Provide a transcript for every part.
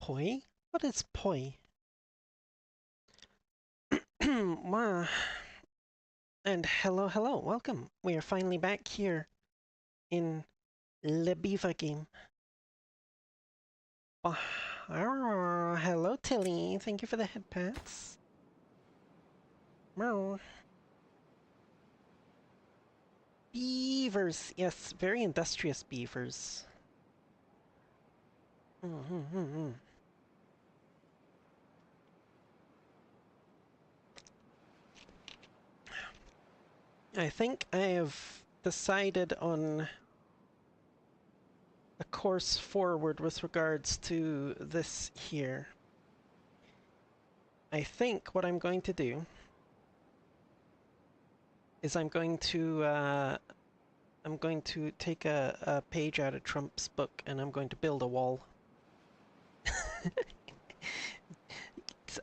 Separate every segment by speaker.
Speaker 1: Poi? What is poi? Wow. And hello, welcome. We are finally back here in Le Beaver game. Oh, hello, Tilly. Thank you for the head pats. Meow. Beavers. Yes, very industrious beavers. Mm-hmm. I think I have decided on a course forward with regards to this here. I think what I'm going to do is I'm going to take a page out of Trump's book and I'm going to build a wall.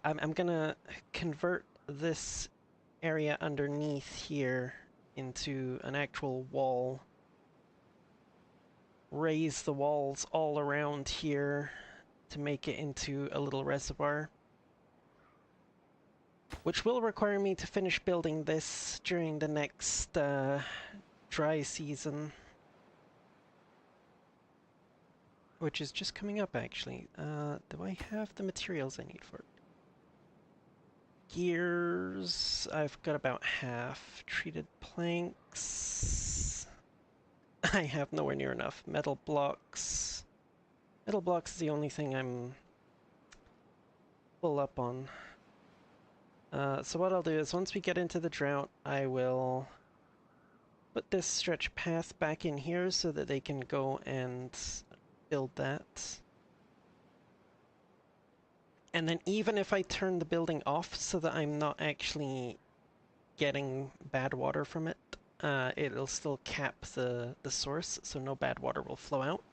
Speaker 1: I'm gonna convert this area underneath here into an actual wall. Raise the walls all around here to make it into a little reservoir. Which will require me to finish building this during the next dry season. Which is just coming up, actually. Do I have the materials I need for it? Gears, I've got about half. Treated planks, I have nowhere near enough. Metal blocks. Metal blocks is the only thing I'm full up on. So what I'll do is once we get into the drought, I will put this stretch path back in here so that they can go and build that. And then even if I turn the building off so that I'm not actually getting bad water from it, it'll still cap the source, so no bad water will flow out.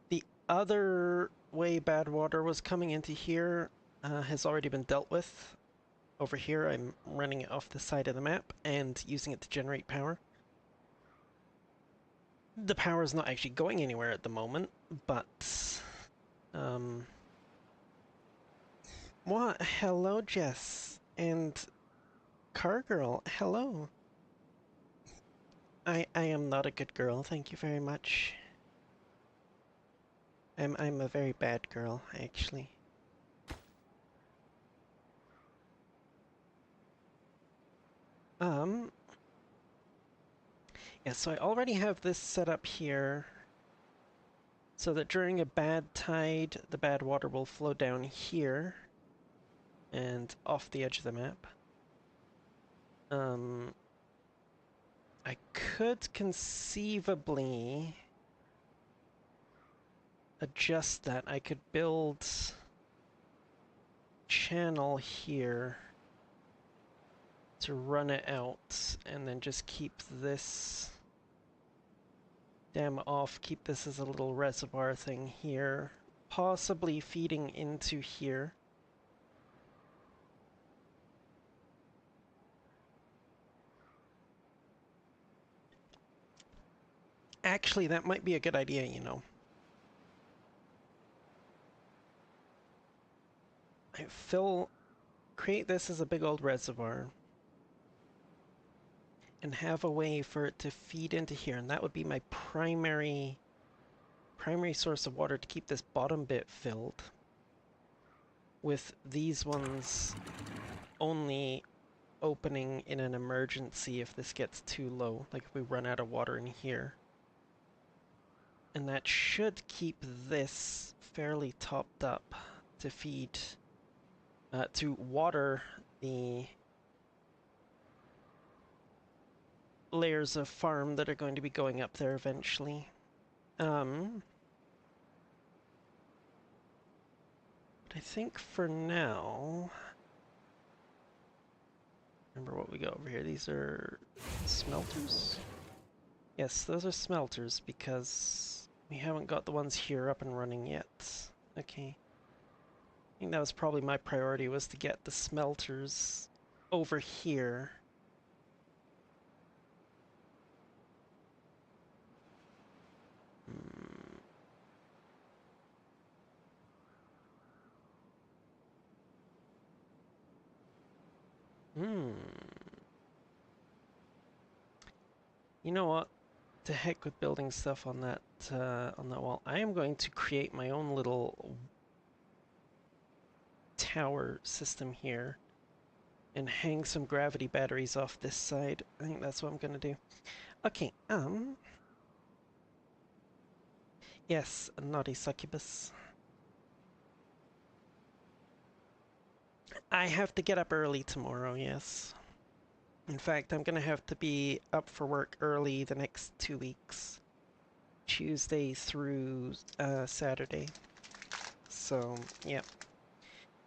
Speaker 1: The other way bad water was coming into here has already been dealt with. Over here, I'm running it off the side of the map and using it to generate power. The power is not actually going anywhere at the moment, but what? Hello, Jess and Car Girl. Hello. I am not a good girl. Thank you very much. I'm a very bad girl, actually. Yeah, so I already have this set up here so that during a bad tide, the bad water will flow down here and off the edge of the map. I could conceivably adjust that. I could build channel here to run it out and then just keep this dam off, keep this as a little reservoir thing here, possibly feeding into here. Actually, that might be a good idea, you know. Create this as a big old reservoir and have a way for it to feed into here, and that would be my primary source of water to keep this bottom bit filled, with these ones only opening in an emergency if this gets too low, like if we run out of water in here. And that should keep this fairly topped up to feed, to water the layers of farm that are going to be going up there eventually. But I think for now, remember what we got over here. These are smelters? Yes, those are smelters because we haven't got the ones here up and running yet. Okay. I think that was probably my priority, was to get the smelters over here. Hmm. You know what? To heck with building stuff on that wall. I am going to create my own little tower system here and hang some gravity batteries off this side. I think that's what I'm gonna do. Okay, yes, a naughty succubus. I have to get up early tomorrow, yes. In fact, I'm gonna have to be up for work early the next 2 weeks. Tuesday through Saturday. So, yeah.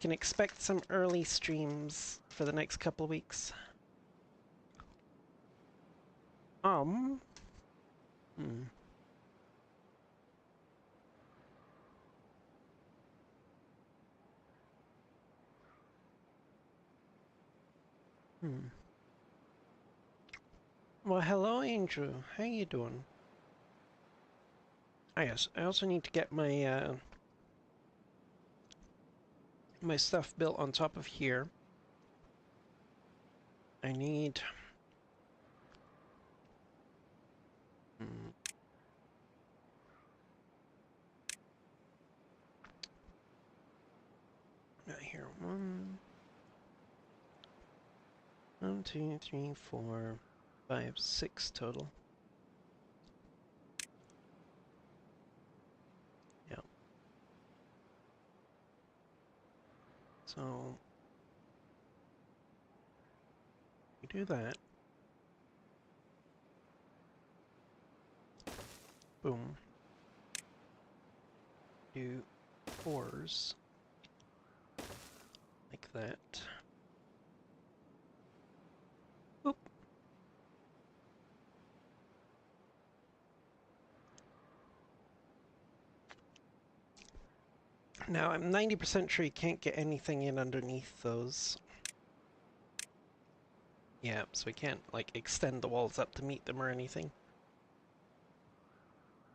Speaker 1: Can expect some early streams for the next couple of weeks. Um. Hmm. Hmm. Well, hello, Andrew. How you doing? Ah, yes. I also need to get my my stuff built on top of here. I need. Hmm. Right here. One, two, three, 4, 5, 6 total. Yeah. So we do that. Boom. Do 4s like that. Oop. Now I'm 90% sure you can't get anything in underneath those. Yeah, so we can't like extend the walls up to meet them or anything.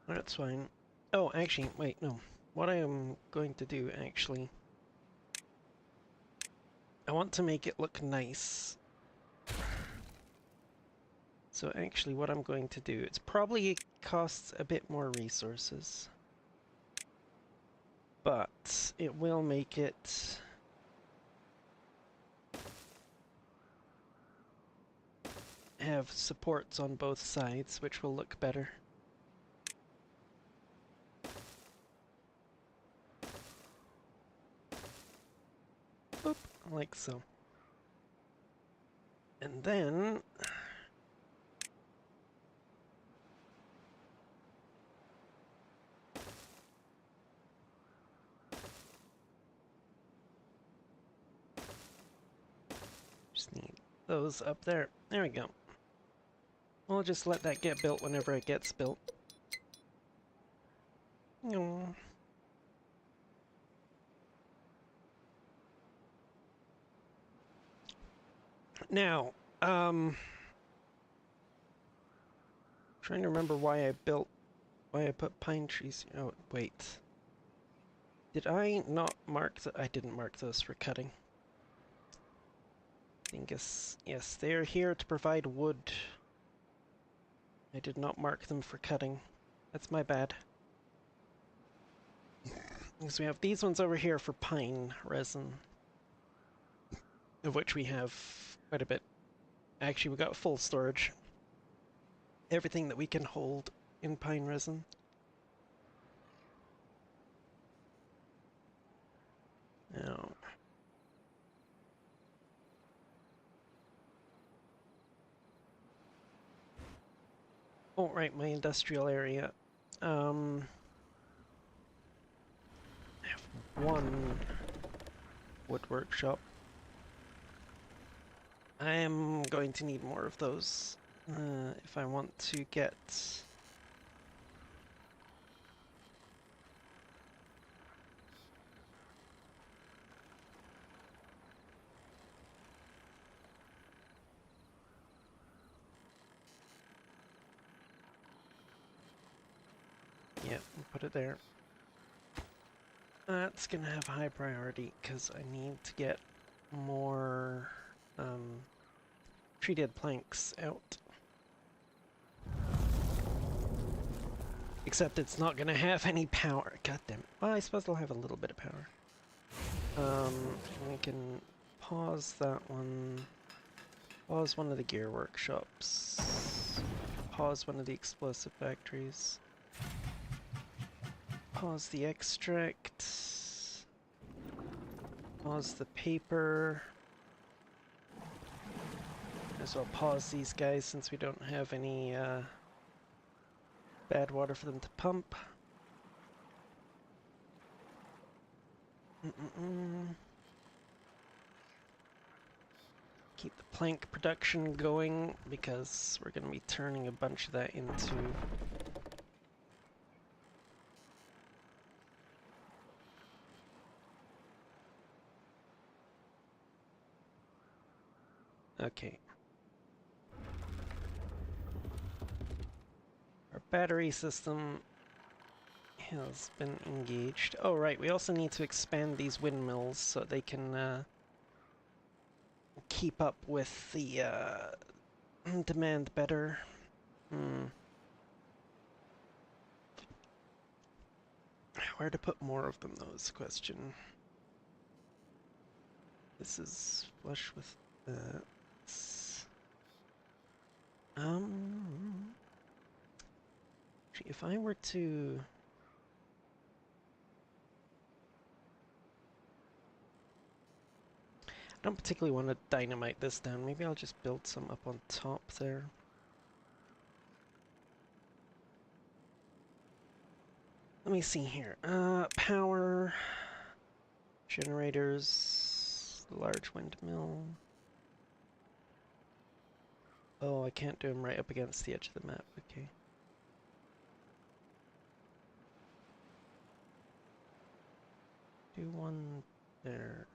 Speaker 1: That's fine. Oh, actually, wait, no. What I am going to do, actually, I want to make it look nice. So actually what I'm going to do, it's probably costs a bit more resources, but it will make it have supports on both sides, which will look better. Boop, like so. And then just need those up there. There we go. We'll just let that get built whenever it gets built. No. Now, trying to remember why I put pine trees. Oh, wait. Did I not mark I didn't mark those for cutting. Dingus. Yes, they are here to provide wood. I did not mark them for cutting. That's my bad. Because we have these ones over here for pine resin, of which we have quite a bit. Actually, we got full storage. Everything that we can hold in pine resin. Now, oh, right, my industrial area. I have one wood workshop. I am going to need more of those if I want to get... Yeah, put it there. That's gonna have high priority because I need to get more treated planks out. Except it's not gonna have any power. God damn it. Well, I suppose it'll have a little bit of power. We can pause that one. Pause one of the gear workshops. Pause one of the explosive factories. Pause the extract. Pause the paper. As well pause these guys since we don't have any bad water for them to pump. Keep the plank production going because we're going to be turning a bunch of that into okay. Our battery system has been engaged. Oh right, we also need to expand these windmills so they can keep up with the demand better. Where to put more of them though is the question. This is flush with that. If I were to I don't particularly want to dynamite this down. Maybe I'll just build some up on top there. Let me see here. Power, generators, large windmill. Oh, I can't do them right up against the edge of the map. Okay. Do one there.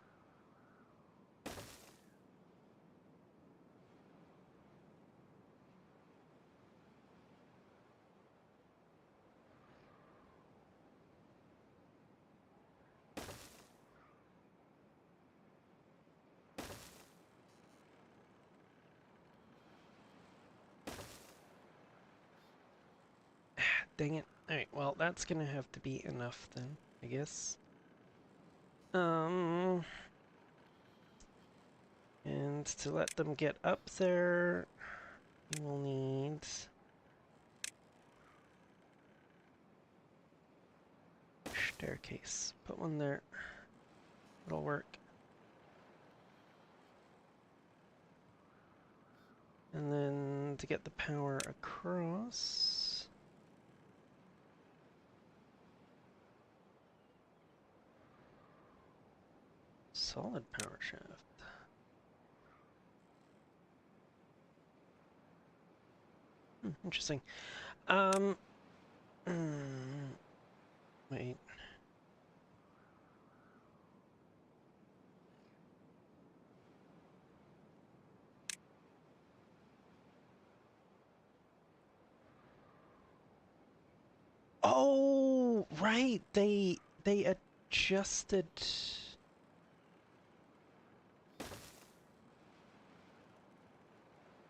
Speaker 1: Dang it. Alright, well, that's gonna have to be enough then, I guess. And to let them get up there, we'll need staircase. Put one there. It'll work. And then to get the power across, solid power shaft. Interesting. Wait. Oh, right. They adjusted.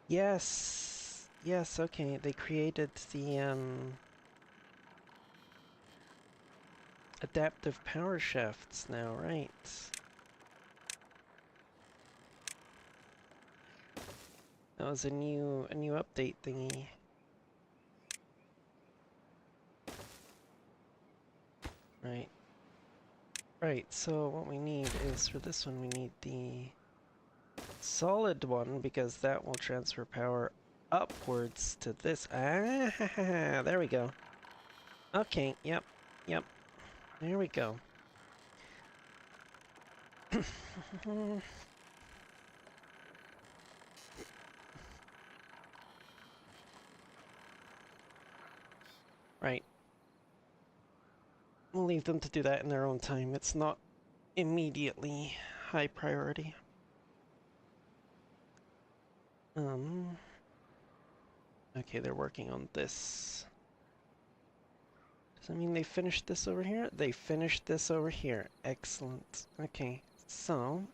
Speaker 1: Yes. Yes, okay. They created the adaptive power shafts now, right? That was a new update thingy. Right. Right, so what we need is, for this one, we need the solid one, because that will transfer power upwards to this. Ah, there we go. Okay, yep, yep. There we go. Right. We'll leave them to do that in their own time. It's not immediately high priority. Okay, they're working on this. Does that mean they finished this over here? They finished this over here. Excellent. Okay, so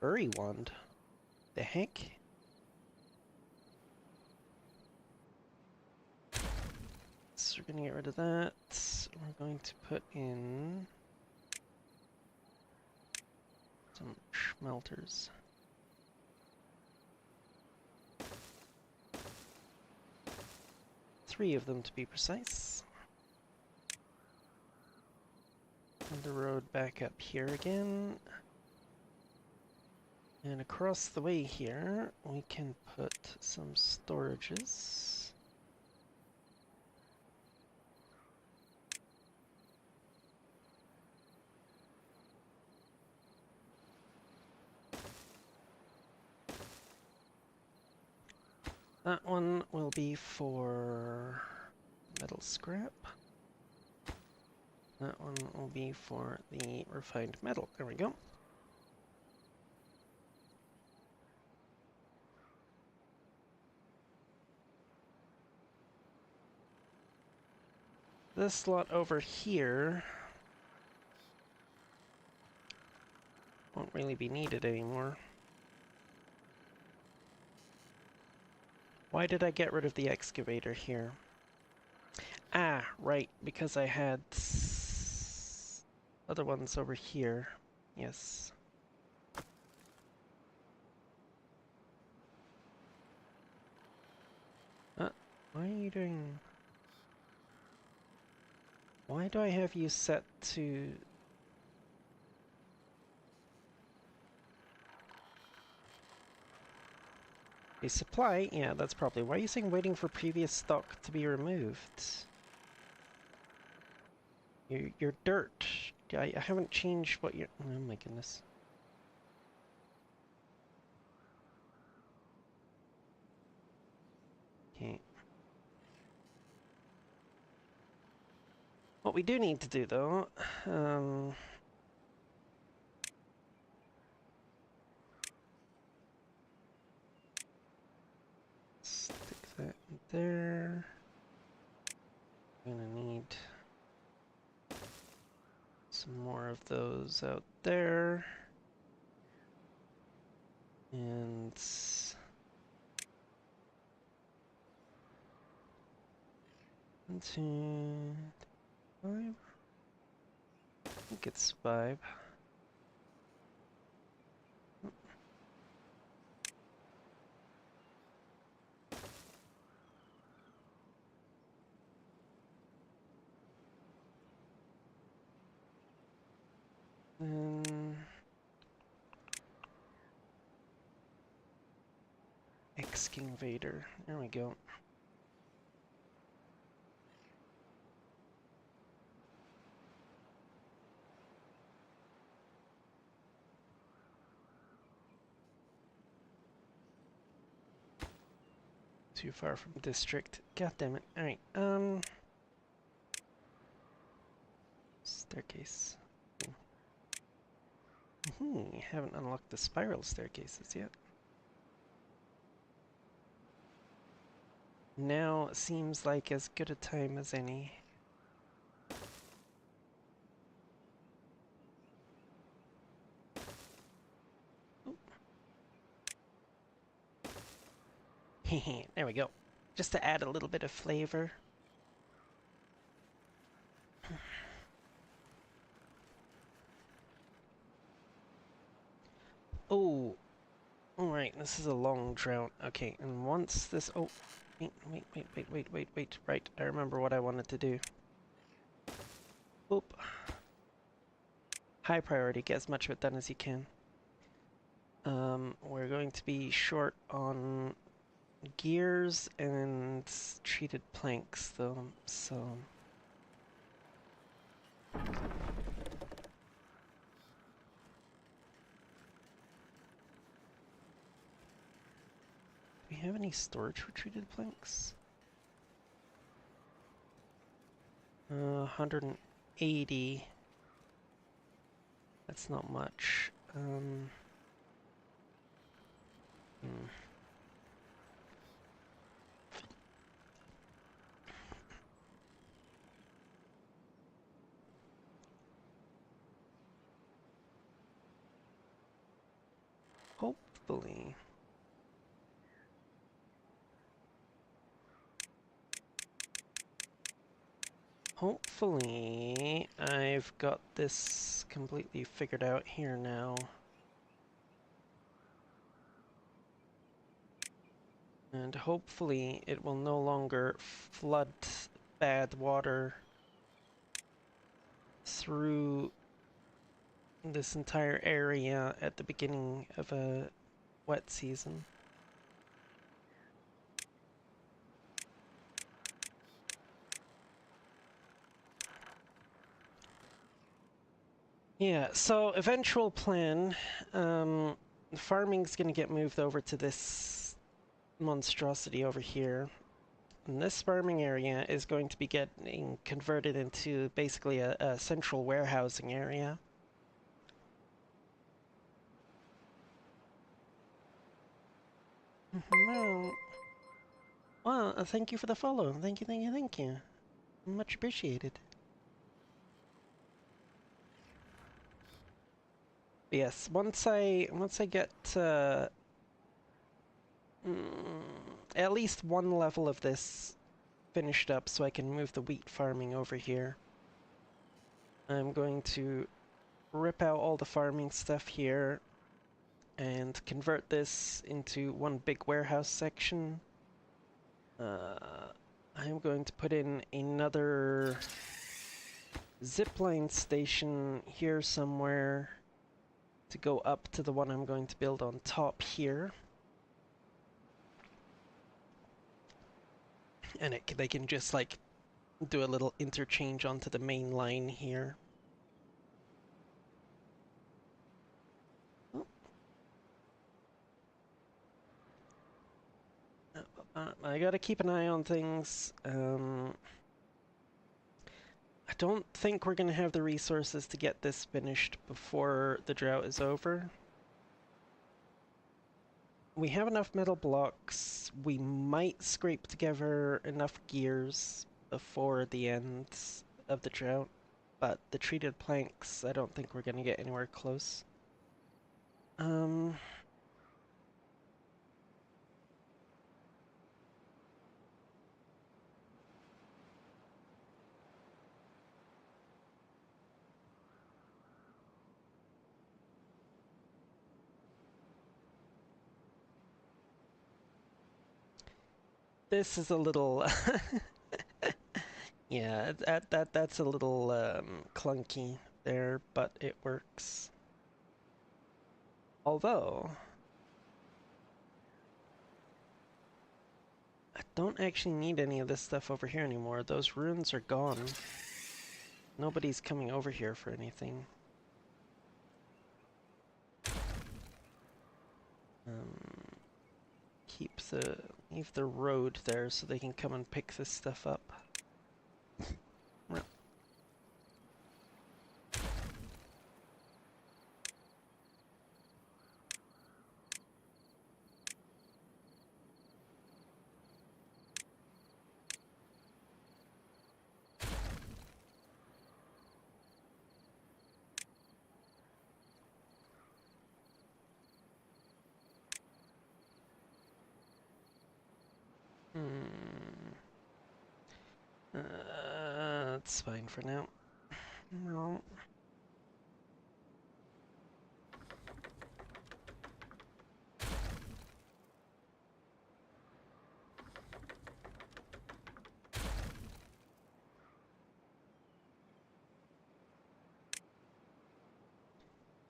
Speaker 1: Furry wand? The heck? So we're gonna get rid of that. We're going to put in some smelters. Three of them to be precise. And the road back up here again. And across the way here, we can put some storages. That one will be for metal scrap. That one will be for the refined metal. There we go. This slot over here won't really be needed anymore. Why did I get rid of the excavator here? Ah, right, because I had other ones over here. Yes. Why are you doing... Why do I have you set to... A supply? Yeah, that's probably... Why are you saying waiting for previous stock to be removed? You're dirt. I haven't changed what you're... Oh my goodness. Okay. What we do need to do, though... stick that in there. I'm gonna need... some more of those out there. And... 1, 2, 5. I think it's 5. Excavator. There we go. Too far from district. God damn it. Alright, staircase. Haven't unlocked the spiral staircases yet. Now seems like as good a time as any. There we go. Just to add a little bit of flavor. Oh, alright, this is a long drought. Okay, and once this... Oh, wait. Right, I remember what I wanted to do. Oop. High priority, get as much of it done as you can. We're going to be short on gears and treated planks, though, so... Do we have any storage for treated planks? 180. That's not much. Hopefully, I've got this completely figured out here now. And hopefully it will no longer flood bad water through this entire area at the beginning of a wet season. Yeah, so eventual plan, farming's gonna get moved over to this monstrosity over here. And this farming area is going to be getting converted into basically a central warehousing area. Well, thank you for the follow. Thank you. Much appreciated. Yes, once I get at least one level of this finished up so I can move the wheat farming over here, I'm going to rip out all the farming stuff here and convert this into one big warehouse section. I'm going to put in another zipline station here somewhere to go up to the one I'm going to build on top here. And they can just like do a little interchange onto the main line here. I gotta keep an eye on things. I don't think we're gonna have the resources to get this finished before the drought is over. We have enough metal blocks. We might scrape together enough gears before the end of the drought, but the treated planks, I don't think we're gonna get anywhere close. This is a little yeah, that's a little clunky there, but it works. Although I don't actually need any of this stuff over here anymore. Those ruins are gone. Nobody's coming over here for anything. Leave the road there so they can come and pick this stuff up. That's fine for now. No.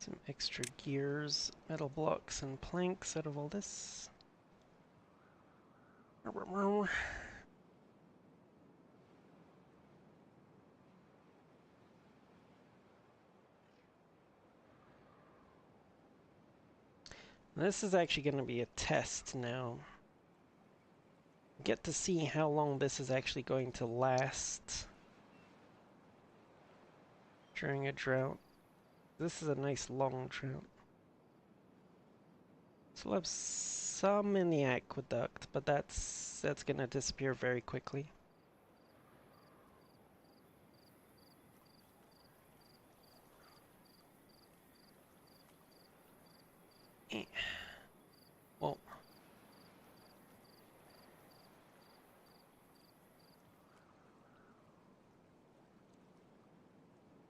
Speaker 1: Some extra gears, metal blocks, and planks out of all this. This is actually going to be a test now. Get to see how long this is actually going to last during a drought. This is a nice long drought. So we'll have some in the aqueduct, but that's going to disappear very quickly.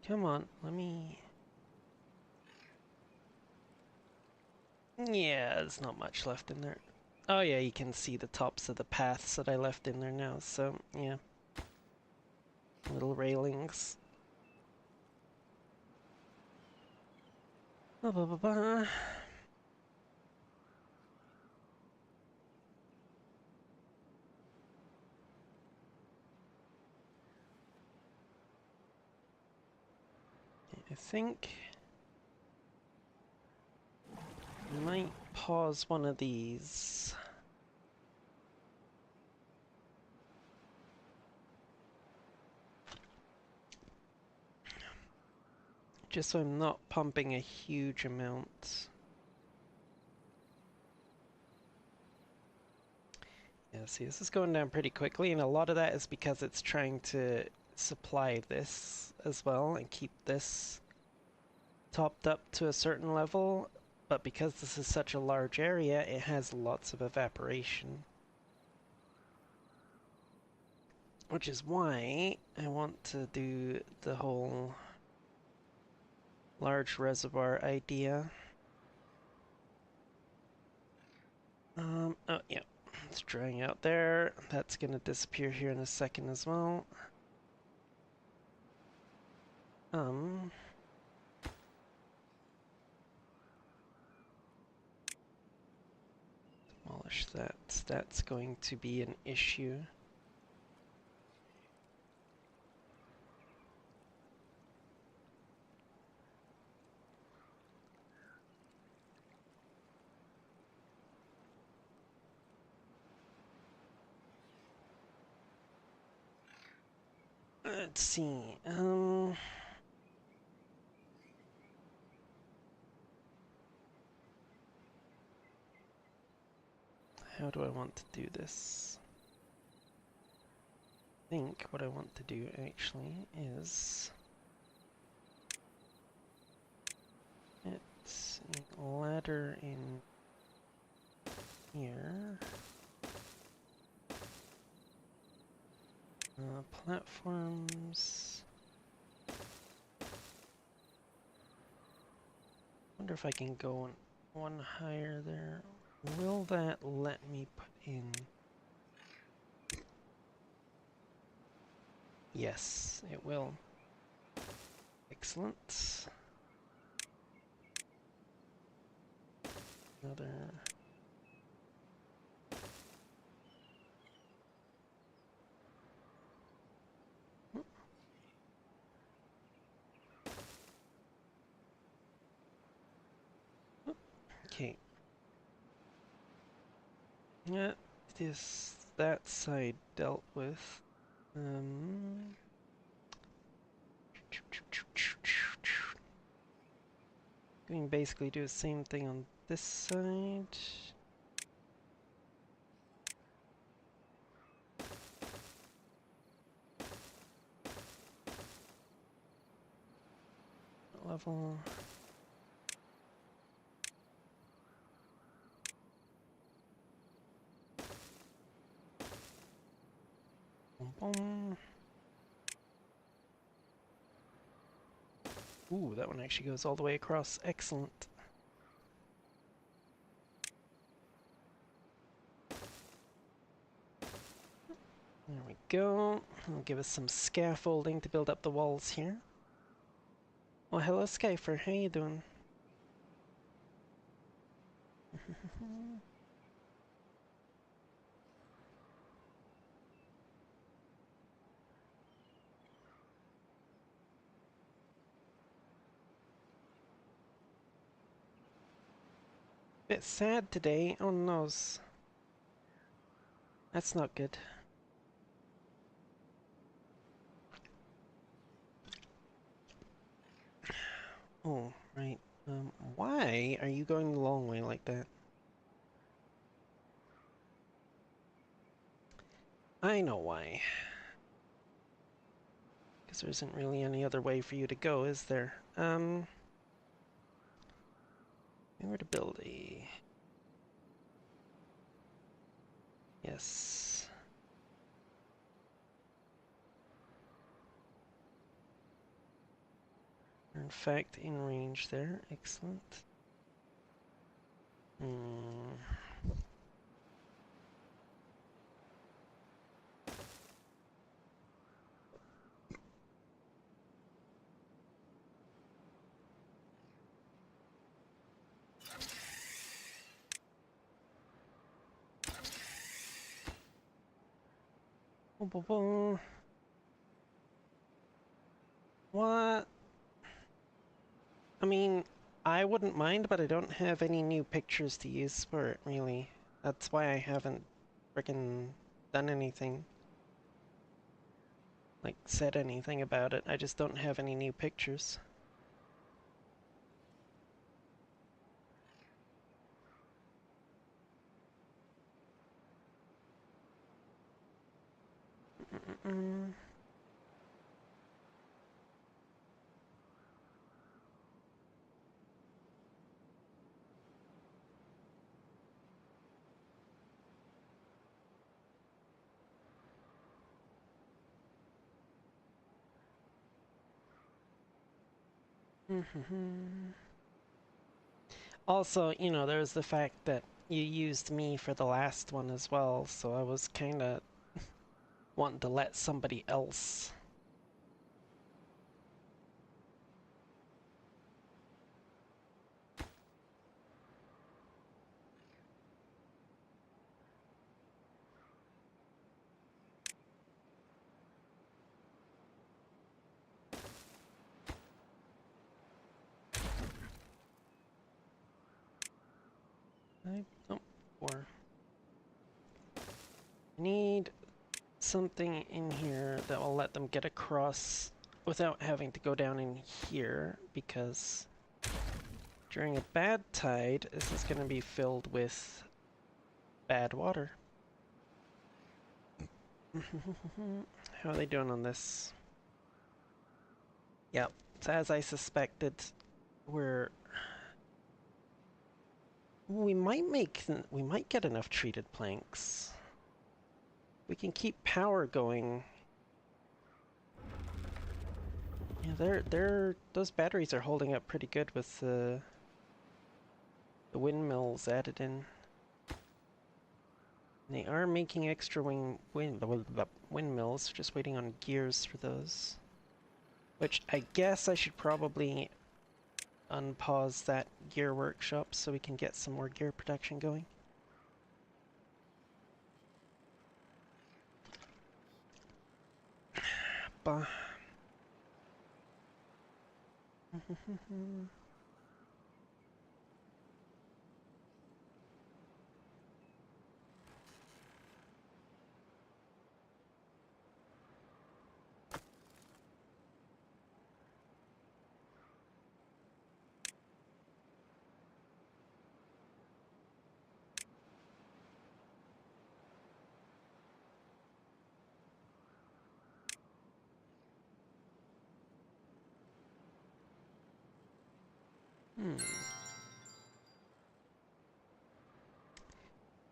Speaker 1: Come on, let me... Yeah, there's not much left in there. Oh yeah, you can see the tops of the paths that I left in there now, so yeah. Little railings. Ba -ba -ba -ba. I think I might pause one of these. Just so I'm not pumping a huge amount. Yeah, see, this is going down pretty quickly, and a lot of that is because it's trying to supply this as well and keep this topped up to a certain level, but because this is such a large area, it has lots of evaporation. Which is why I want to do the whole large reservoir idea. Oh yeah, it's drying out there. That's gonna disappear here in a second as well. Demolish that. That's going to be an issue. Let's see. How do I want to do this? I think what I want to do actually is it's a ladder in here. Platforms. Wonder if I can go one higher there. Will that let me put in? Yes, it will. Excellent. Another. Okay. Yeah, that side dealt with. We can basically do the same thing on this side. Level. Boom, boom. Ooh, that one actually goes all the way across. Excellent. There we go. It'll give us some scaffolding to build up the walls here. Well, hello, Skyfer. How you doing? Bit sad today. Oh no. That's not good. Oh, right. Why are you going the long way like that? I know why. Because there isn't really any other way for you to go, is there? We were to build a... Yes. in fact in range there. Excellent. Hmm. What? I mean, I wouldn't mind, but I don't have any new pictures to use for it, really. That's why I haven't frickin' done anything. Like, said anything about it. I just don't have any new pictures. Mm-mm. Also, you know, there's the fact that you used me for the last one as well, so I was kinda wanting to let somebody else. Oh, or I need something in here that will let them get across without having to go down in here, because during a bad tide, this is going to be filled with bad water. How are they doing on this? Yep, so as I suspected, we might get enough treated planks. We can keep power going. Yeah, those batteries are holding up pretty good with the windmills added in. They are making extra windmills, just waiting on gears for those. Which I guess I should probably unpause that gear workshop so we can get some more gear production going. Bah.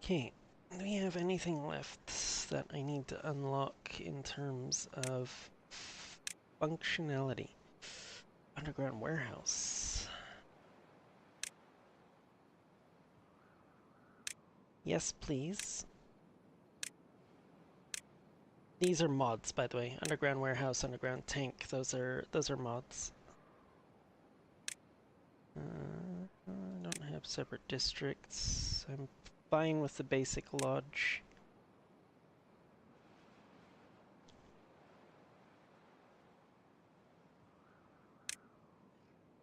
Speaker 1: Okay, do we have anything left that I need to unlock in terms of functionality? Underground warehouse. Yes, please. These are mods, by the way. Underground warehouse, underground tank. Those are mods. I don't have separate districts. I'm fine with the basic lodge.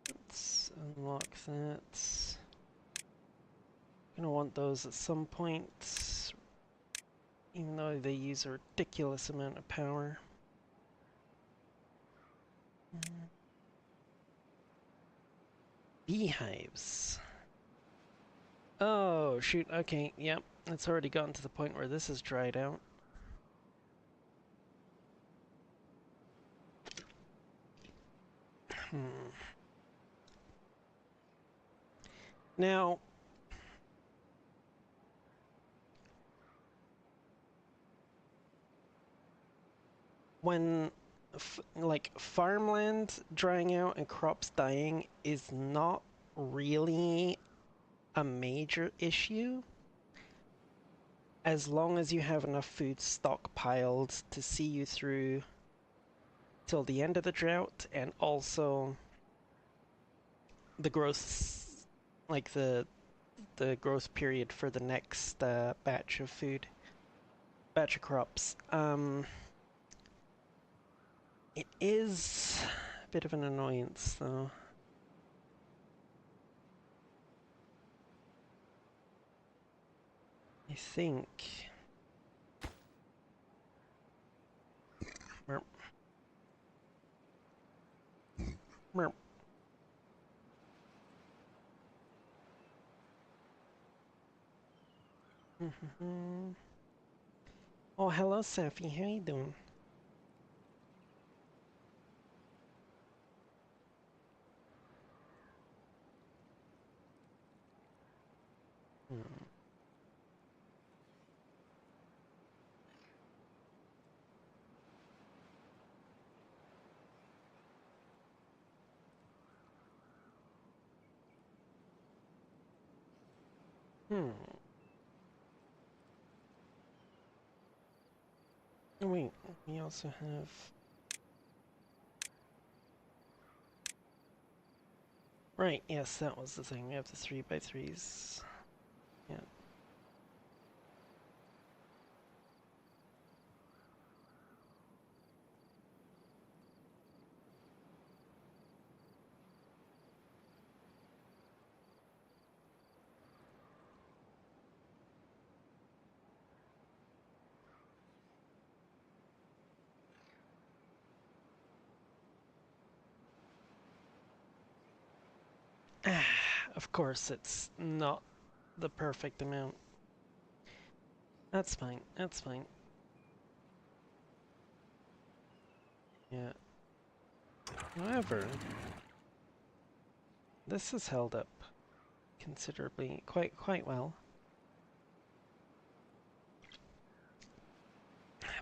Speaker 1: Let's unlock that. Gonna want those at some point, even though they use a ridiculous amount of power. Beehives. Oh, shoot. Okay, yep. It's already gotten to the point where this is dried out. Now, when like farmland drying out and crops dying is not really a major issue as long as you have enough food stockpiled to see you through till the end of the drought, and also the growth, like the growth period for the next batch of crops. It is a bit of an annoyance, though. I think. Merp. Merp. Oh, hello, Safi. How you doing? Hmm. Hmm. Oh, wait, we also have. Right, yes, that was the thing. We have the 3x3s. Yeah. Ah, of course, it's not the perfect amount. That's fine. That's fine. Yeah. However, this has held up considerably, quite well.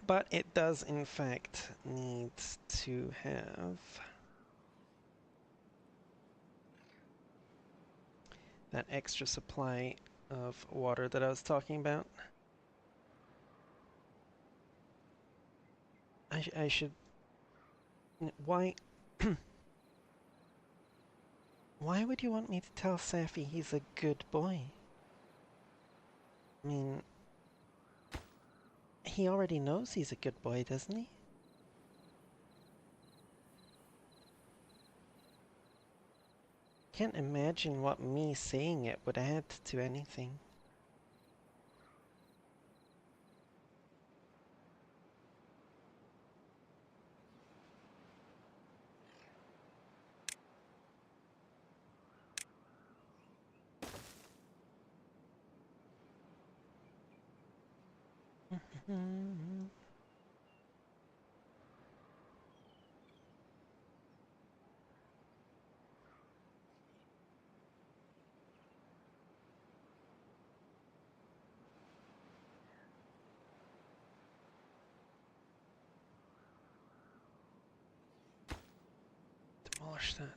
Speaker 1: But it does, in fact, need to have that extra supply of water that I was talking about. I should. Why? Why would you want me to tell Safi he's a good boy? I mean, he already knows he's a good boy, doesn't he? Can't imagine what me saying it would add to anything. Demolish that.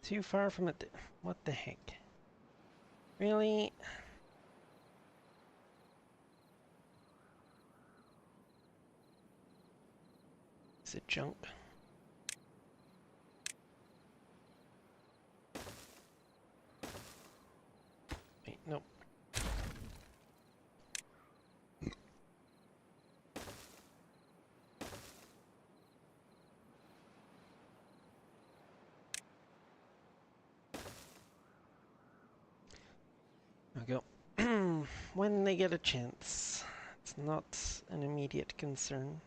Speaker 1: Too far from it. What the heck? Really? Is it junk? Wait, nope. There we go. When they get a chance. It's not an immediate concern.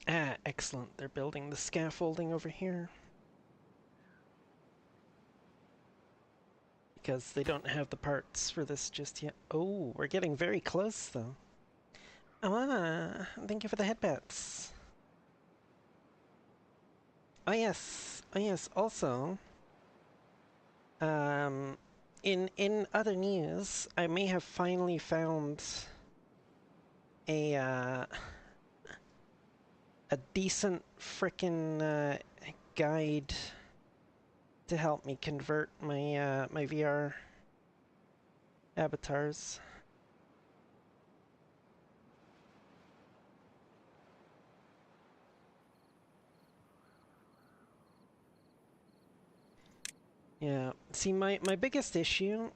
Speaker 1: Ah, excellent. They're building the scaffolding over here. Because they don't have the parts for this just yet. Oh, we're getting very close, though. Ah, thank you for the headbats. Oh yes, oh yes. Also, um, in other news, I may have finally found a a decent frickin' guide to help me convert my my VR avatars. Yeah. See, my biggest issue.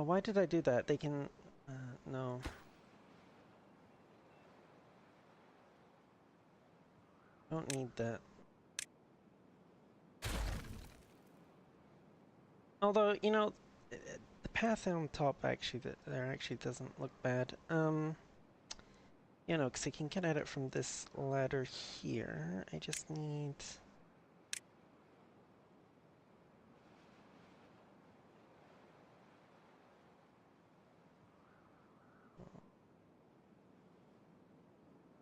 Speaker 1: Why did I do that? They can. No. Don't need that. Although, you know, the path on top actually there actually doesn't look bad. You know, because I can get at it from this ladder here. I just need.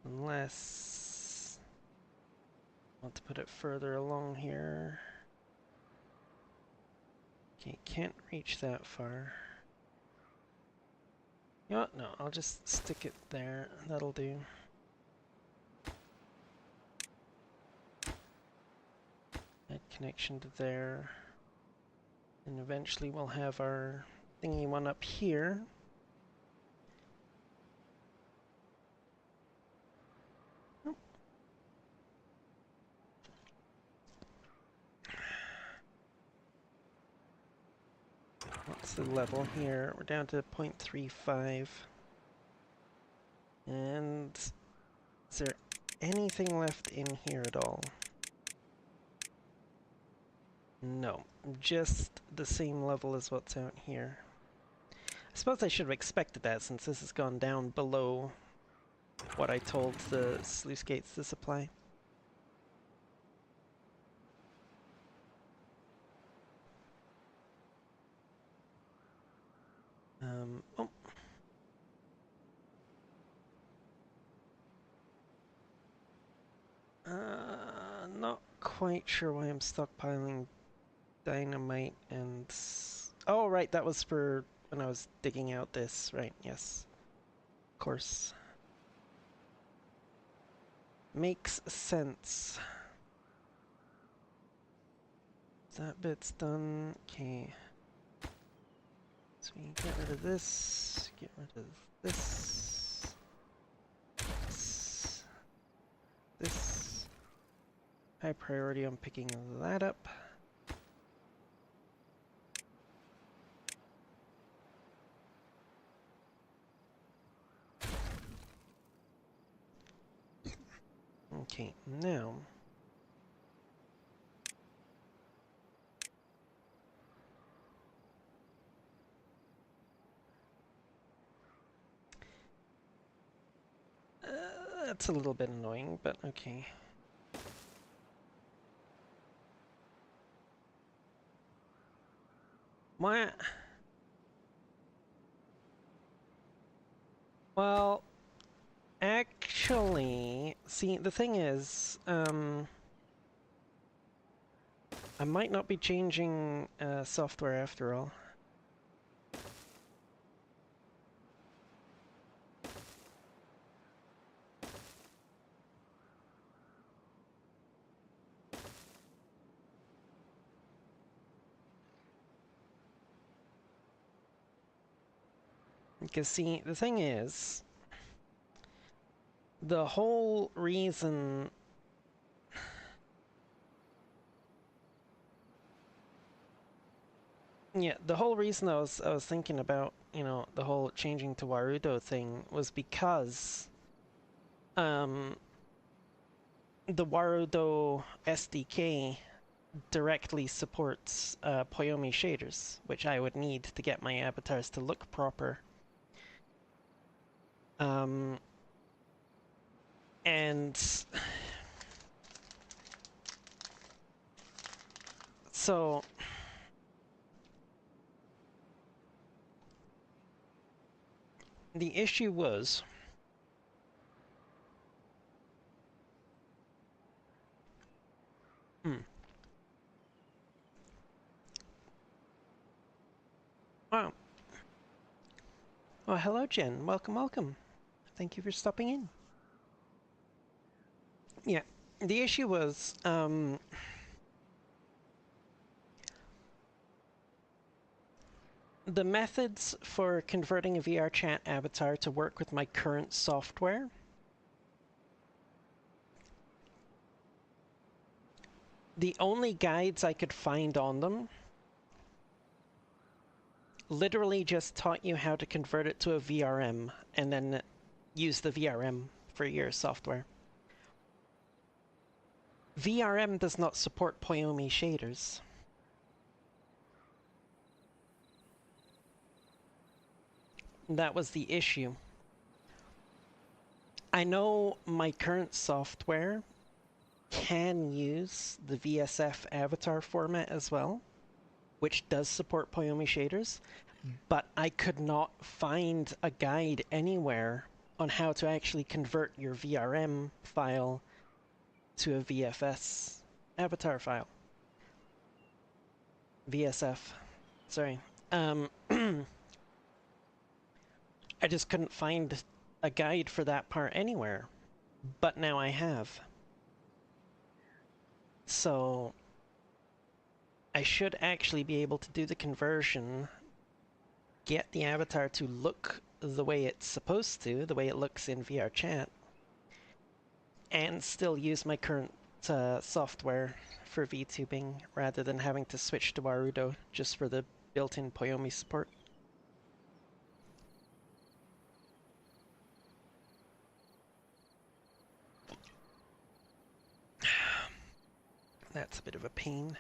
Speaker 1: Unless I want to put it further along here. Okay, can't reach that far. You know what? No, I'll just stick it there. That'll do. Add connection to there. And eventually we'll have our thingy one up here. What's the level here? We're down to 0.35. And is there anything left in here at all? No, just the same level as what's out here. I suppose I should have expected that since this has gone down below what I told the sluice gates to supply. Oh. Not quite sure why I'm stockpiling dynamite and... Oh, right, that was for when I was digging out this, right, yes. Of course. Makes sense. That bit's done. Okay. So we get rid of this, get rid of this, this. High priority on picking that up. Okay, now that's a little bit annoying, but okay. What? Well, actually, see, the thing is, I might not be changing software after all. Because, see, the thing is, the whole reason... Yeah, the whole reason I was thinking about, you know, the whole changing to Warudo thing was because the Warudo SDK directly supports Poyomi shaders, which I would need to get my avatars to look proper. And so the issue was wow. Oh, hello, Jen. Welcome, welcome. Thank you for stopping in. Yeah, the issue was the methods for converting a VR chat avatar to work with my current software. The only guides I could find on them literally just taught you how to convert it to a VRM and then use the VRM for your software. VRM does not support Poyomi shaders. That was the issue. I know my current software can use the VSF avatar format as well, which does support Poyomi shaders, but I could not find a guide anywhere on how to actually convert your VRM file to a VFS avatar file. VSF, sorry. I just couldn't find a guide for that part anywhere, but now I have. So I should actually be able to do the conversion, get the avatar to look the way it's supposed to, the way it looks in VR chat, and still use my current software for VTubing rather than having to switch to Warudo just for the built-in Poyomi support. That's a bit of a pain.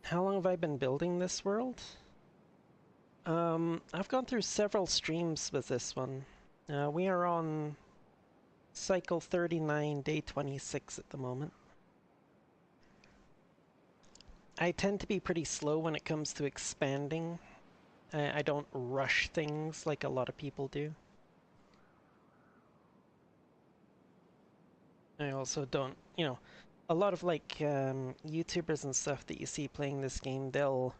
Speaker 1: How long have I been building this world? I've gone through several streams with this one. We are on cycle 39, day 26 at the moment. I tend to be pretty slow when it comes to expanding. I don't rush things like a lot of people do. I also don't, a lot of like YouTubers and stuff that you see playing this game, they'll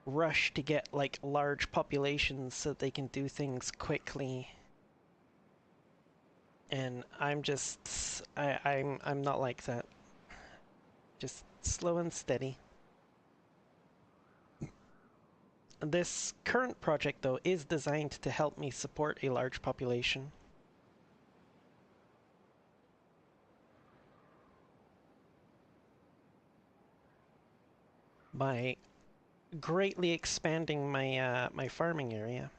Speaker 1: rush to get like large populations so that they can do things quickly. And I'm just, I'm not like that. Just slow and steady. This current project, though, is designed to help me support a large population. By greatly expanding my my farming area.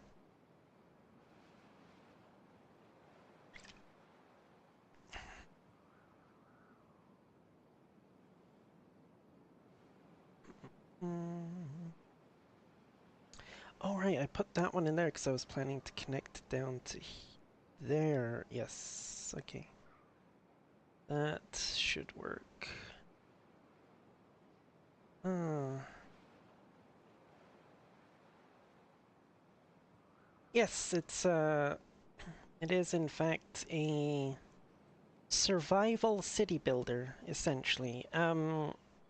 Speaker 1: Oh right, I put that one in there because I was planning to connect down to there. Yes, okay. That should work. Yes, it is in fact a survival city builder, essentially.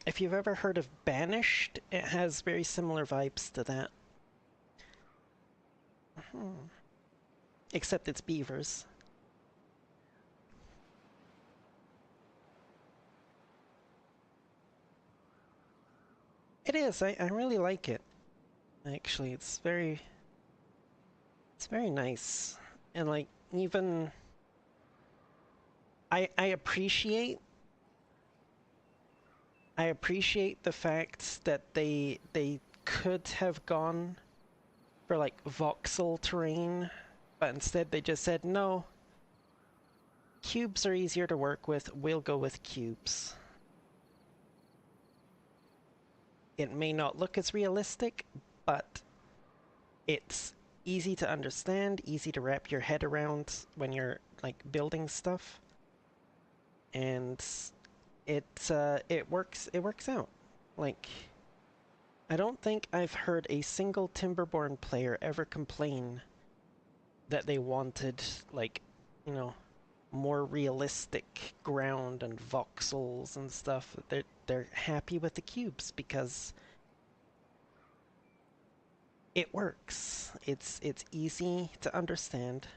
Speaker 1: If you've ever heard of Banished, it has very similar vibes to that. Except it's beavers. It is, I really like it. Actually, it's very nice. And like, even I appreciate the fact that they could have gone for like voxel terrain, but instead they just said, no, cubes are easier to work with, we'll go with cubes. It may not look as realistic, but it's easy to understand, easy to wrap your head around when you're like building stuff, and it works out. Like, I don't think I've heard a single Timberborn player ever complain that they wanted, like, you know, more realistic ground and voxels and stuff. They're happy with the cubes because it works. It's easy to understand,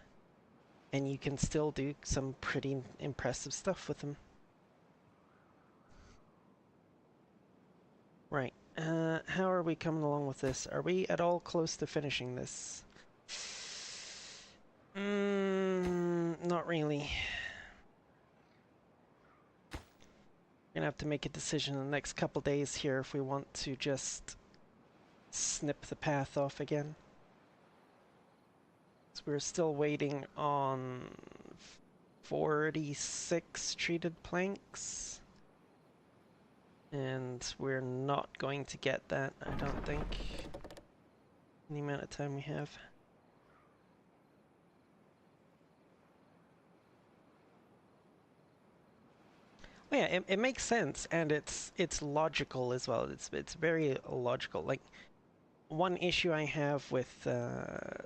Speaker 1: and you can still do some pretty impressive stuff with them. Right. How are we coming along with this? Are we at all close to finishing this? Not really. We're gonna have to make a decision in the next couple days here if we want to just snip the path off again. So we're still waiting on 46 treated planks. And we're not going to get that, I don't think, in the amount of time we have. Well, yeah, it makes sense, and it's logical as well. It's very logical. Like, one issue I have with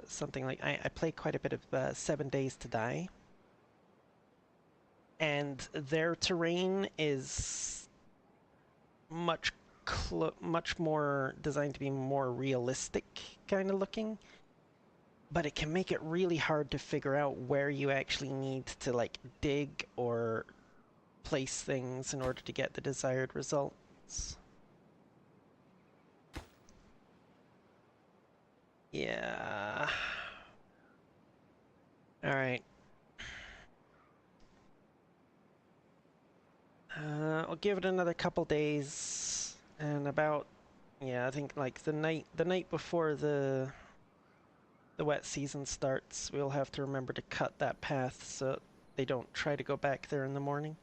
Speaker 1: something like I play quite a bit of 7 Days to Die, and their terrain is much more designed to be more realistic kind of looking, but it can make it really hard to figure out where you actually need to like dig or place things in order to get the desired results. Yeah. All right. I'll give it another couple days, and about, yeah, I think like the night before the wet season starts, we'll have to remember to cut that path so they don't try to go back there in the morning.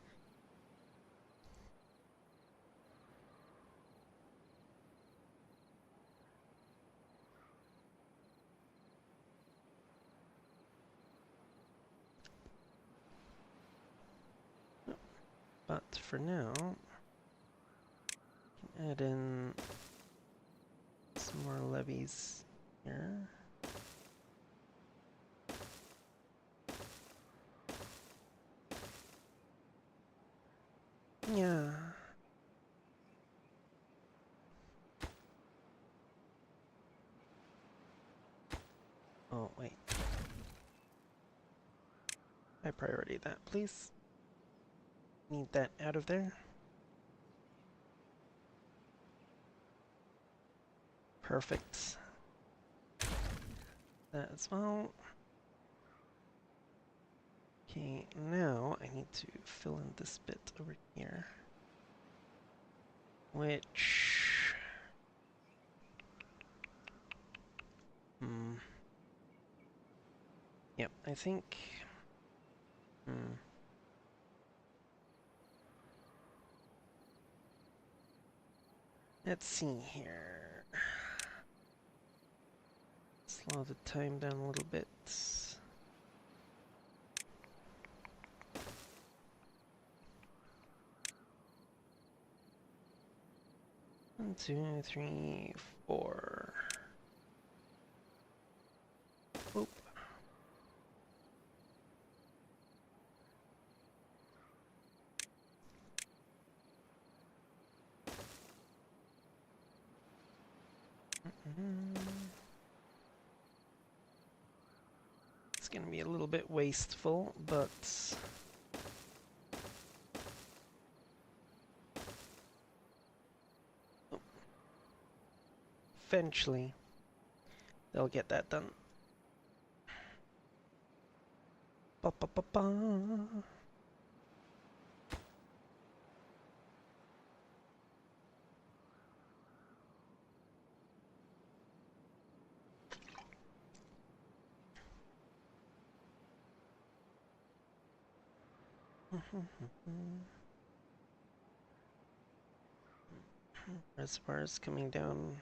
Speaker 1: But for now, add in some more levees here. Yeah. Oh, wait. High priority that, please. Need that out of there. Perfect. That as well. Okay, now I need to fill in this bit over here. Which... Yep, I think... Let's see here. Slow the time down a little bit. 1, 2, 3, 4. Oop. It's gonna be a little bit wasteful, but eventually they'll get that done. Ba ba ba ba. Reservoirs coming down.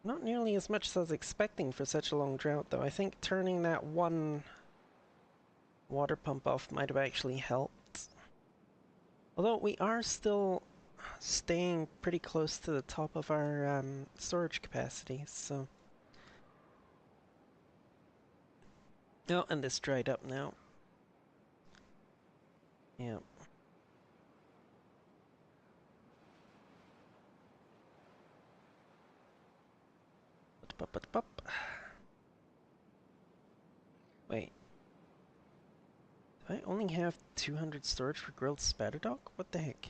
Speaker 1: Not nearly as much as I was expecting for such a long drought, though. I think turning that one water pump off might have actually helped. Although we are still staying pretty close to the top of our storage capacity, so... Oh, and this dried up now. Yeah. Wait. Do I only have 200 storage for grilled spatterdock? What the heck?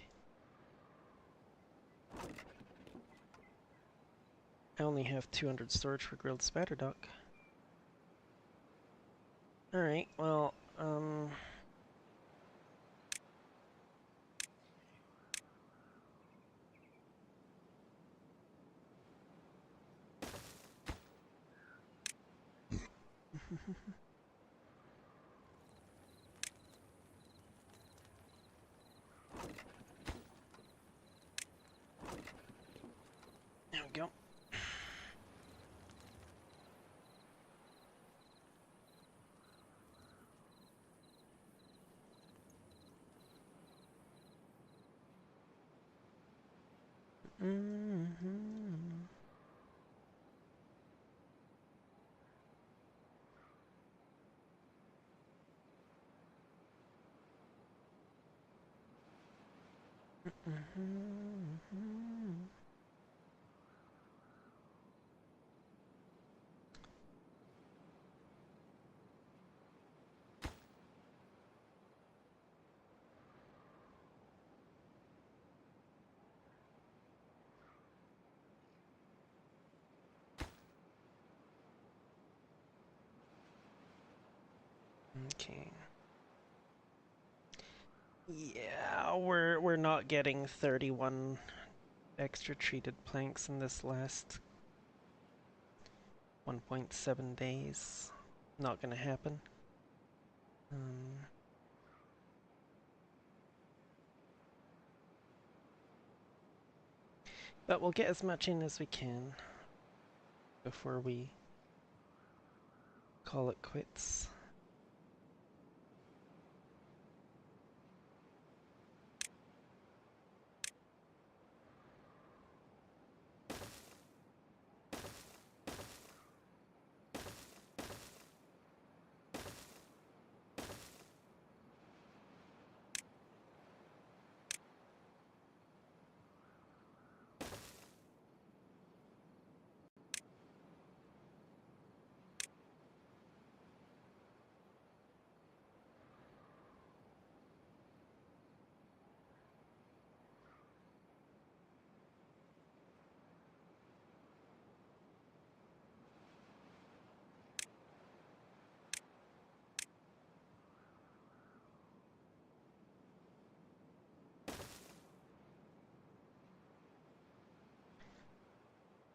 Speaker 1: I only have 200 storage for grilled spatterdock. Alright, well, there we go. Okay. Yeah, we're not getting 31 extra treated planks in this last 1.7 days. Not gonna happen. But we'll get as much in as we can before we call it quits.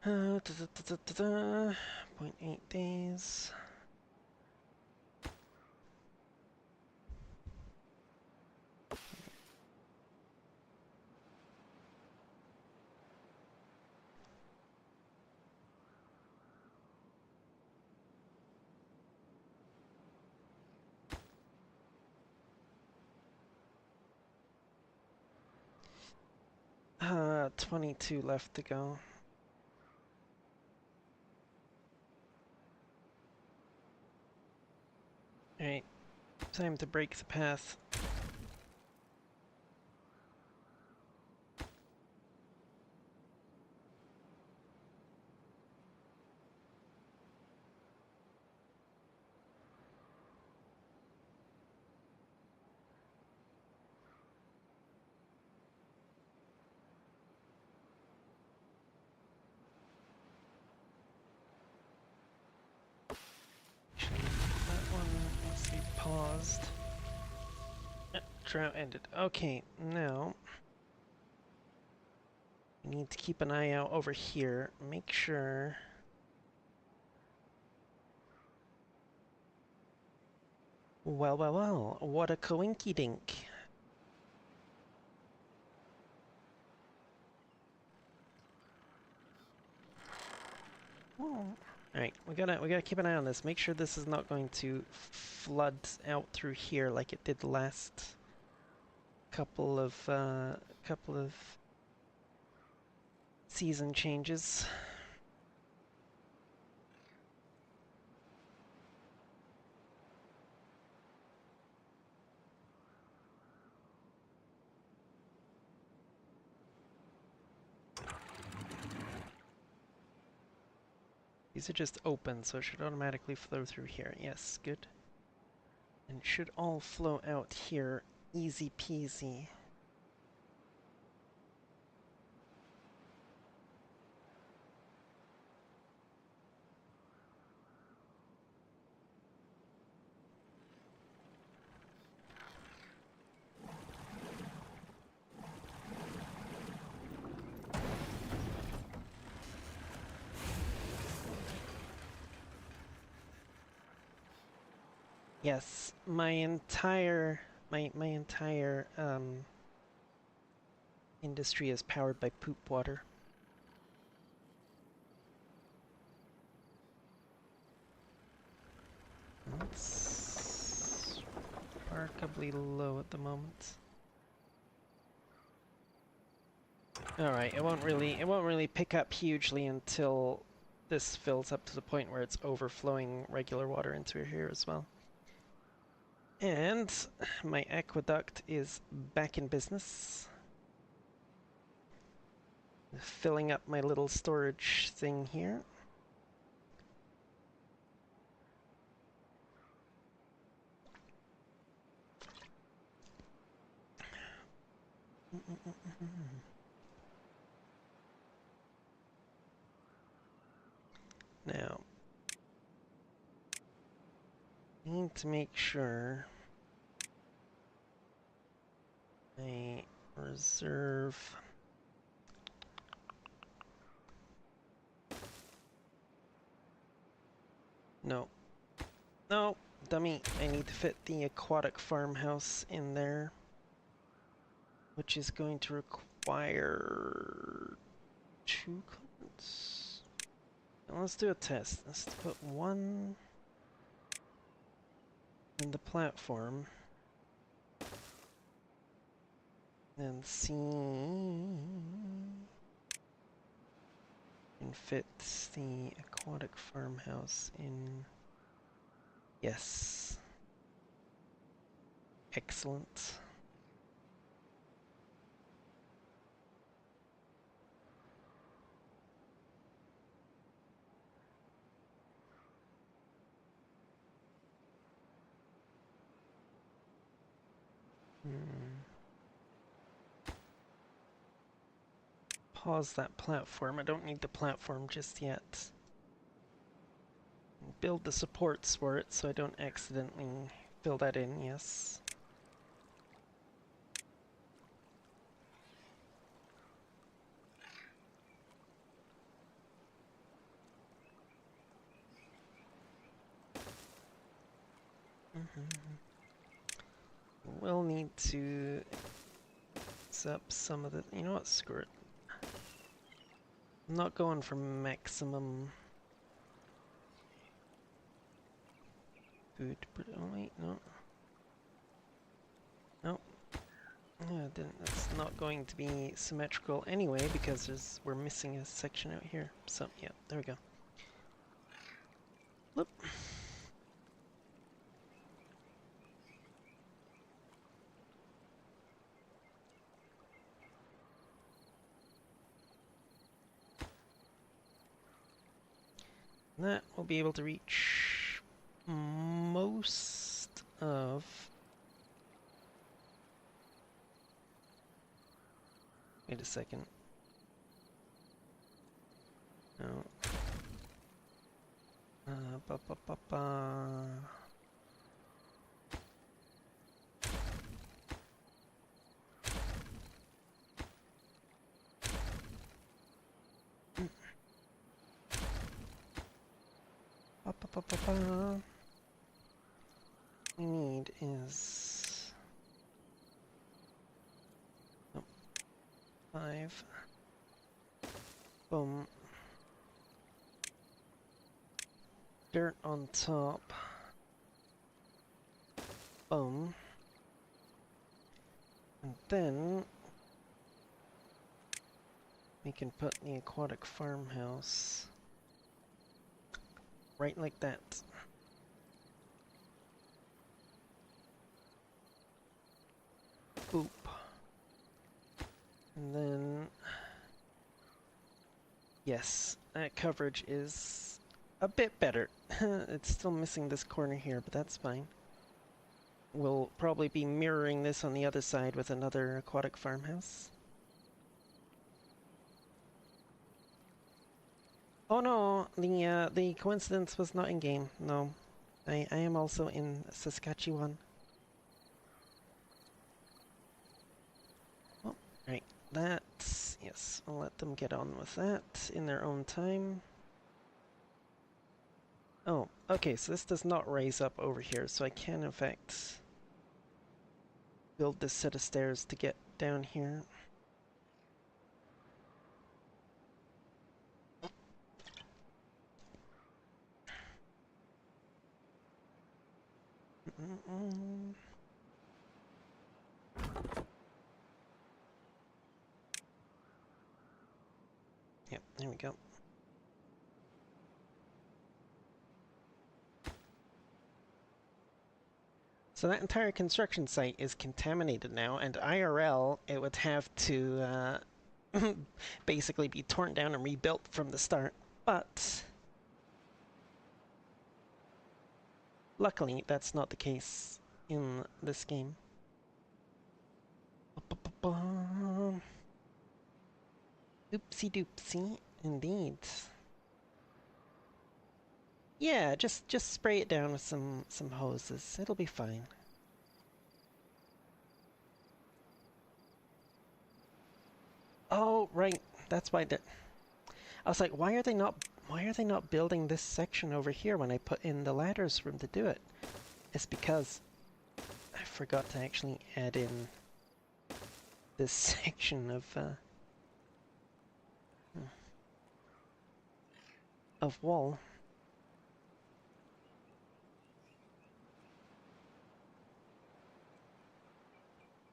Speaker 1: Da, da, da, da, da, 0.8 days. Ah, 22 left to go. Alright, time to break the path. That one needs to be paused. Drought ended. Okay, now we need to keep an eye out over here. Make sure Well, well, well, what a coinky dink. Alright, we gotta keep an eye on this. Make sure this is not going to flood out through here like it did the last couple of season changes. These are just open, so it should automatically flow through here. Yes, good. And should all flow out here easy peasy. Yes, my entire industry is powered by poop water. It's remarkably low at the moment. Alright, it won't really pick up hugely until this fills up to the point where it's overflowing regular water into here as well. And my aqueduct is back in business. Filling up my little storage thing here. Now, I need to make sure I reserve. No. No, dummy. I need to fit the aquatic farmhouse in there, which is going to require 2 cards. Now let's do a test. Let's put 1 in the platform and see and fit the aquatic farmhouse in. Yes. Excellent. Pause that platform. I don't need the platform just yet. Build the supports for it so I don't accidentally fill that in, yes. We'll need to up some of the. You know what? Screw it. I'm not going for maximum food. Oh wait, no. No. Yeah, it didn't. That's not going to be symmetrical anyway because we're missing a section out here. So yeah, there we go. Whoop. That will be able to reach most of. Wait a second. No. Ba ba ba ba. Ba ba ba ba ba. we need is... oh, 5. Boom. Dirt on top. Boom. And then we can put the aquatic farmhouse right like that. Boop. And then, yes, that coverage is a bit better. It's still missing this corner here, but that's fine. We'll probably be mirroring this on the other side with another aquatic farmhouse. Oh no, the coincidence was not in game. No, I am also in Saskatchewan. Oh, right. That's yes. I'll let them get on with that in their own time. Oh, okay. So this does not raise up over here, so I can in fact build this set of stairs to get down here. Yep, there we go. So that entire construction site is contaminated now, and IRL, it would have to basically be torn down and rebuilt from the start. But luckily, that's not the case in this game. Oopsie doopsie, indeed. Yeah, just spray it down with some hoses. It'll be fine. Oh, right. That's why I was like, why are they not building this section over here when I put in the ladders for them to do it? It's because I forgot to actually add in this section of wall.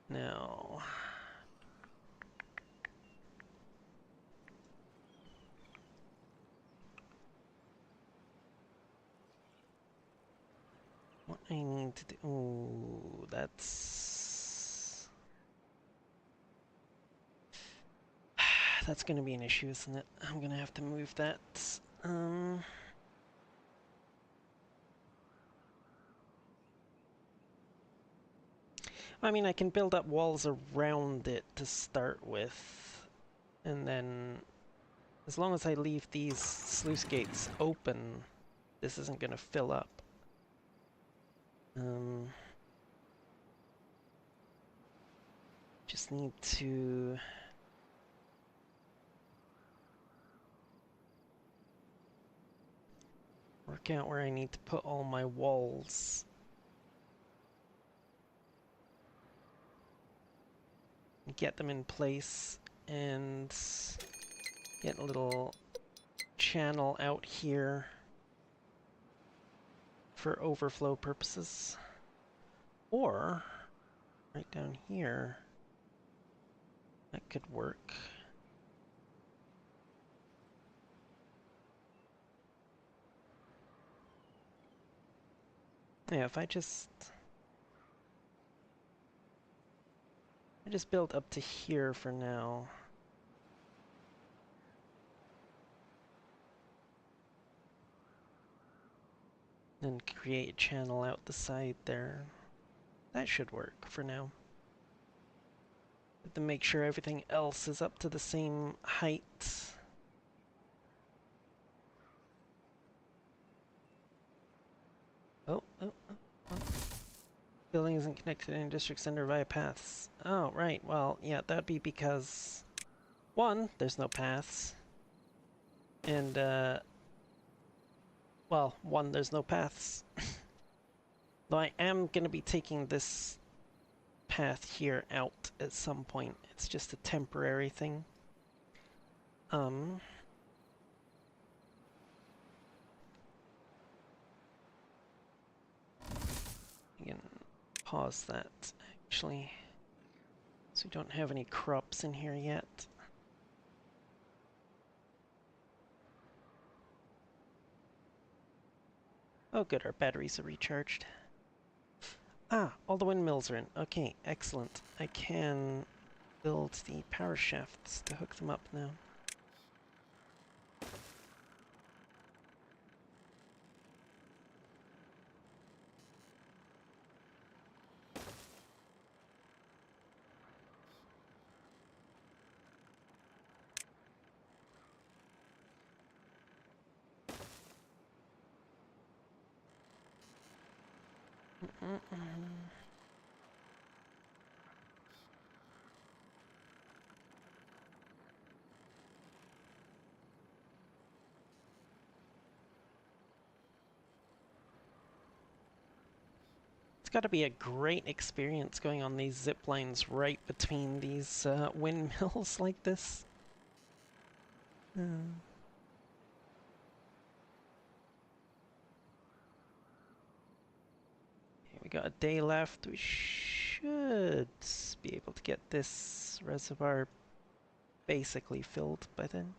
Speaker 1: Now, what I need to do... oh, that's... that's gonna be an issue, isn't it? I'm gonna have to move that. I mean, I can build up walls around it to start with, and then as long as I leave these sluice gates open, this isn't gonna fill up. Just need to work out where I need to put all my walls. Get them in place and get a little channel out here for overflow purposes. Or right down here, that could work. Yeah, if I just build up to here for now. Then create a channel out the side there. That should work for now. Have to make sure everything else is up to the same height. Oh. Building isn't connected in district center via paths. Oh, right. Well, yeah, that'd be because... one, there's no paths. And, well, one, there's no paths. Though I am going to be taking this path here out at some point. It's just a temporary thing. You can pause that, actually. So we don't have any crops in here yet. Oh good, our batteries are recharged. Ah, all the windmills are in. Okay, excellent. I can build the power shafts to hook them up now. It's got to be a great experience going on these zip lines right between these windmills like this. We got a day left. We should be able to get this reservoir basically filled by then.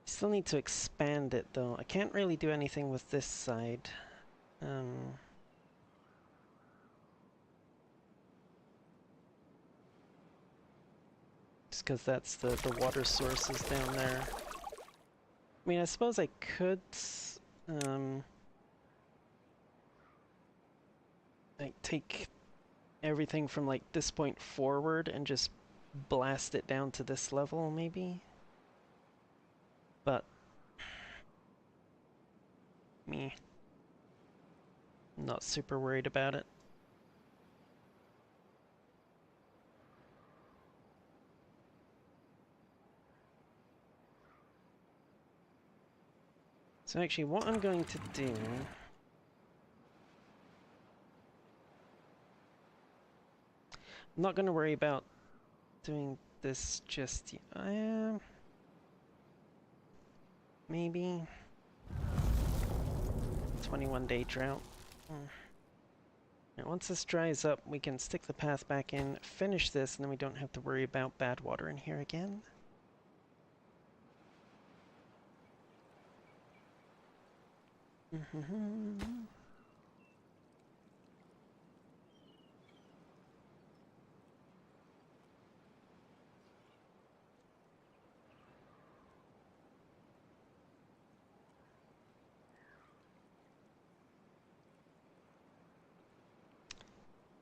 Speaker 1: Still need to expand it though. I can't really do anything with this side. Just because that's the water sources down there. I mean, I suppose I could like take everything from like this point forward and just blast it down to this level maybe. But me, not super worried about it. So actually what I'm going to do, I'm not going to worry about doing this just yet. I am maybe 21-day drought. Now, once this dries up, we can stick the path back in, finish this, and then we don't have to worry about bad water in here again.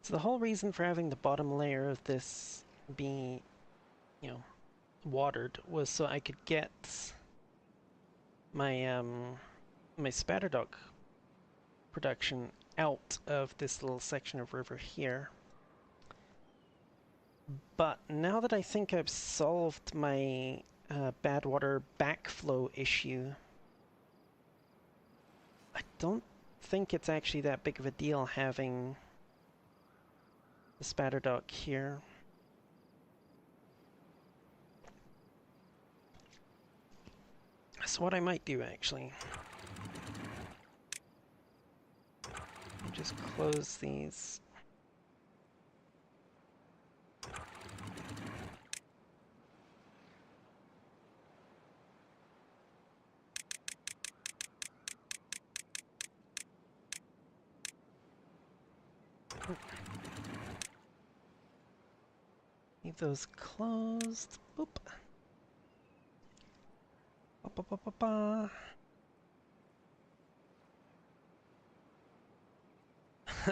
Speaker 1: So the whole reason for having the bottom layer of this be, you know, watered was so I could get my my spatterdock production out of this little section of river here. But now that I think I've solved my bad water backflow issue, I don't think it's actually that big of a deal having the spatterdock here. So what I might do actually, just close these. Leave those closed. Boop. Ba -ba -ba -ba -ba.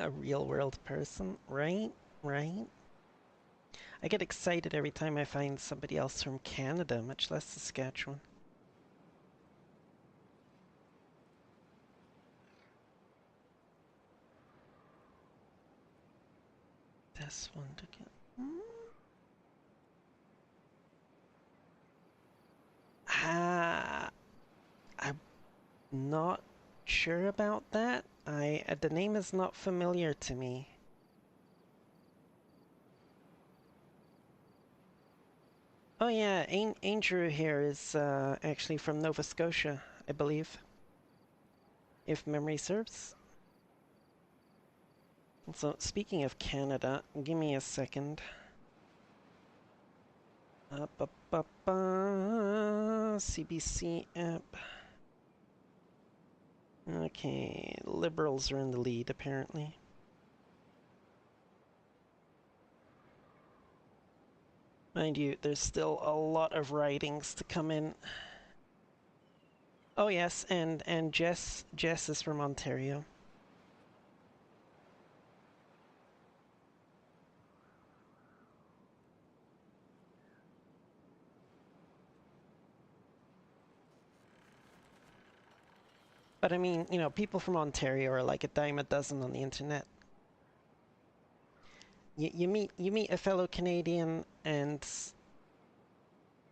Speaker 1: A real world person, right? Right? I get excited every time I find somebody else from Canada, much less Saskatchewan. This one to get. Not sure about that. The name is not familiar to me. Oh yeah, Andrew here is actually from Nova Scotia, I believe, if memory serves. So speaking of Canada, give me a second. CBC app. Okay, Liberals are in the lead apparently. Mind you, there's still a lot of ridings to come in. Oh yes, and Jess is from Ontario. But I mean, you know, people from Ontario are like a dime a dozen on the internet. You meet a fellow Canadian, and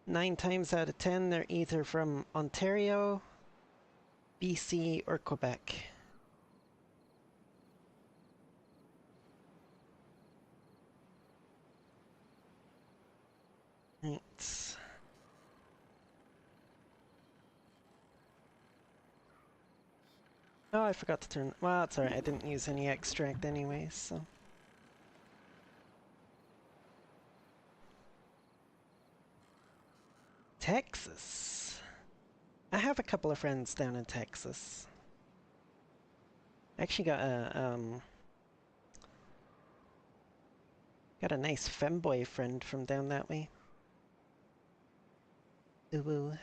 Speaker 1: 9 times out of 10, they're either from Ontario, BC, or Quebec. Right. Oh, I forgot to turn. Well, it's alright. I didn't use any extract anyways, so. Texas. I have a couple of friends down in Texas. I actually got a nice femboy friend from down that way. Ooh.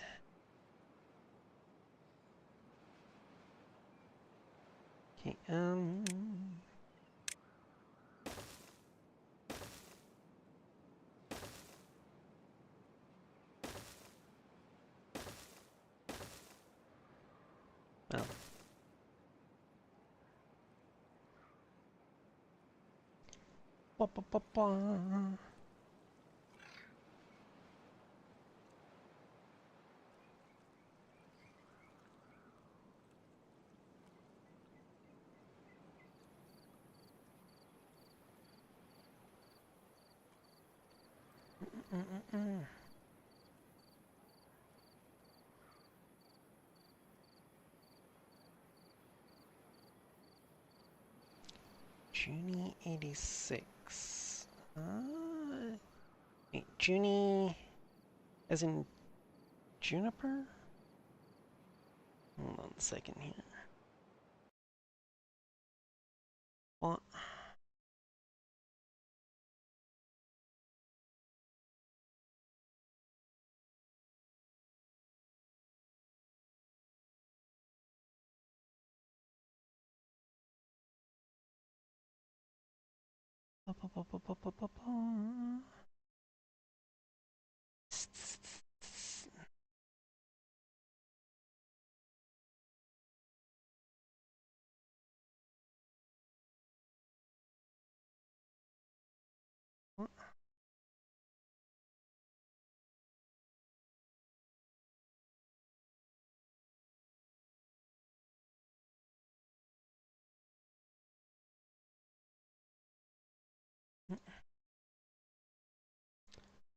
Speaker 1: Okay, well. Ba, ba, ba, ba. Junie 86. Wait, Junie as in Juniper? Hold on a second here. What?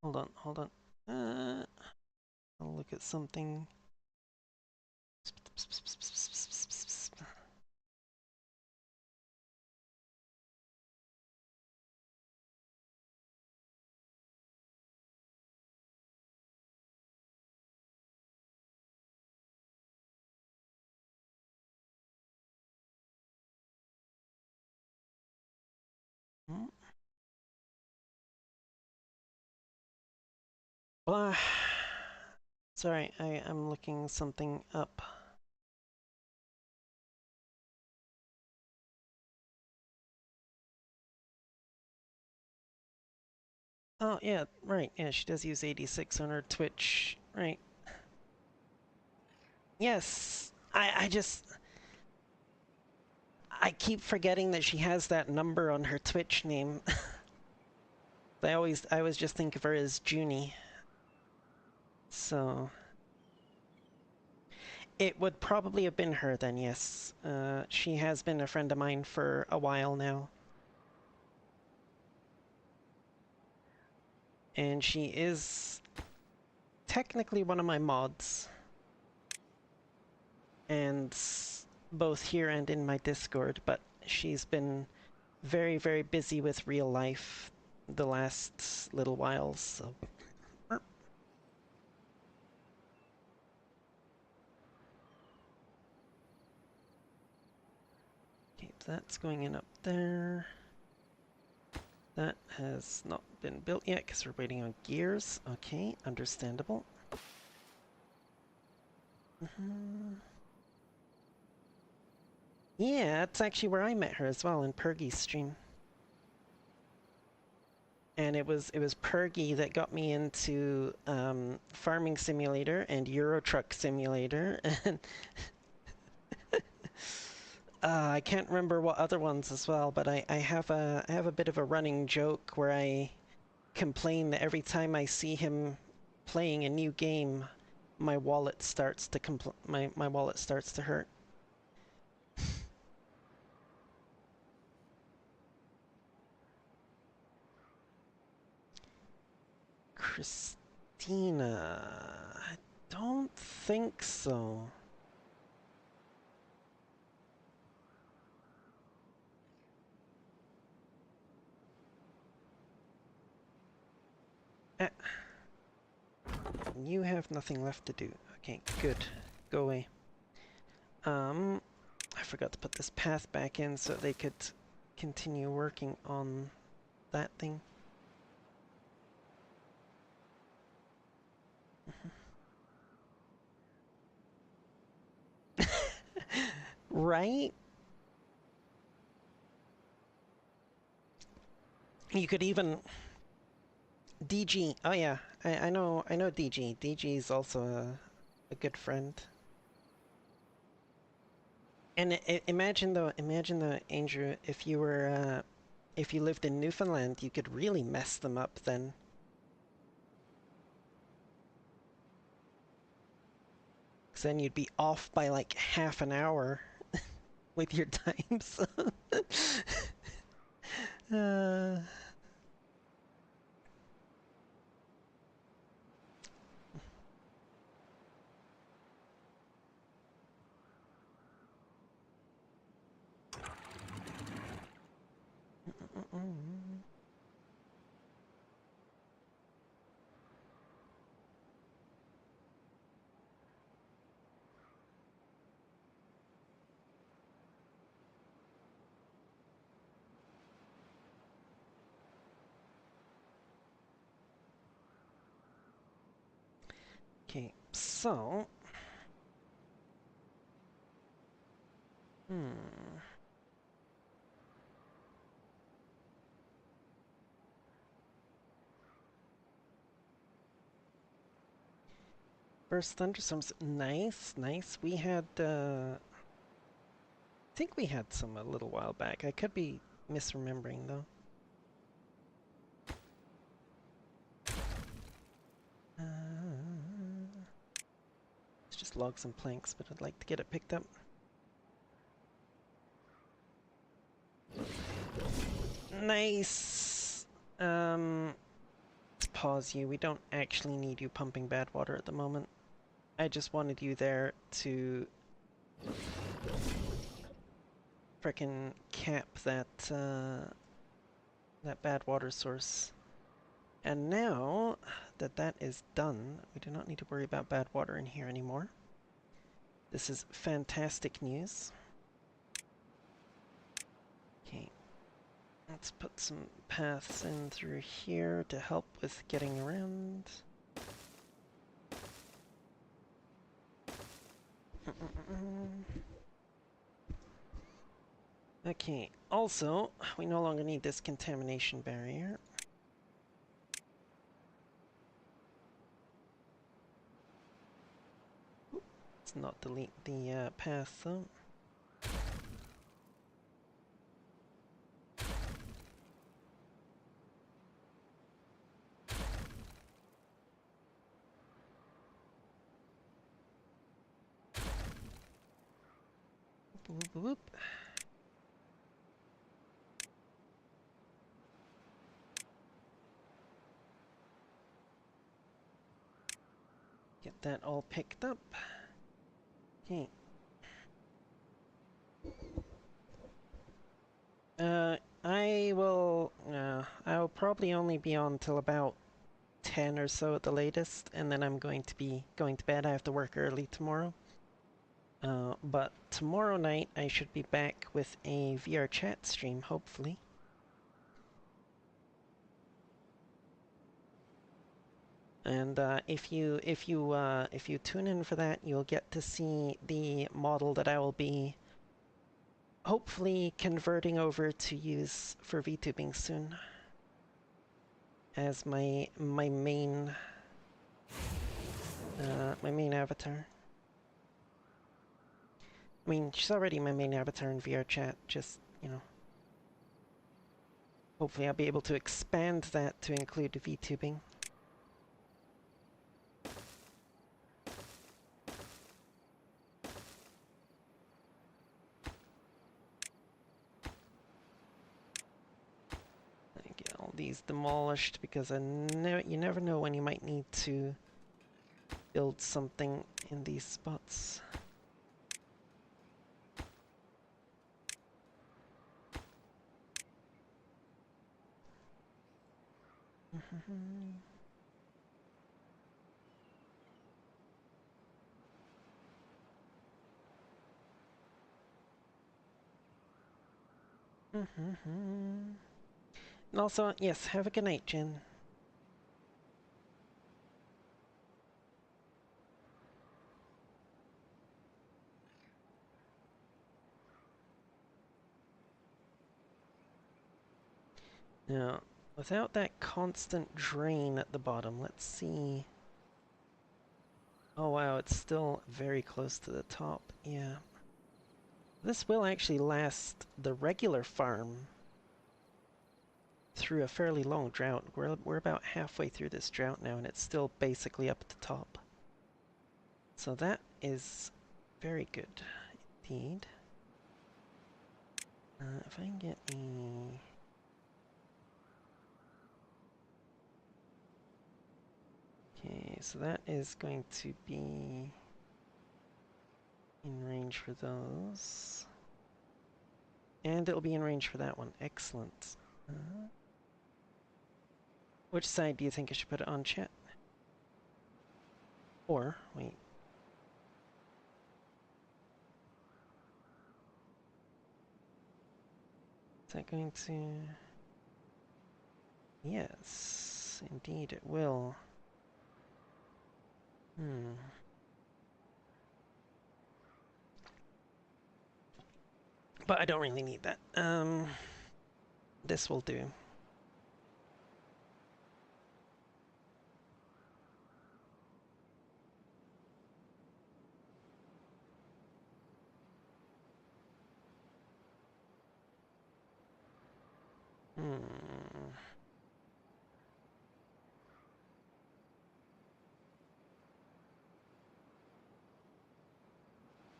Speaker 1: Hold on. I'll look at something. Blah. Sorry, I'm looking something up. Oh, yeah, right. Yeah, she does use 86 on her Twitch. Right. Yes. I keep forgetting that she has that number on her Twitch name. I always just think of her as Junie. So It would probably have been her then, yes. She has been a friend of mine for a while now. And she is technically one of my mods. And both here and in my Discord, but she's been very, very busy with real life the last little while, so... Okay, that's going in up there. That has not been built yet because we're waiting on gears. Okay, understandable. Yeah, that's actually where I met her as well, in Pergy's stream. And it was Pergy that got me into Farming Simulator and Euro Truck Simulator, and I can't remember what other ones as well. But I have a bit of a running joke where I complain that every time I see him playing a new game, my wallet starts to my wallet starts to hurt. Christina, I don't think so. You have nothing left to do. Okay, good. Go away. I forgot to put this path back in so they could continue working on that thing. Right? You could even... DG. Oh yeah, I know DG. DG is also a good friend. And imagine though, Andrew, if you were, if you lived in Newfoundland, you could really mess them up then. Because then you'd be off by like half an hour with your times. Okay, so... Burst thunderstorms. Nice, nice. We had, I think we had some a little while back. I could be misremembering, though. It's just logs and planks, but I'd like to get it picked up. Nice! Let's pause you. We don't actually need you pumping bad water at the moment. I just wanted you there to frickin' cap that, that bad water source. And now that that is done, we do not need to worry about bad water in here anymore. This is fantastic news. Okay, let's put some paths in through here to help with getting around. Okay, also, we no longer need this contamination barrier. Let's not delete the path though. Whoop, whoop. Get that all picked up. Okay. I'll probably only be on till about 10 or so at the latest, and then I'm going to be going to bed. I have to work early tomorrow. But tomorrow night I should be back with a VR chat stream, hopefully. And if you tune in for that, you'll get to see the model that I will be hopefully converting over to use for VTubing soon as my main avatar. I mean, she's already my main avatar in VR chat. Just hopefully I'll be able to expand that to include VTubing. All these demolished because you never know when you might need to build something in these spots. And also, yes, have a good night, Jen. Now, without that constant drain at the bottom, let's see. Oh wow, it's still very close to the top, yeah. This will actually last the regular farm through a fairly long drought. We're about halfway through this drought now, and it's still basically up at the top. So that is very good indeed. If I can get a... Okay, so that is going to be in range for those. And it'll be in range for that one. Excellent. Which side do you think I should put it on, chat? Or, wait. Is that going to... Yes, indeed it will. But I don't really need that. This will do.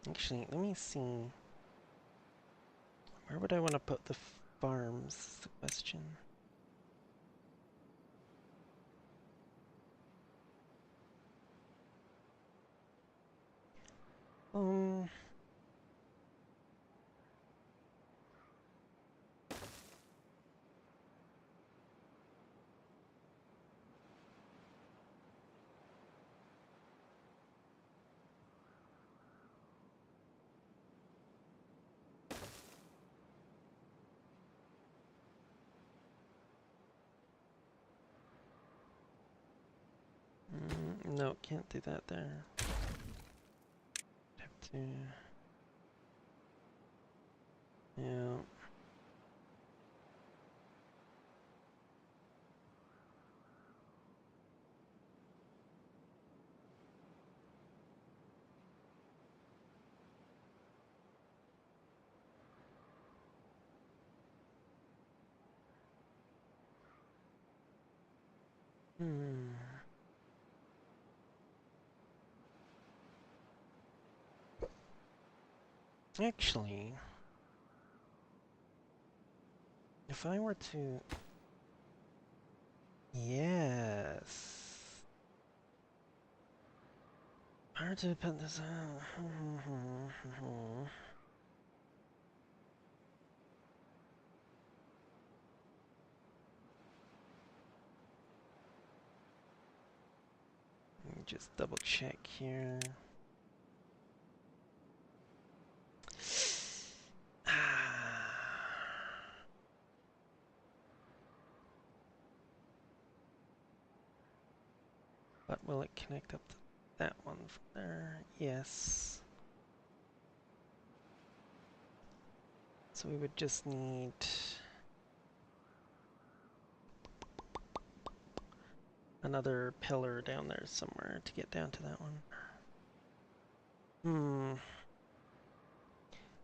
Speaker 1: Actually, let me see. Where would I want to put the farms, is the question. No, can't do that there. Have to... Yeah. Actually, if I were to... Yes. If I were to put this out... Let me just double check here. But will it connect up to that one from there? Yes. So we would just need another pillar down there somewhere to get down to that one.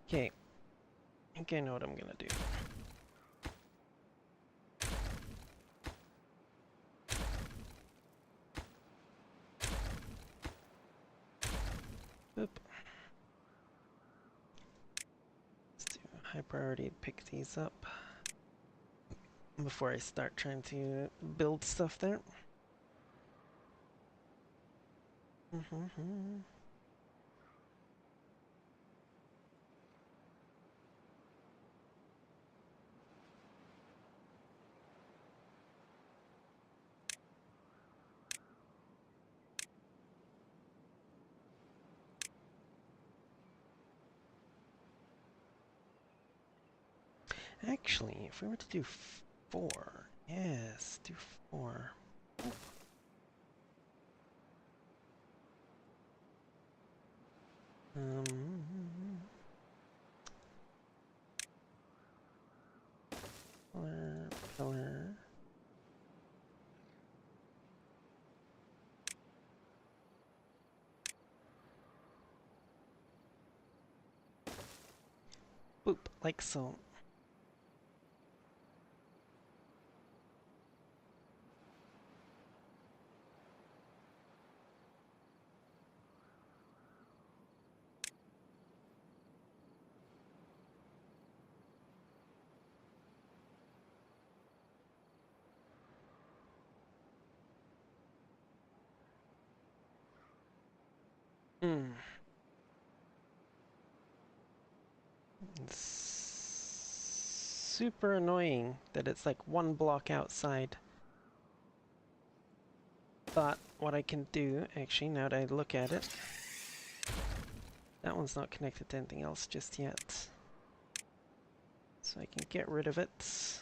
Speaker 1: Okay. I think I know what I'm gonna do. Oop. Let's do high priority, pick these up before I start trying to build stuff there. Actually, if we were to do 4, yes, do 4. Pillar. Boop, like so. It's super annoying that it's like one block outside. But what I can do, actually, now that I look at it, that one's not connected to anything else just yet. So I can get rid of it.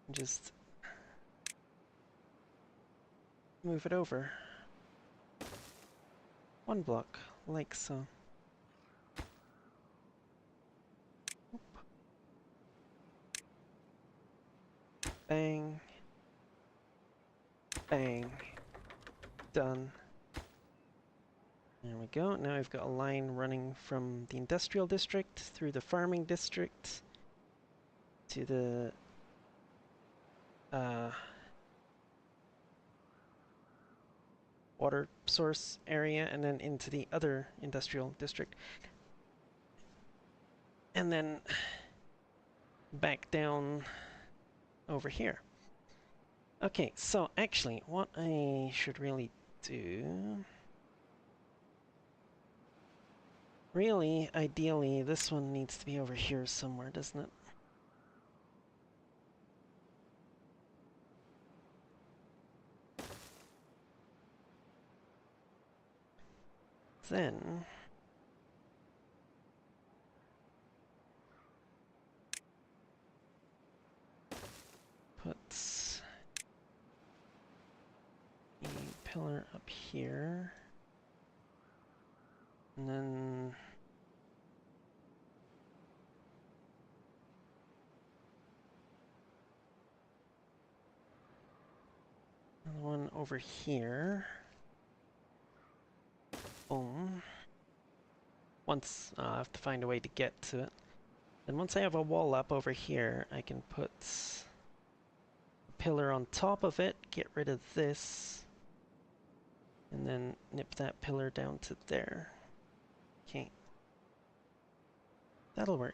Speaker 1: And just move it over. One block, like so. Bang. Bang. Done. There we go. Now I've got a line running from the industrial district through the farming district to the water source area and then into the other industrial district. And then back down over here. Okay, so actually what I should really do... Really, ideally, this one needs to be over here somewhere, doesn't it? Then... put a pillar up here. And then... another one over here. Boom. Once, I have to find a way to get to it. Then once I have a wall up over here, I can put a pillar on top of it, get rid of this, and then nip that pillar down to there. Okay. That'll work.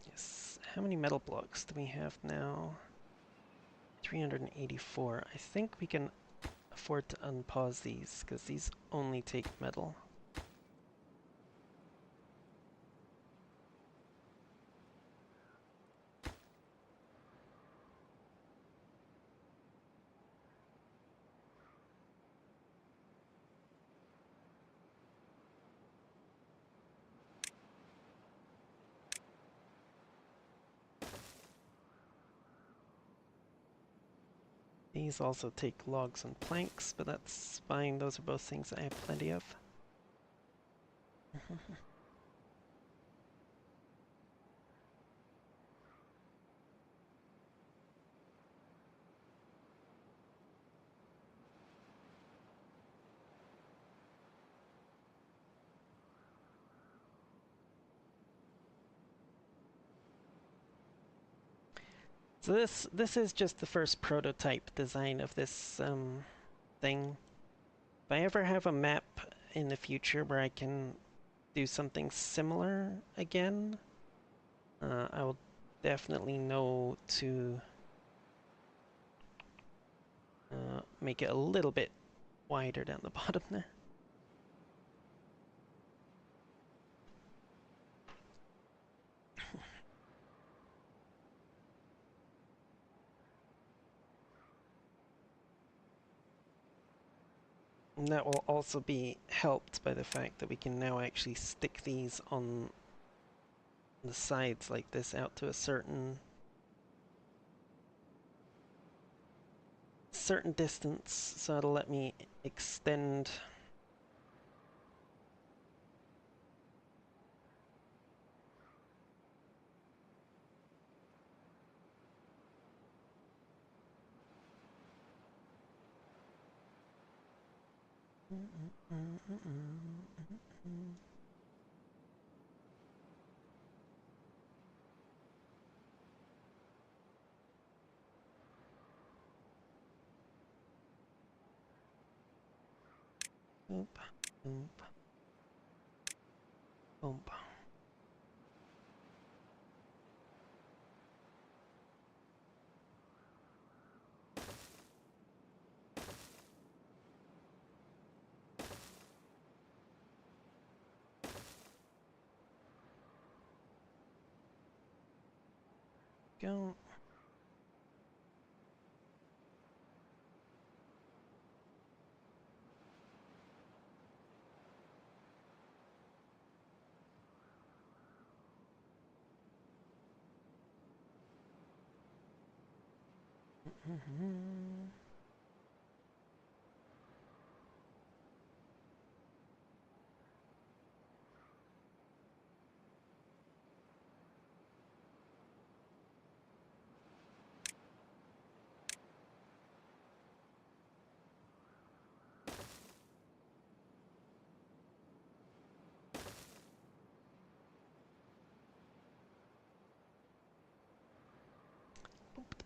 Speaker 1: Yes. How many metal blocks do we have now? 384. I think we can afford to unpause these, because these only take metal. These also take logs and planks, but that's fine. Those are both things I have plenty of. So this is just the first prototype design of this thing. If I ever have a map in the future where I can do something similar again, I will definitely know to make it a little bit wider down the bottom there. And that will also be helped by the fact that we can now actually stick these on the sides like this out to a certain distance, so it'll let me extend Oop, oop, oop. Go.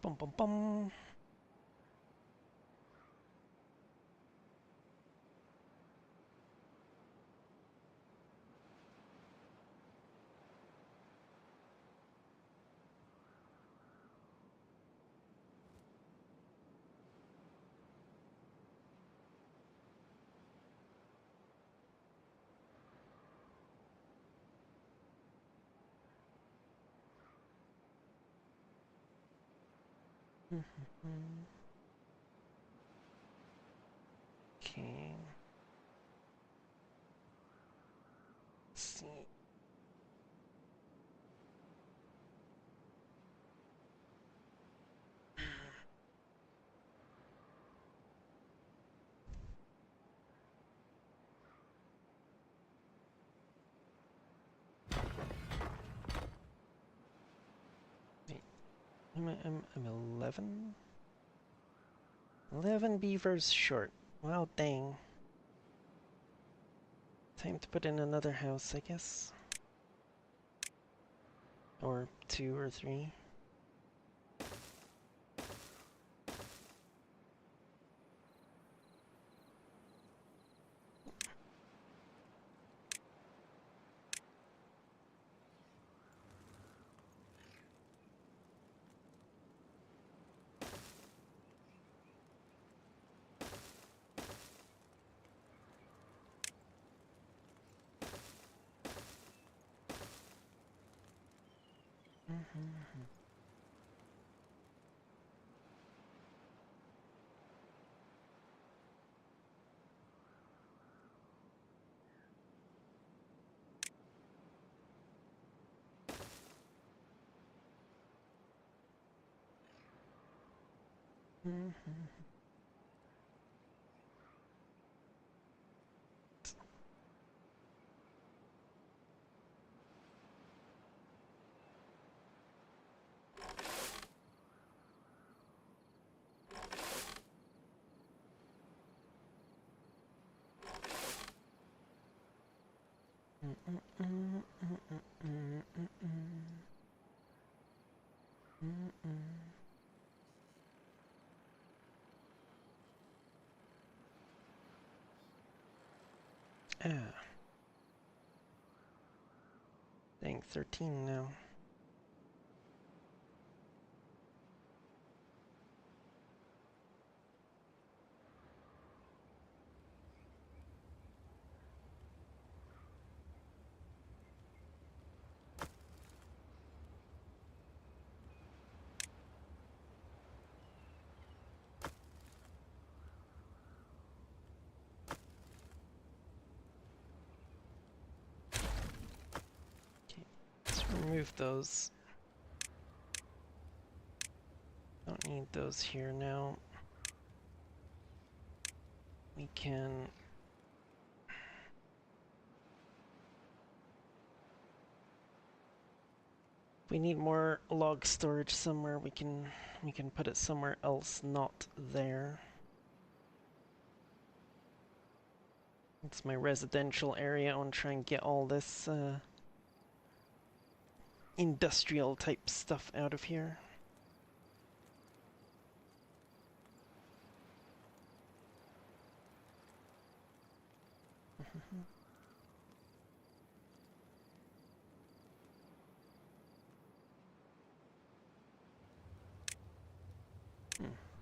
Speaker 1: Bum bum bum. Okay. Let's see. I'm 11? 11 beavers short. Well, dang. Time to put in another house, I guess. Or 2 or 3. Ah, dang, 13 now. Okay, let's remove those. Don't need those here now. We can... If we need more log storage somewhere, we can put it somewhere else, not there. It's my residential area. I want to try and get all this industrial type stuff out of here.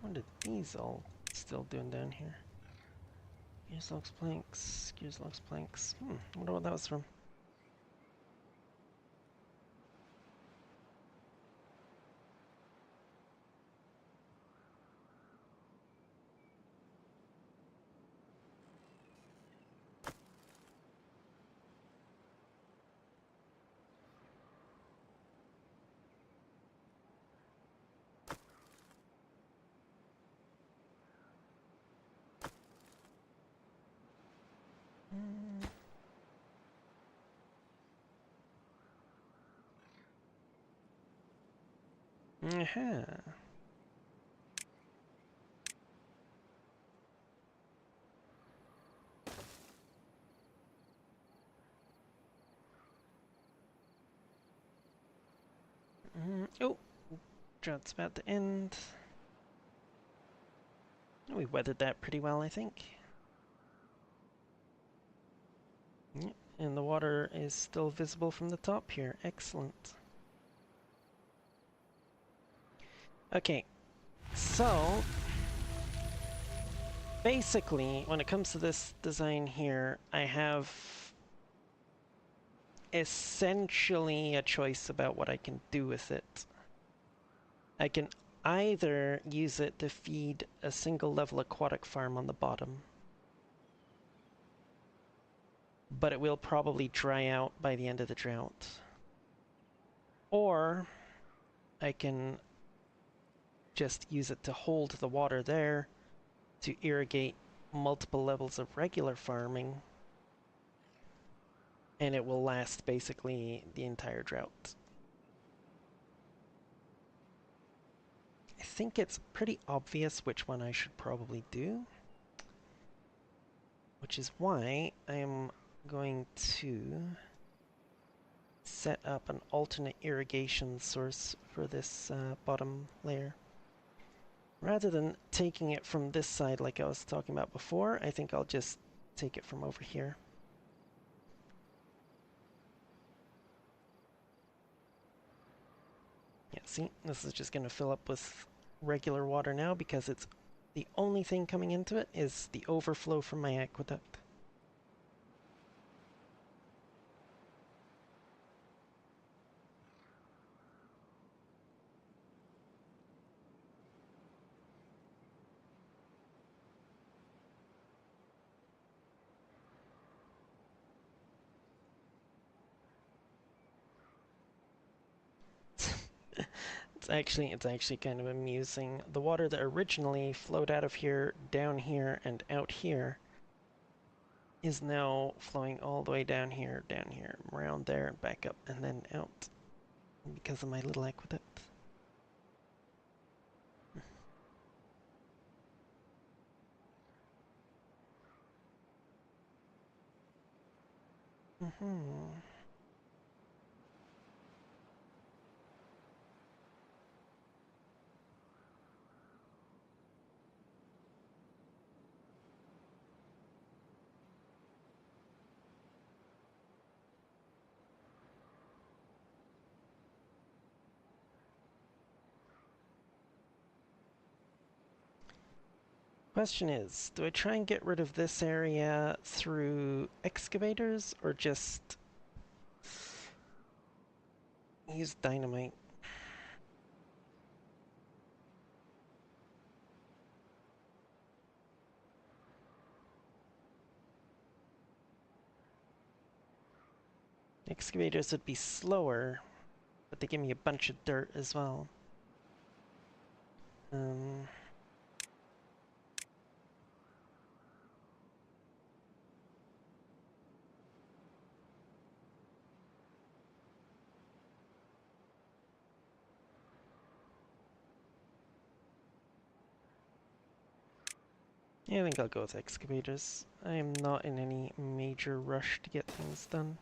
Speaker 1: What are these all still doing down here? Gears, logs, planks, gears, logs, planks. I wonder what that was from. Aha. Oh, drought's about to end. We weathered that pretty well, I think. Yep, and the water is still visible from the top here. Excellent. Okay, so basically, when it comes to this design here, I have essentially a choice about what I can do with it. I can either use it to feed a single level aquatic farm on the bottom, but it will probably dry out by the end of the drought. Or I can just use it to hold the water there to irrigate multiple levels of regular farming, and it will last basically the entire drought. I think it's pretty obvious which one I should probably do, which is why I'm going to set up an alternate irrigation source for this bottom layer. Rather than taking it from this side like I was talking about before, I think I'll just take it from over here. Yeah, see, this is just going to fill up with regular water now because it's the only thing coming into it is the overflow from my aqueduct. It's actually kind of amusing. The water that originally flowed out of here, down here, and out here is now flowing all the way down here, around there, and back up, and then out because of my little aqueduct. Question is, do I try and get rid of this area through excavators or just use dynamite? Excavators would be slower, but they give me a bunch of dirt as well. Yeah, I think I'll go with excavators. I am not in any major rush to get things done.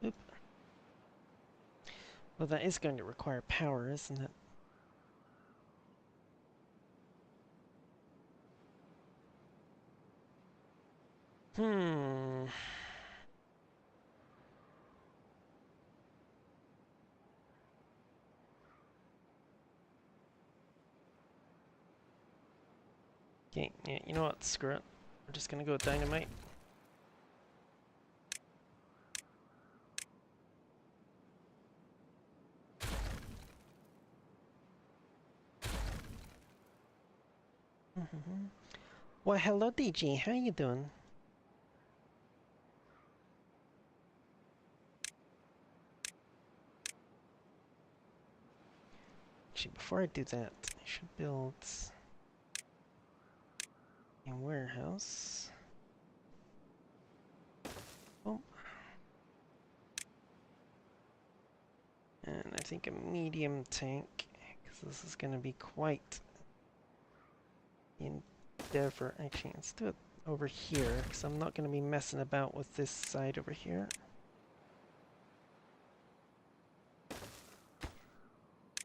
Speaker 1: Oop. Well, that is going to require power, isn't it? Okay, yeah, you know what? Screw it. We're just gonna go with dynamite. Well, hello, DG. How you doing? Actually, before I do that, I should build a warehouse. Oh. And I think a medium tank, because this is going to be quite the endeavor. Actually, let's do it over here, because I'm not going to be messing about with this side over here.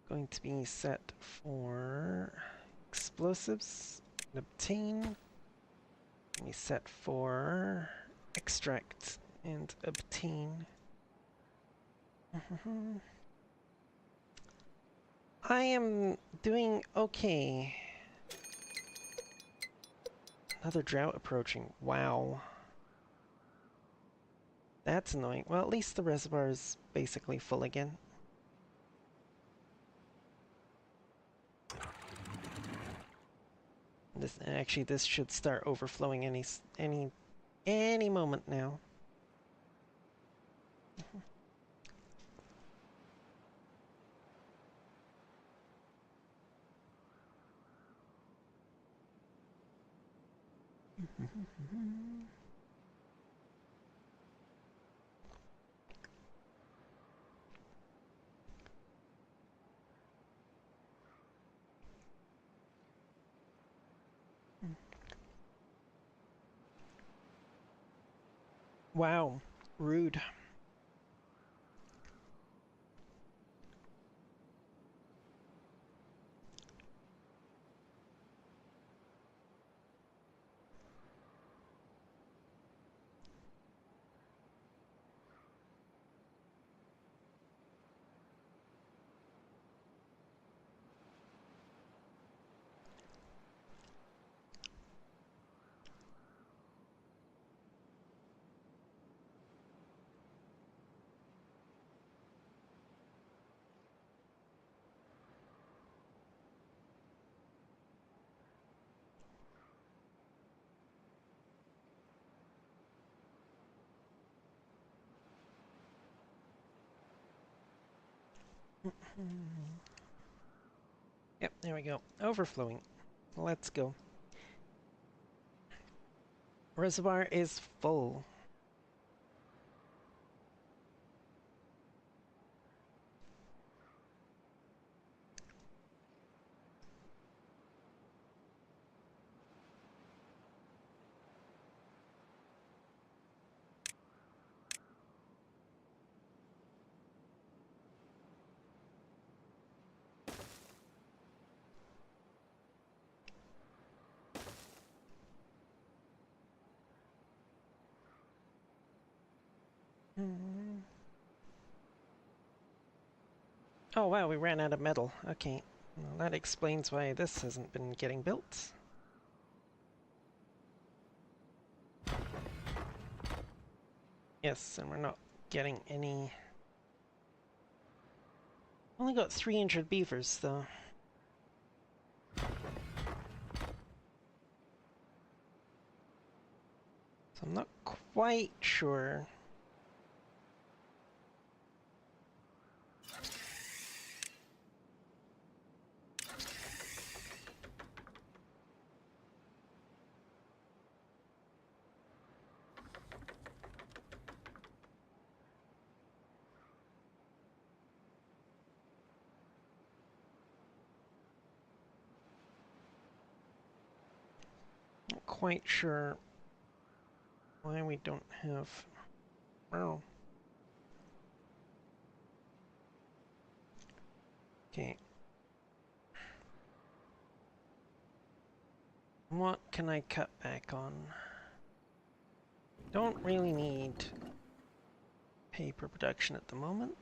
Speaker 1: Going to be set for explosives and obtain. Be set for extract and obtain. I am doing okay. Another drought approaching. Wow. That's annoying. Well, at least the reservoir is basically full again. This should start overflowing any moment now. Wow, rude. Yep, there we go. Overflowing. Let's go. Reservoir is full. Oh wow, we ran out of metal. Okay, well, that explains why this hasn't been getting built. Yes, and we're not getting any... Only got 3 injured beavers, though. So I'm not quite sure. Not quite sure why we don't have... Oh. Okay. What can I cut back on? Don't really need paper production at the moment.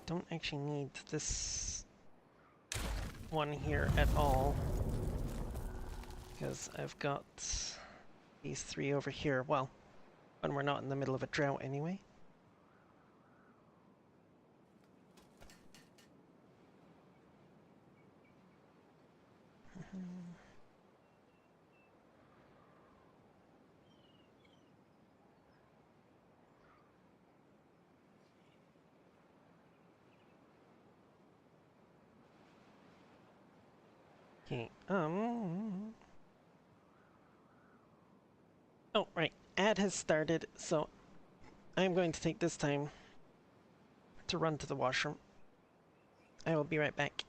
Speaker 1: Don't actually need this one here at all, because I've got these 3 over here. Well, when we're not in the middle of a drought anyway. Okay, oh, right. Ad has started, so I'm going to take this time to run to the washroom. I will be right back.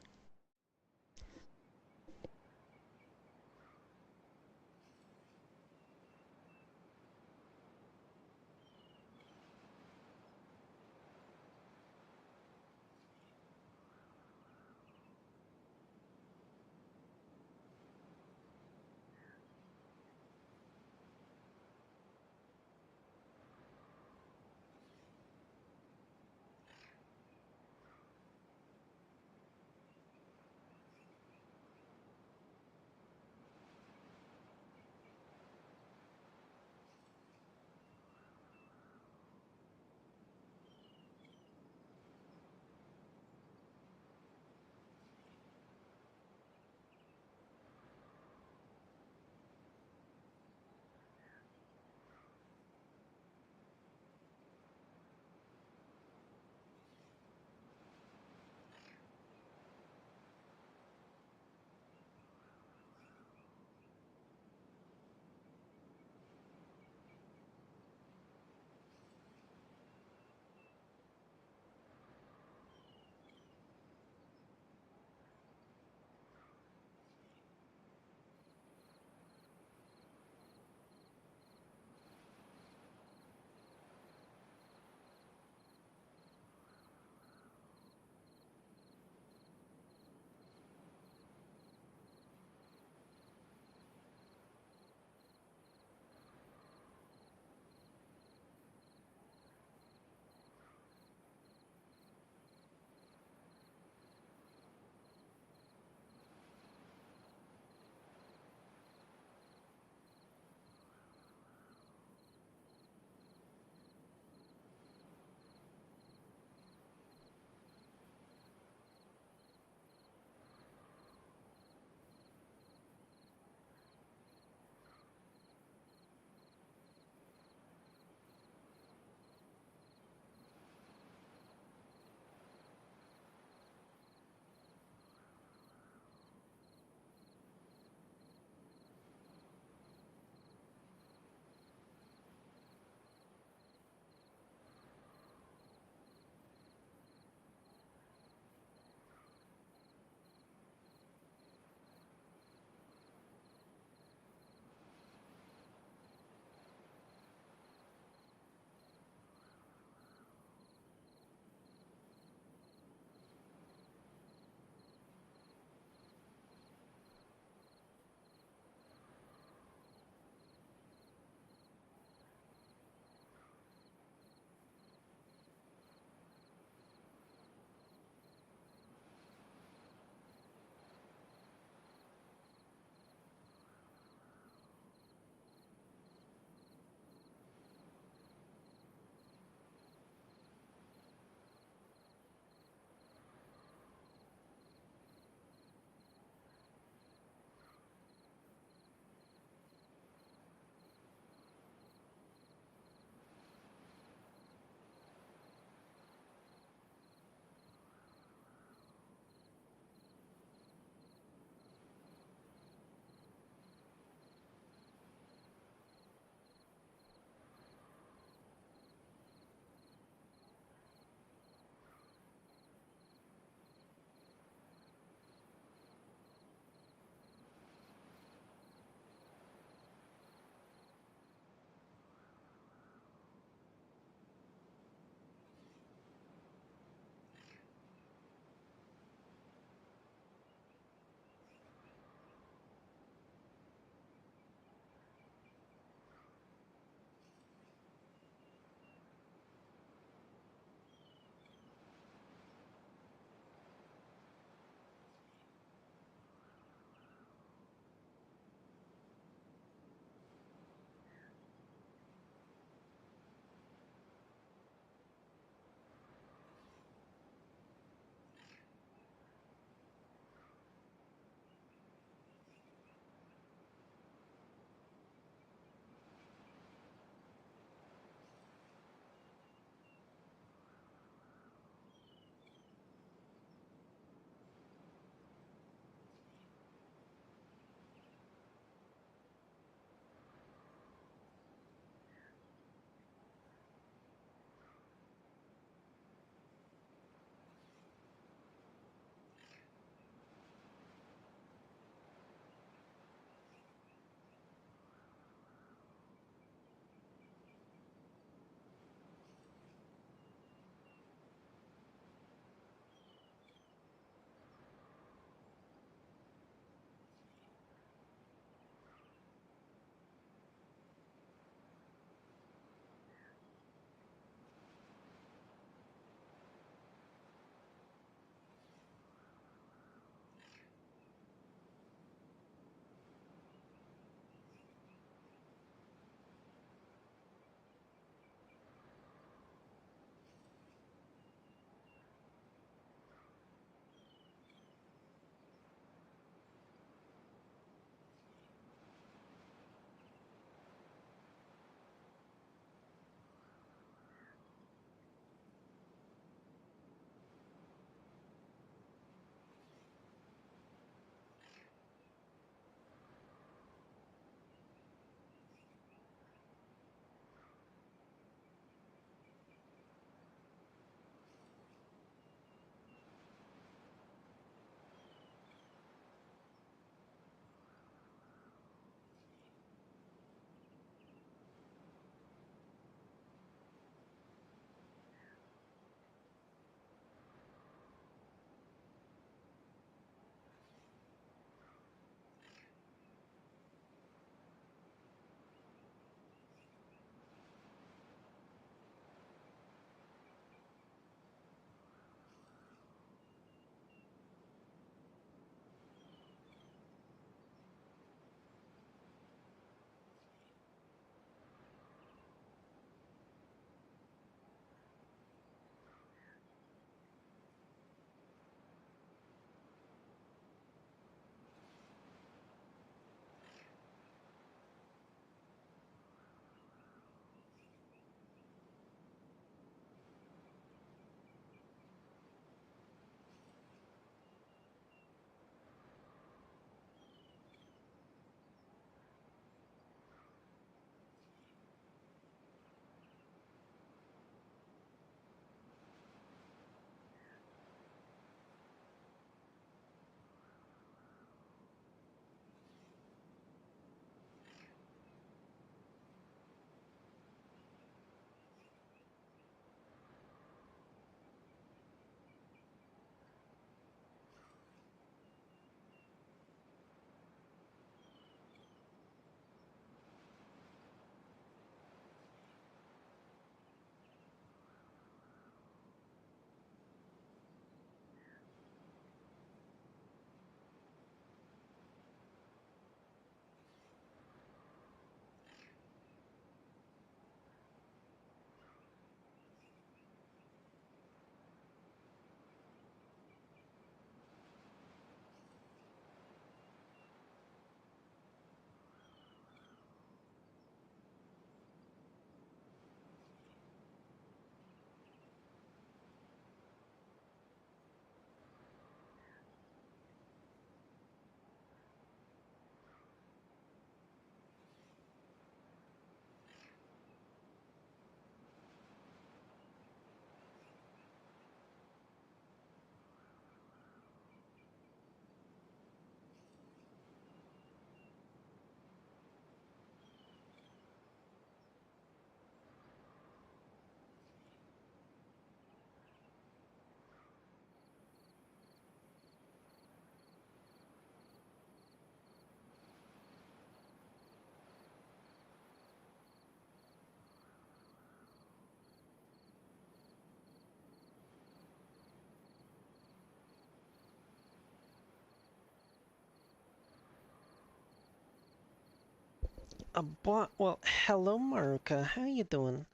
Speaker 1: Well, hello, Maruka. How you doing?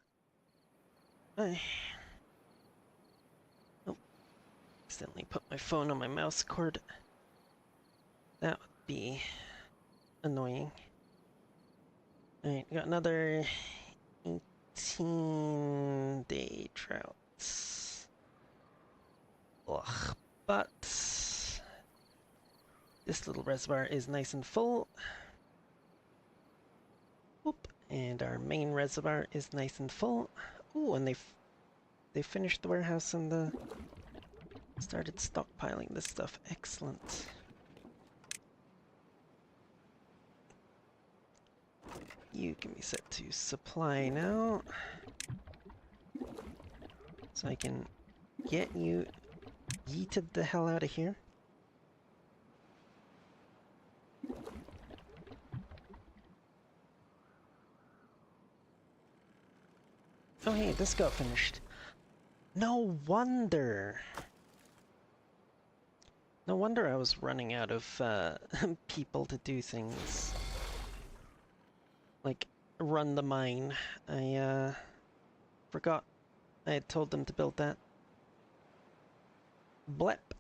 Speaker 1: I... Oh, accidentally put my phone on my mouse cord. That would be annoying. Alright, got another 18-day droughts. Ugh, but this little reservoir is nice and full. Whoop, and our main reservoir is nice and full. Ooh, and they finished the warehouse and started stockpiling this stuff. Excellent. You can be set to supply now. So I can get you yeeted the hell out of here. Oh hey, this got finished. No wonder! No wonder I was running out of people to do things. Like, run the mine. I forgot I had told them to build that. Blep.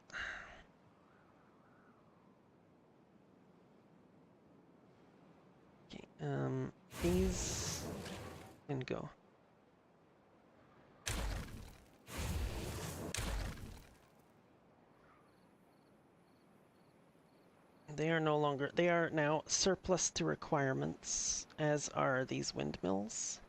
Speaker 1: Okay, these can go. They are no longer, they are now surplus to requirements, as are these windmills.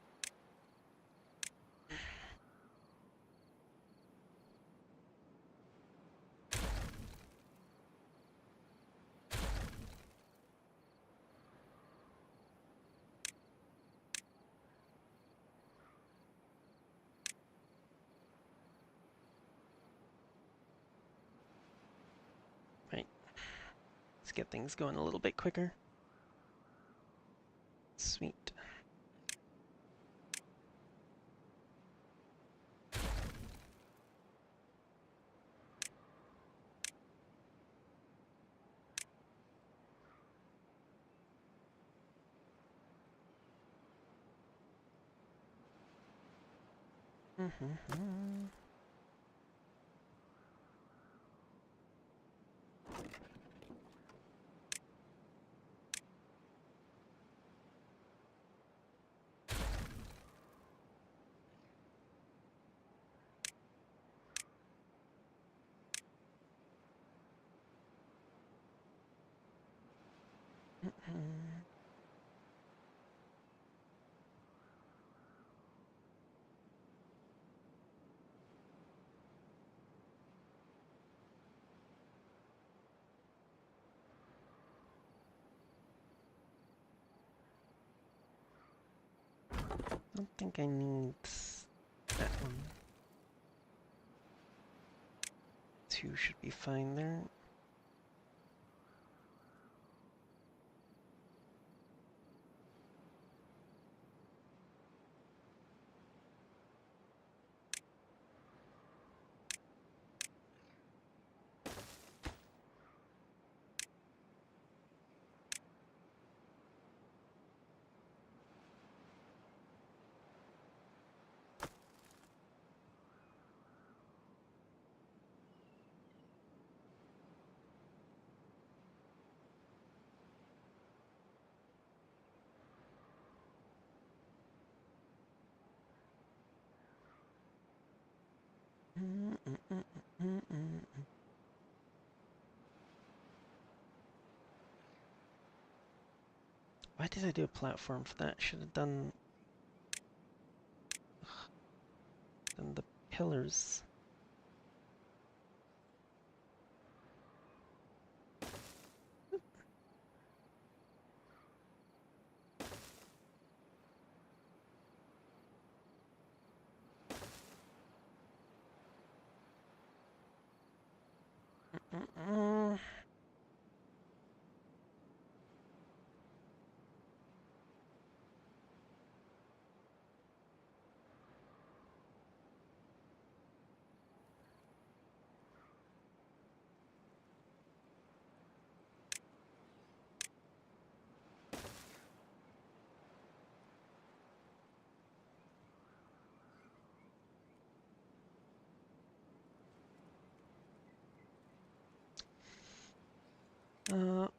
Speaker 1: Right. Let's get things going a little bit quicker. Sweet. I don't think I need that one. 2 should be fine there. Why did I do a platform for that? Should have done the pillars.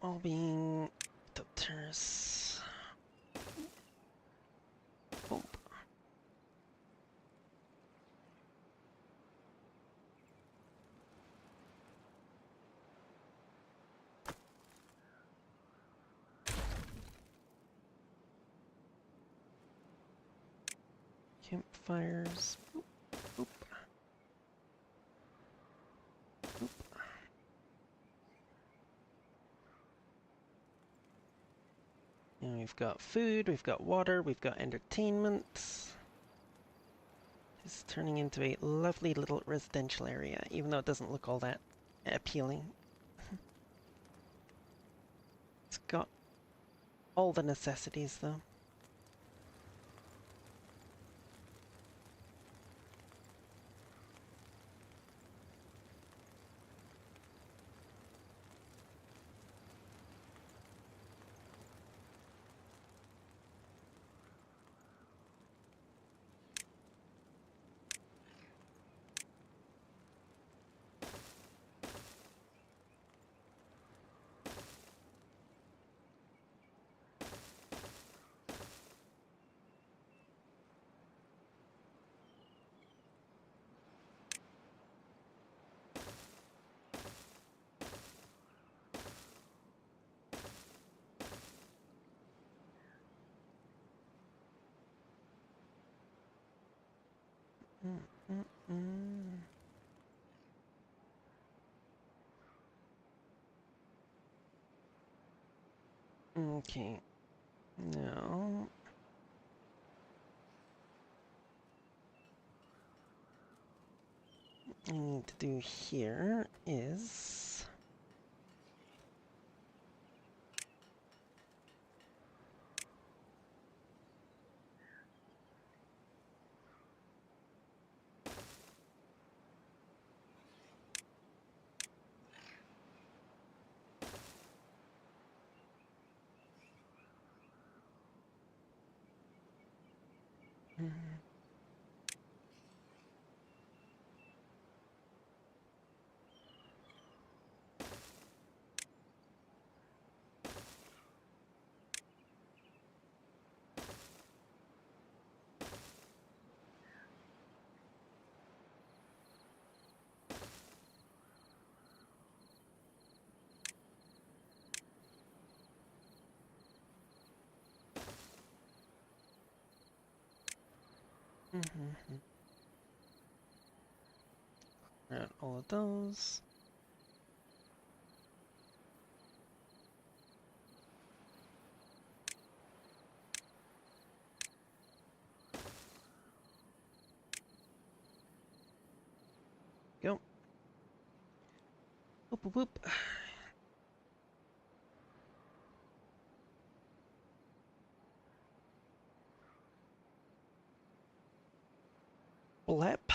Speaker 1: all being doctors. Oh. Campfires. Boop, boop. Boop. And we've got food, we've got water, we've got entertainment. It's turning into a lovely little residential area, even though it doesn't look all that appealing. It's got all the necessities, though. Okay. Now, what I need to do here is around all of those. Go. Whoop, whoop, whoop. Blep.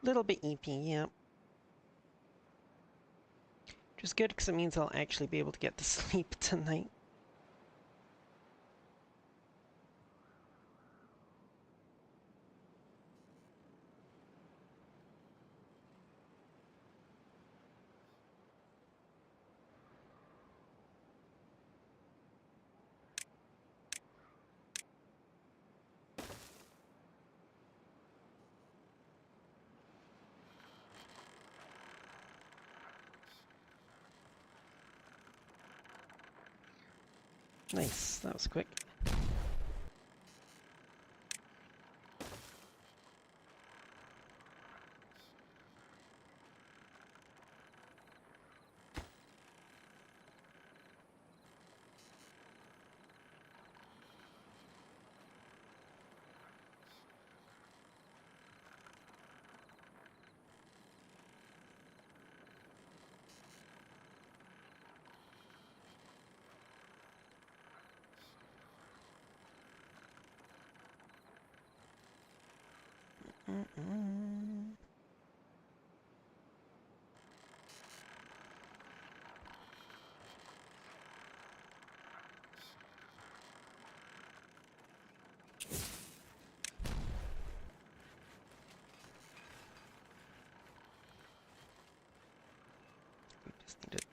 Speaker 1: Little bit EP, yeah. Which is good because it means I'll actually be able to get to sleep tonight. Nice, that was quick.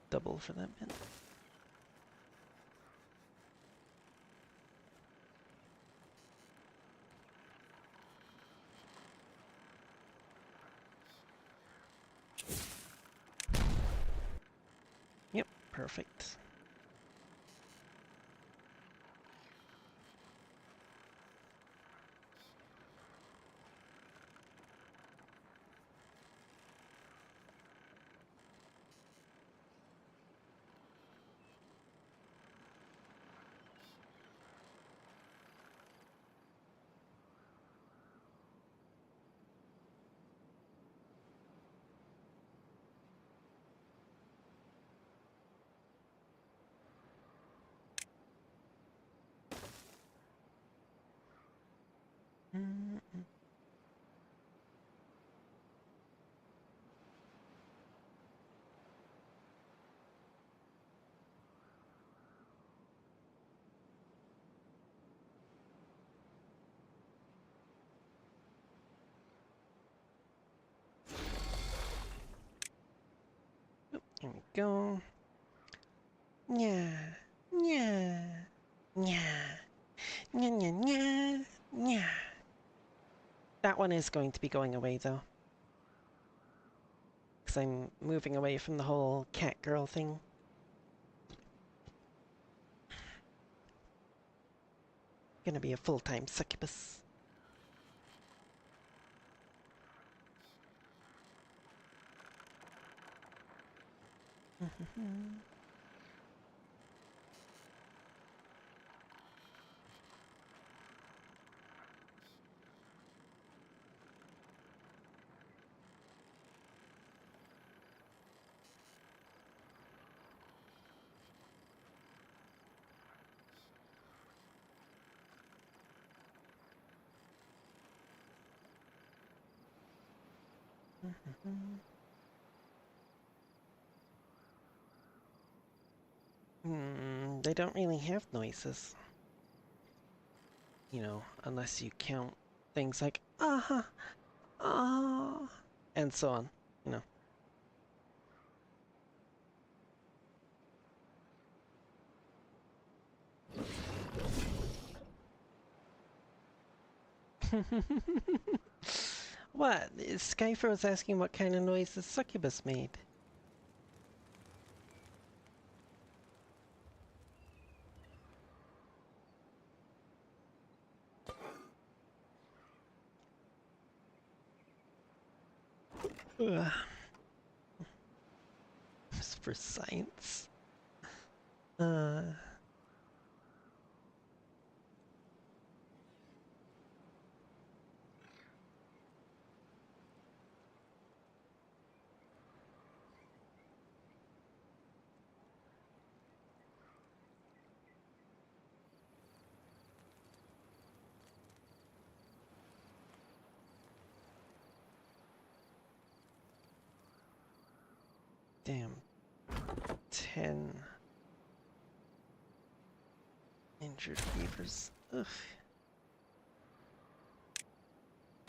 Speaker 1: double for that bit. Yep, perfect. Here we go. Nya, nya, nya, nya, nya, nya, nya. That one is going to be going away though, because I'm moving away from the whole cat girl thing. Gonna be a full-time succubus. They don't really have noises. You know, unless you count things like ah, ah, and so on, you know. What? Skyfrow's asking what kind of noise the succubus made. Ugh. Just for science. Damn. 10 injured beavers. Ugh.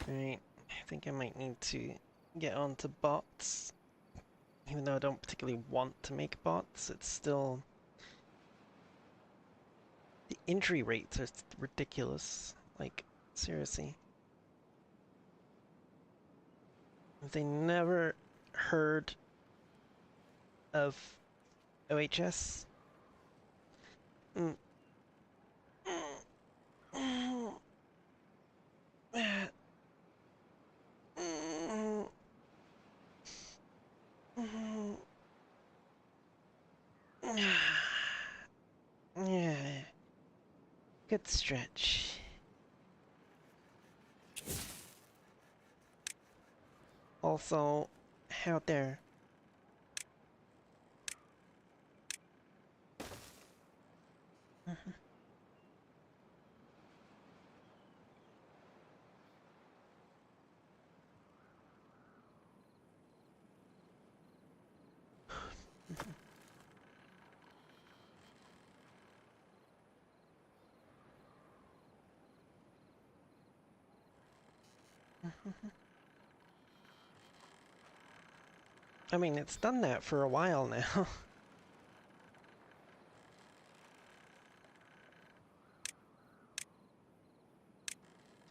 Speaker 1: Alright, I think I might need to get onto bots. Even though I don't particularly want to make bots, it's still... The injury rates are ridiculous. Like, seriously. Have they never heard of OHS? Mm. Yeah. Good stretch. Also, out there. I mean, it's done that for a while now.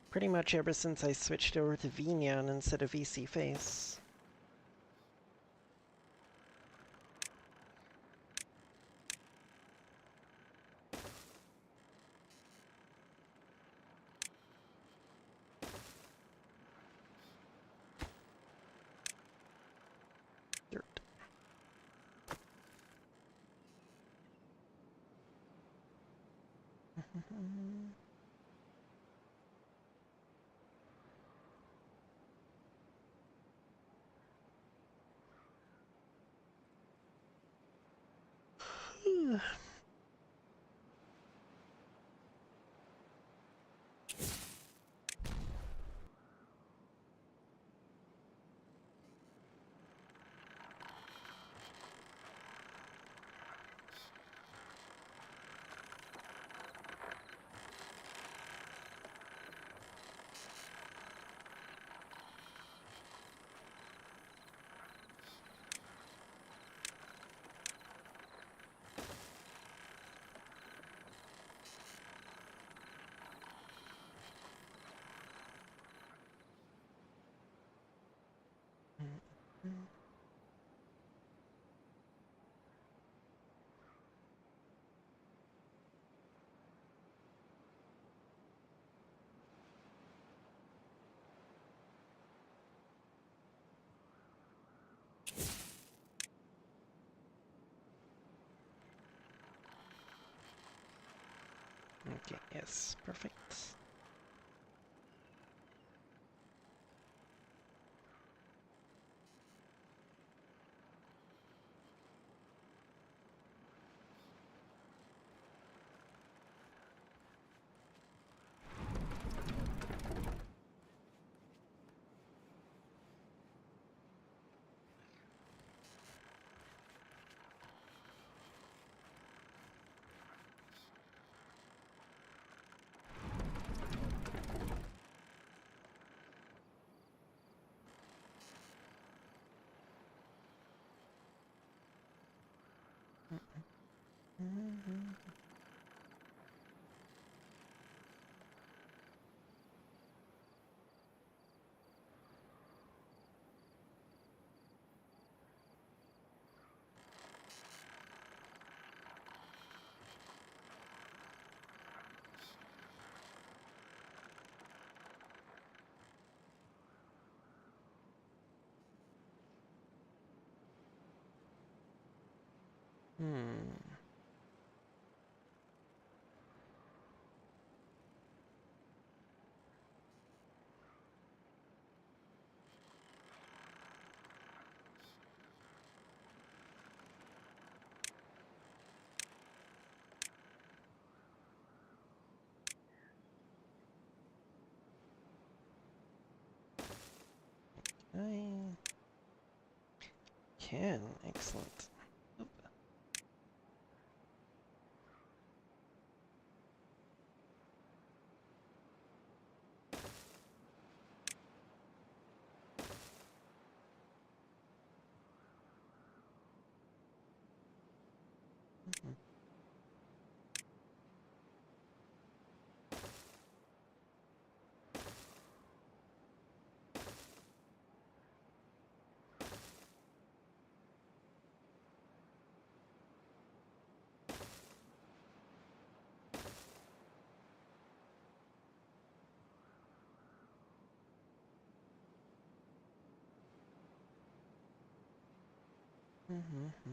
Speaker 1: pretty much ever since I switched over to VNyan instead of VC Face. Dirt. Okay, yes, perfect. Hmm. I can. Excellent. Oop. Mm-hmm.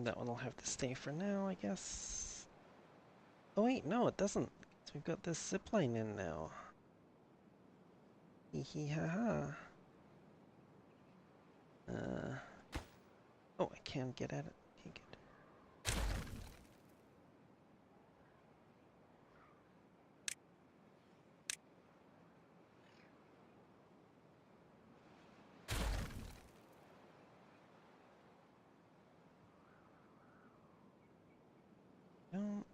Speaker 1: That one will have to stay for now, I guess. Oh wait, no, it doesn't. So we've got this zipline in now. Hee hee ha ha. Oh, I can get at it. Okay, good. Don't.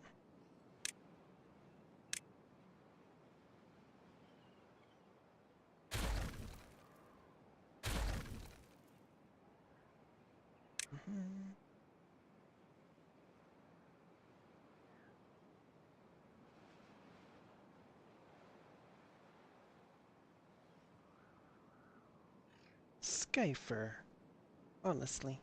Speaker 1: Skyfer, honestly.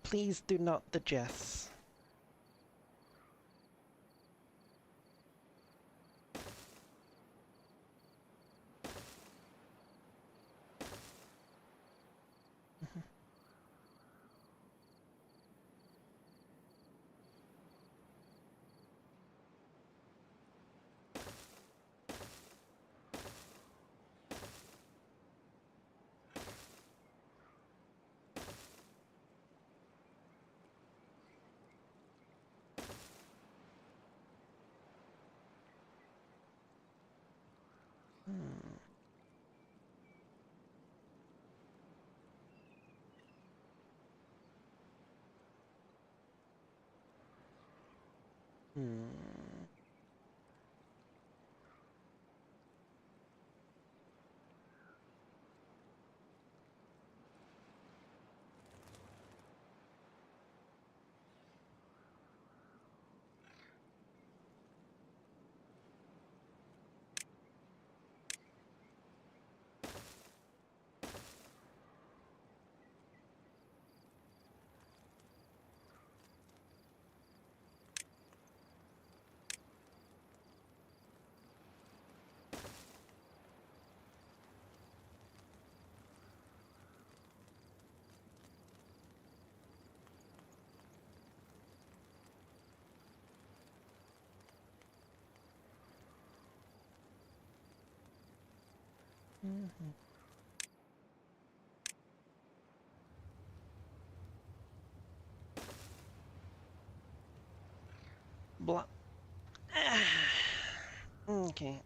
Speaker 1: Please do not the Jess. Hmm. Mm-hmm. Blah. Okay.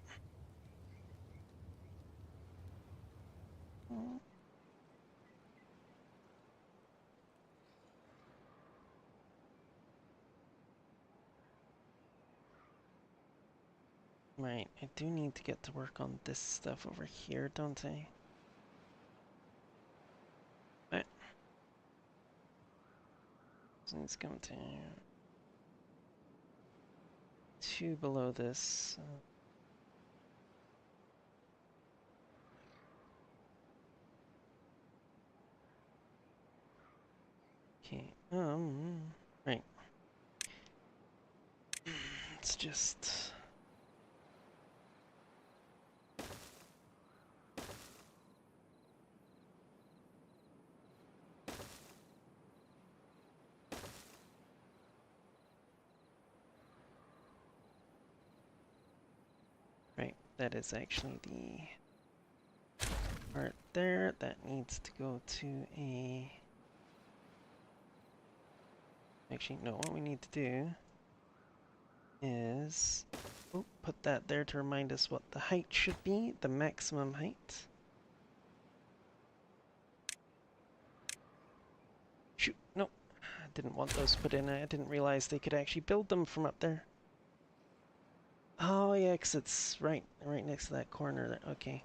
Speaker 1: Right, I do need to get to work on this stuff over here, don't I? Right. So let's come to two below this. Okay. Right. It's just... Right, that is actually the part there that needs to go to a... Actually, no, what we need to do is put that there to remind us what the height should be, the maximum height. Shoot, no, I didn't want those put in. I didn't realize they could actually build them from up there. Oh yeah, because it's right next to that corner there. Okay.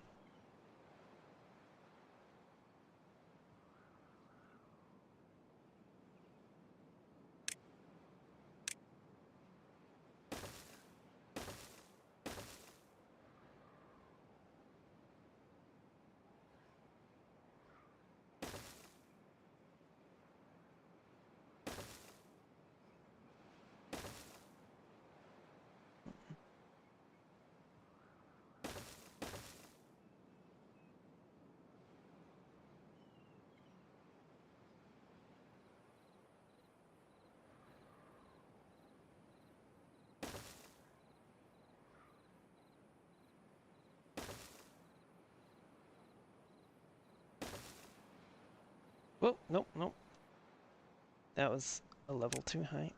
Speaker 1: Whoa, nope, nope. That was a level too high.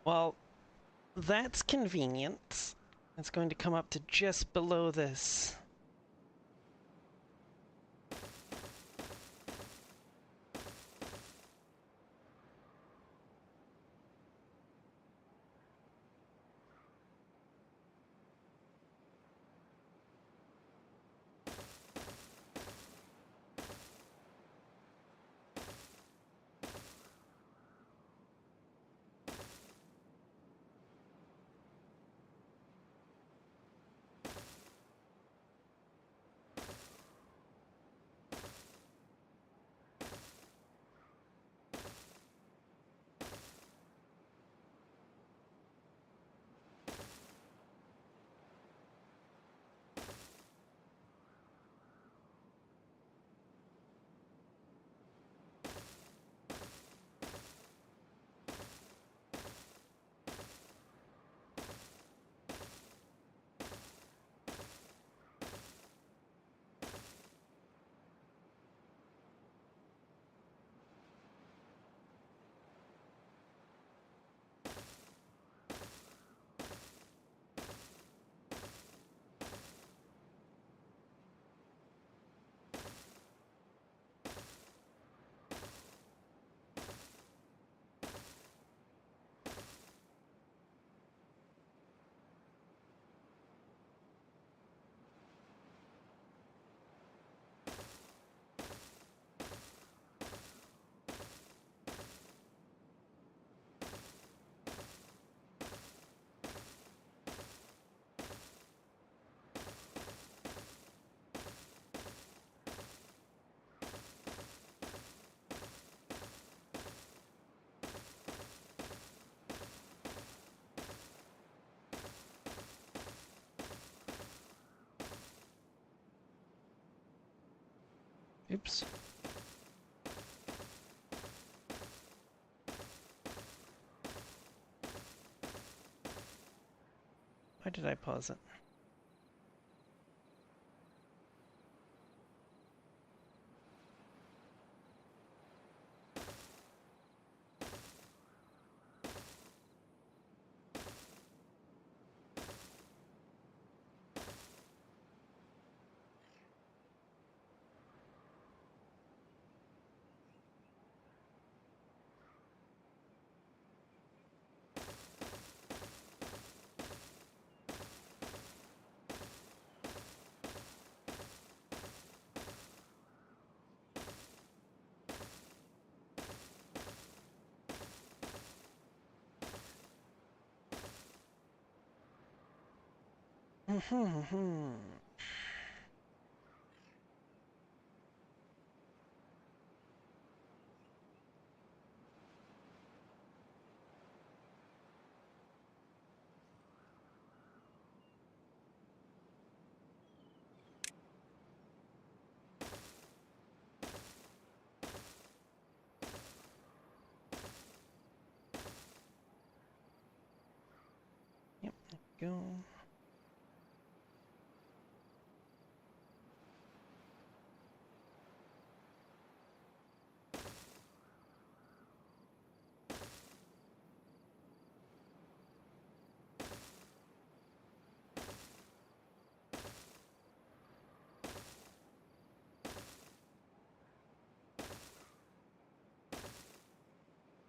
Speaker 1: Well, that's convenient. It's going to come up to just below this. Oops. Why did I pause it? Yep, there we go.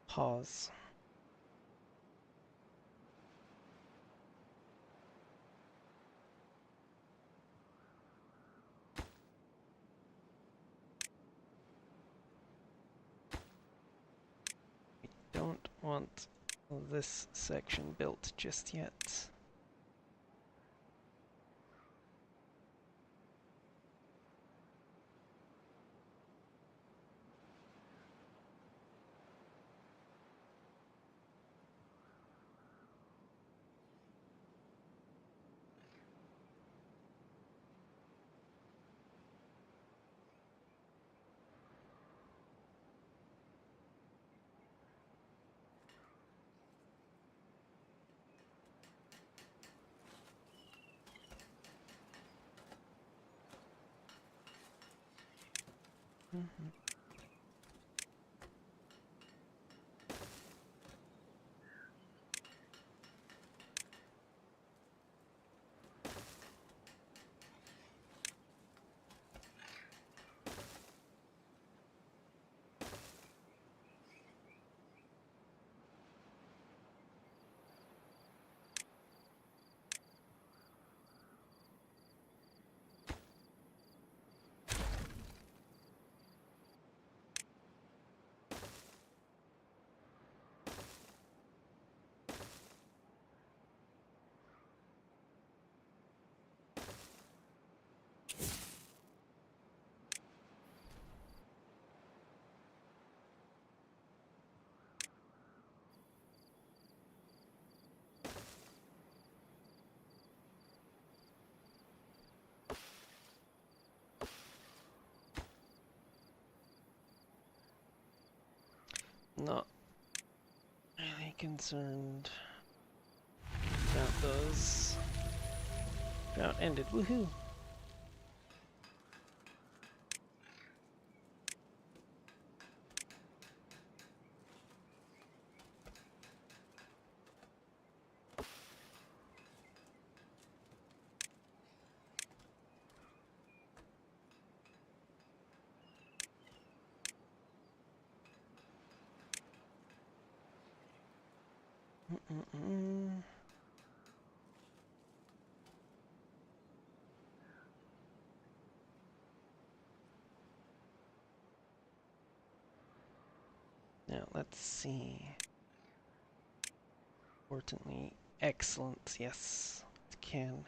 Speaker 1: Pause. Don't want this section built just yet. Not really concerned about those. Drought ended, woohoo! Now let's see. Importantly, excellent, yes, it can.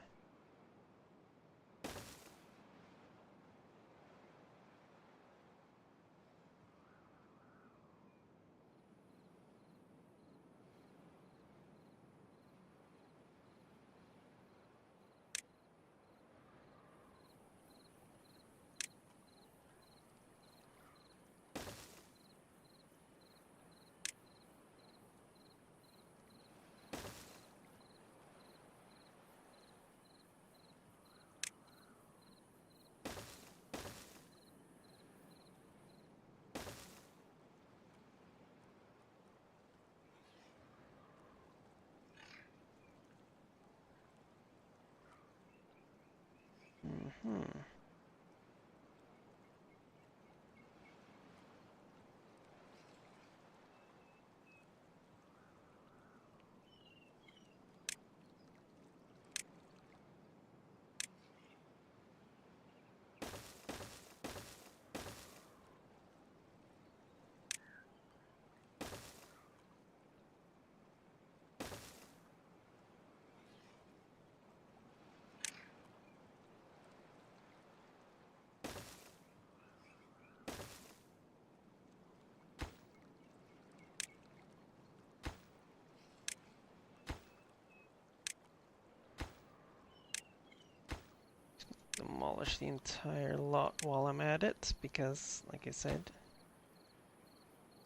Speaker 1: demolish the entire lot while I'm at it, because, like I said,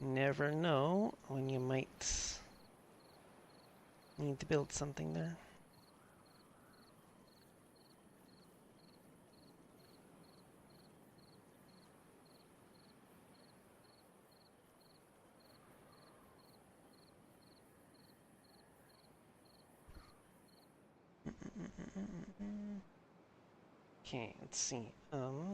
Speaker 1: never know when you might need to build something there. Okay, let's see. Go.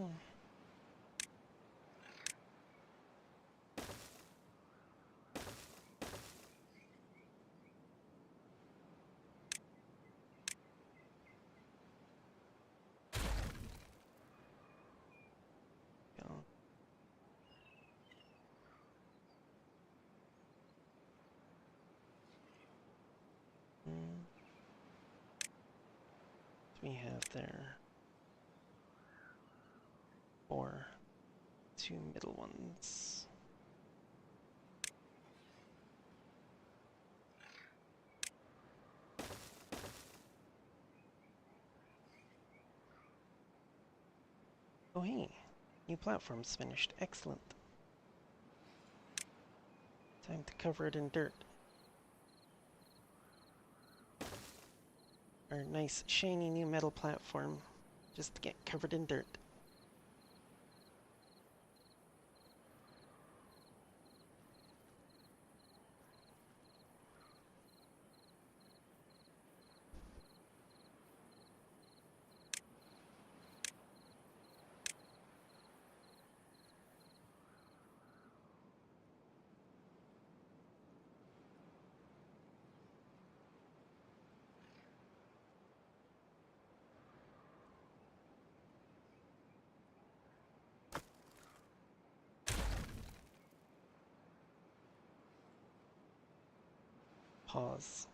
Speaker 1: We have there 4, 2 middle ones. Oh hey, new platform's finished. Excellent. Time to cover it in dirt. Our nice shiny new metal platform just get covered in dirt. Pause.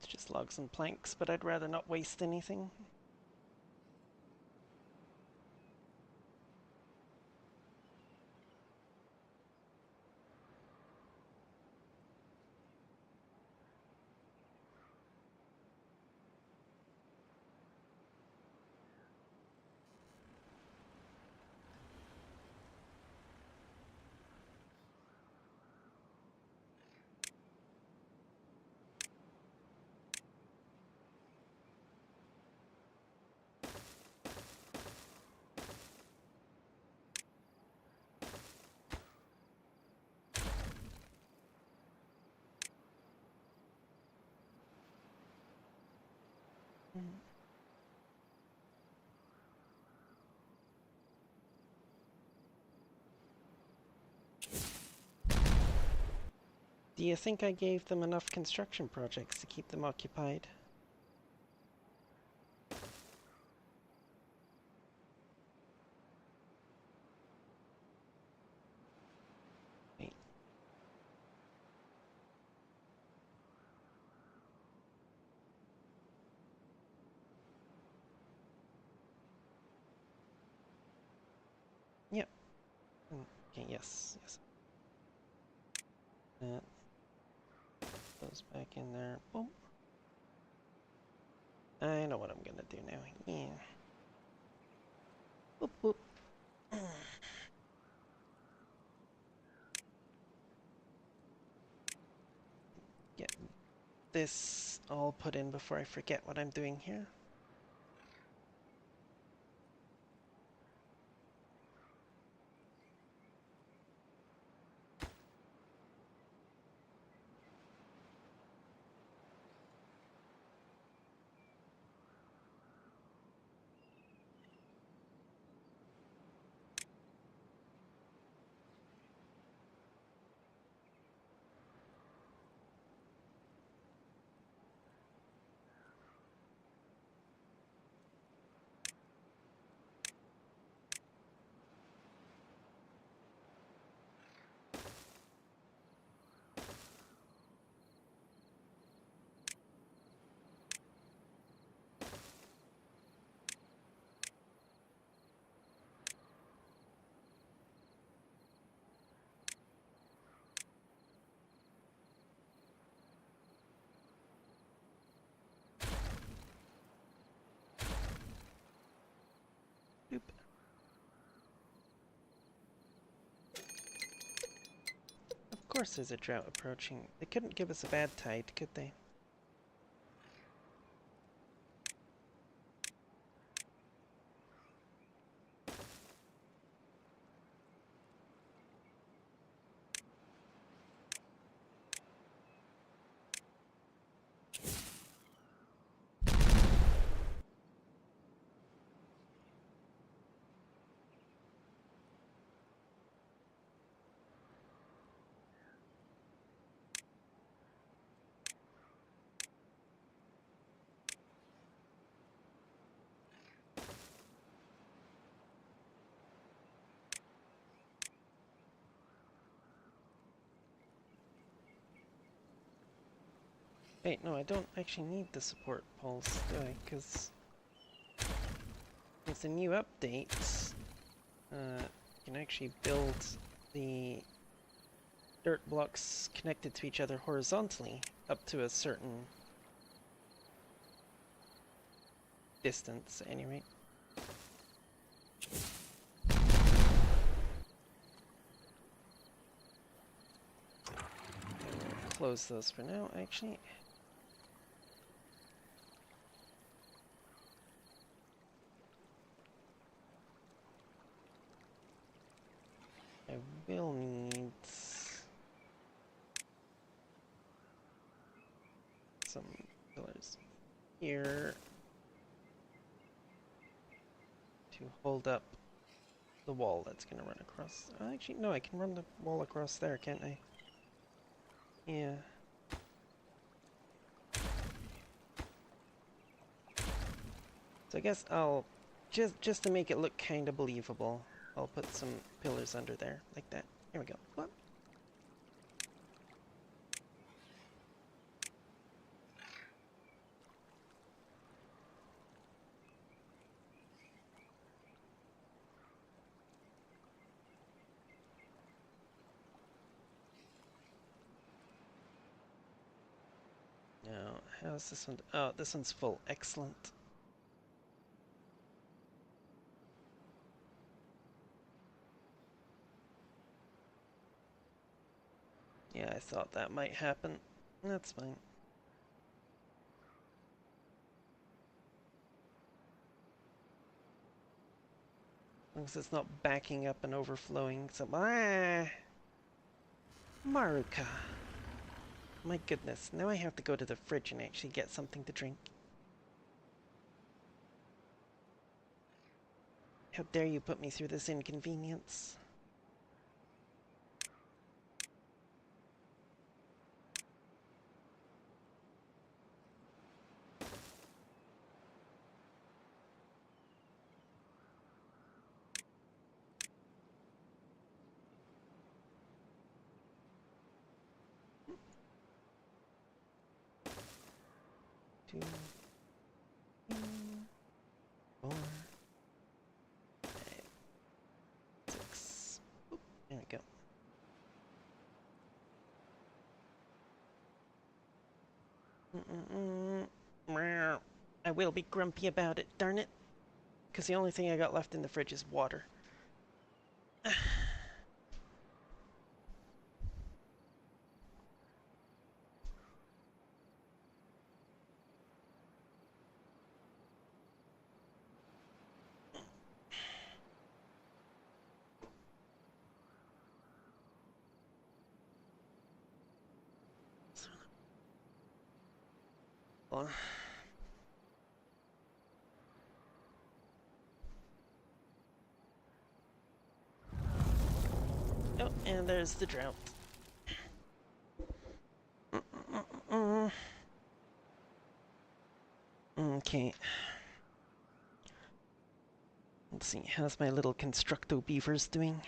Speaker 1: It's just logs and planks, but I'd rather not waste anything. Do you think I gave them enough construction projects to keep them occupied? Wait. Yep. Okay, yes, yes. That goes back in there. Boom. I know what I'm gonna do now. Yeah. Boop, boop. Get this all put in before I forget what I'm doing here. Boop. Of course there's a drought approaching. They couldn't give us a bad tide, could they? Wait, no, I don't actually need the support poles, do I? Because with the new updates, you can actually build the dirt blocks connected to each other horizontally up to a certain distance, at any rate. Close those for now, actually. I will need some pillars here to hold up the wall that's going to run across. Actually, no, I can run the wall across there, can't I? Yeah. So I guess I'll, just to make it look kind of believable, I'll put some pillars under there, like that. There we go. What? Now, how's this one? Oh, this one's full. Excellent. Yeah, I thought that might happen. That's fine. As long as it's not backing up and overflowing. So, Maruka. My goodness, now I have to go to the fridge and actually get something to drink. How dare you put me through this inconvenience? Two, three, 4, 5, 6. Oop, there we go. I will be grumpy about it, darn it. Because the only thing I got left in the fridge is water. Oh, and there's the drought. Okay. Let's see, how's my little constructo beavers doing?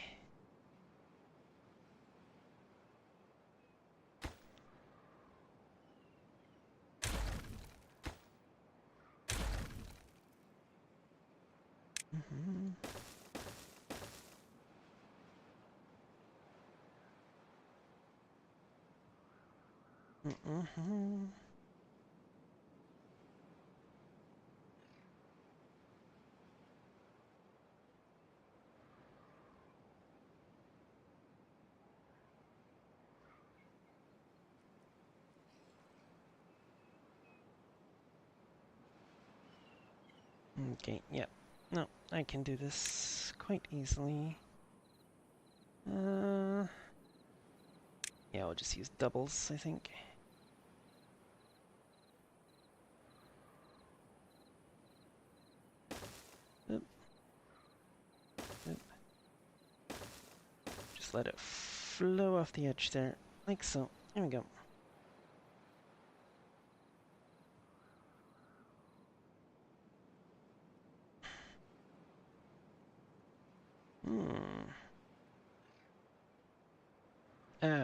Speaker 1: Okay, yeah. No, I can do this quite easily. Yeah, I'll just use doubles, I think. Oop, oop. Just let it flow off the edge there, like so. There we go.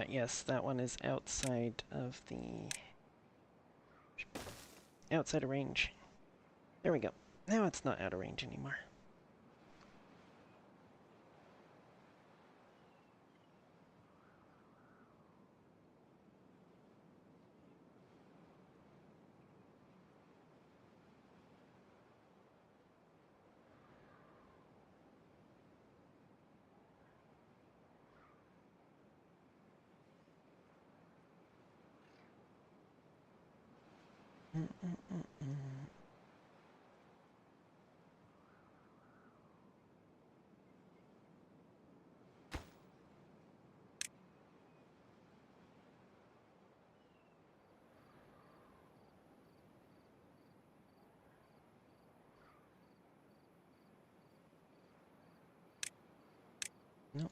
Speaker 1: Yes, that one is outside of range. There we go. Now it's not out of range anymore. Nope.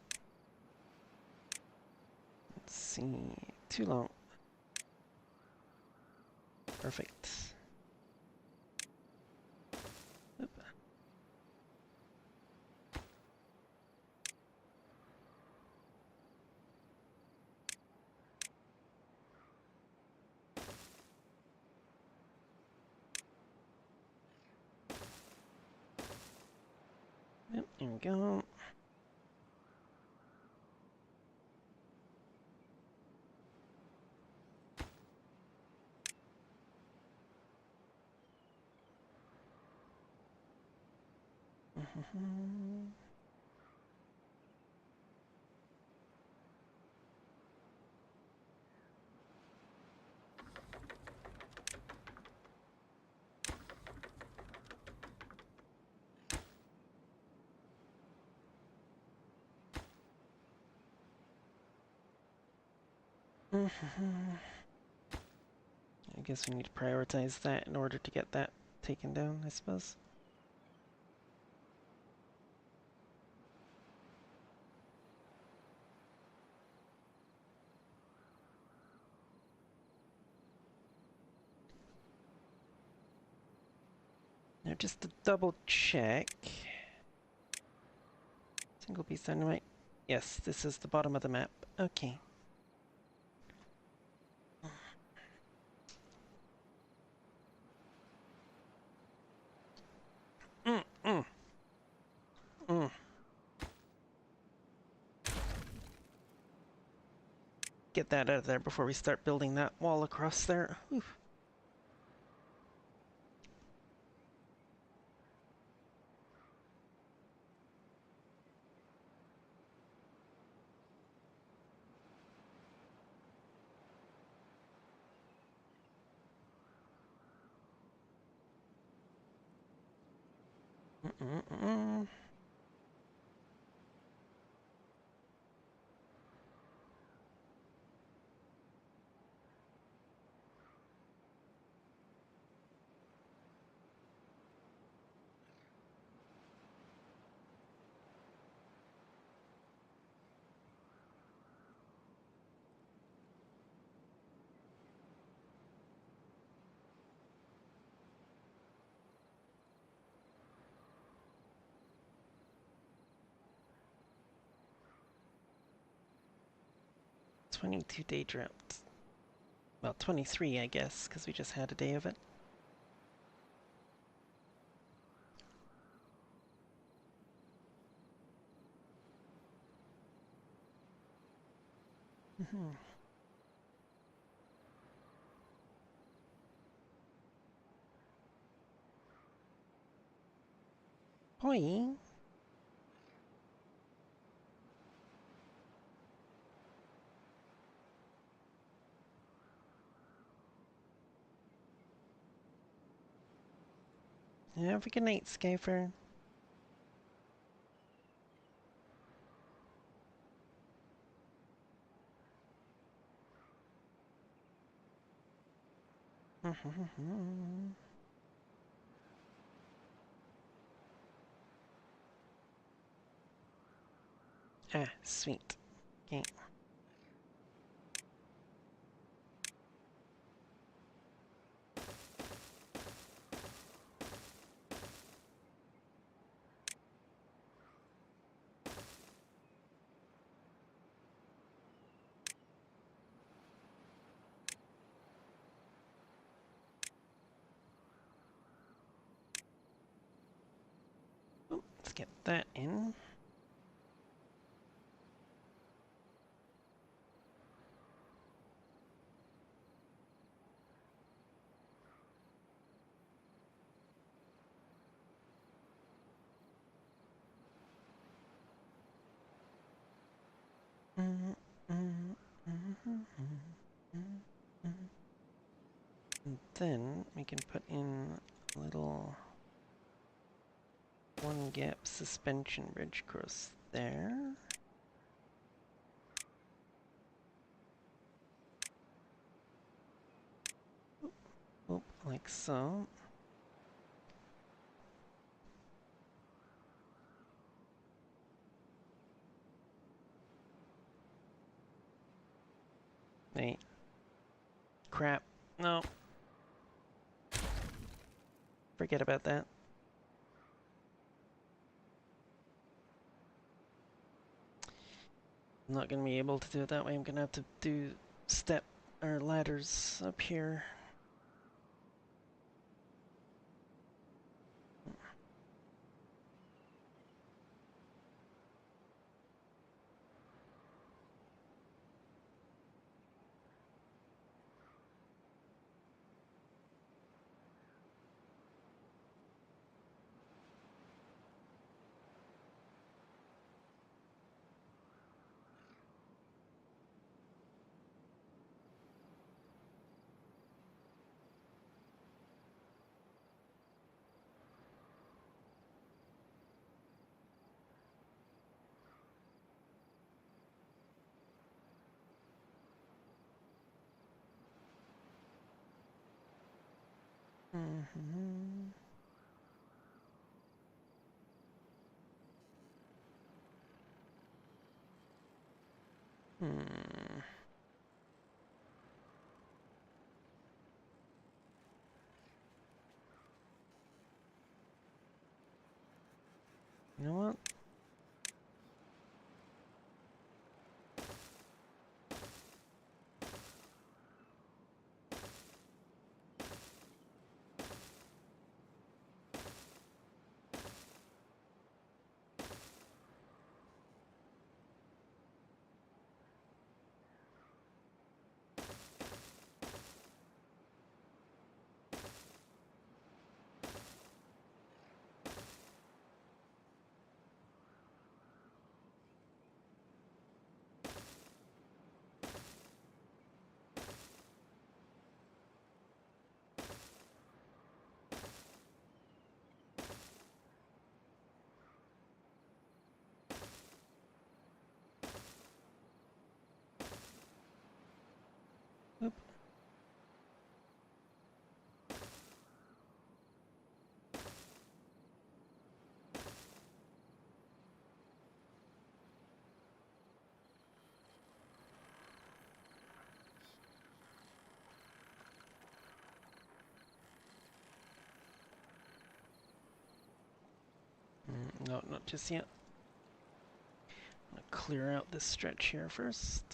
Speaker 1: Let's see. Too long. Perfect. Oop. Yep, there we go. I guess we need to prioritize that in order to get that taken down, I suppose. Now just to double check. Single piece dynamite. Yes, this is the bottom of the map. Okay. Get that out of there before we start building that wall across there. Oof. Mm-mm-mm. 22-day drought. Well, 23, I guess, because we just had a day of it. Boing. Have a good night, Skyfer. Ah, sweet. Okay. Oh, let's get that in. And then we can put in a little one gap suspension bridge across there. Oh, like so. Wait. Crap. No. Forget about that. I'm not going to be able to do it that way. I'm going to have to do step or ladders up here. Hmm. You know what? Oop. No, not just yet. I'm gonna clear out this stretch here first.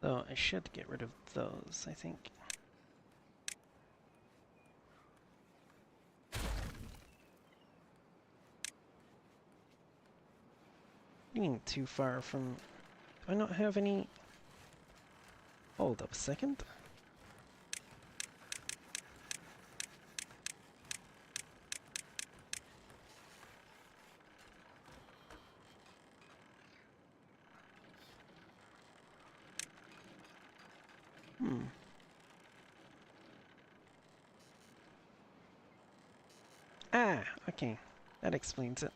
Speaker 1: Though I should get rid of those, I think. Getting too far from... Do I not have any... Hold up a second. Ah, okay. That explains it.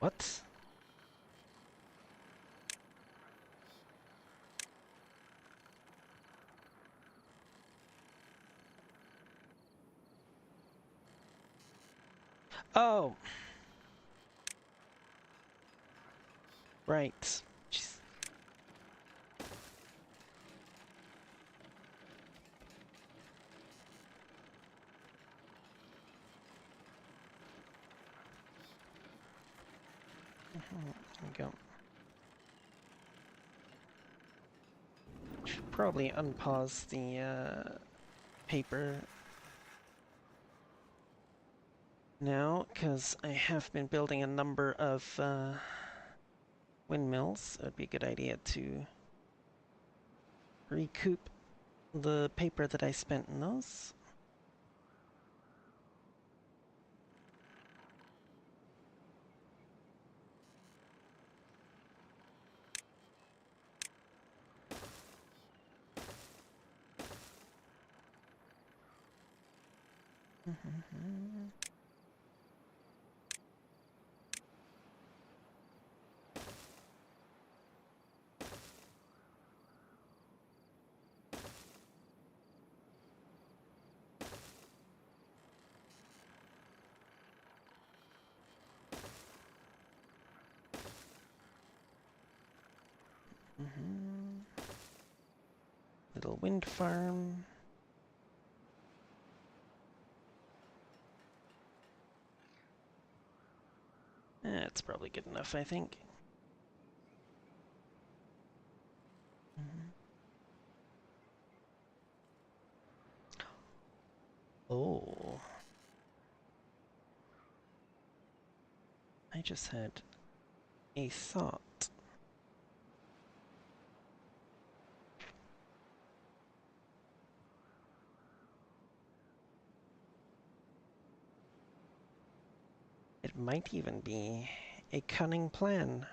Speaker 1: What? Oh, right. Jeez. There we go. Should probably unpause the paper now, because I have been building a number of windmills. It would be a good idea to recoup the paper that I spent in those. Little wind farm. That's probably good enough, I think. Oh. I just had a thought. It might even be a cunning plan.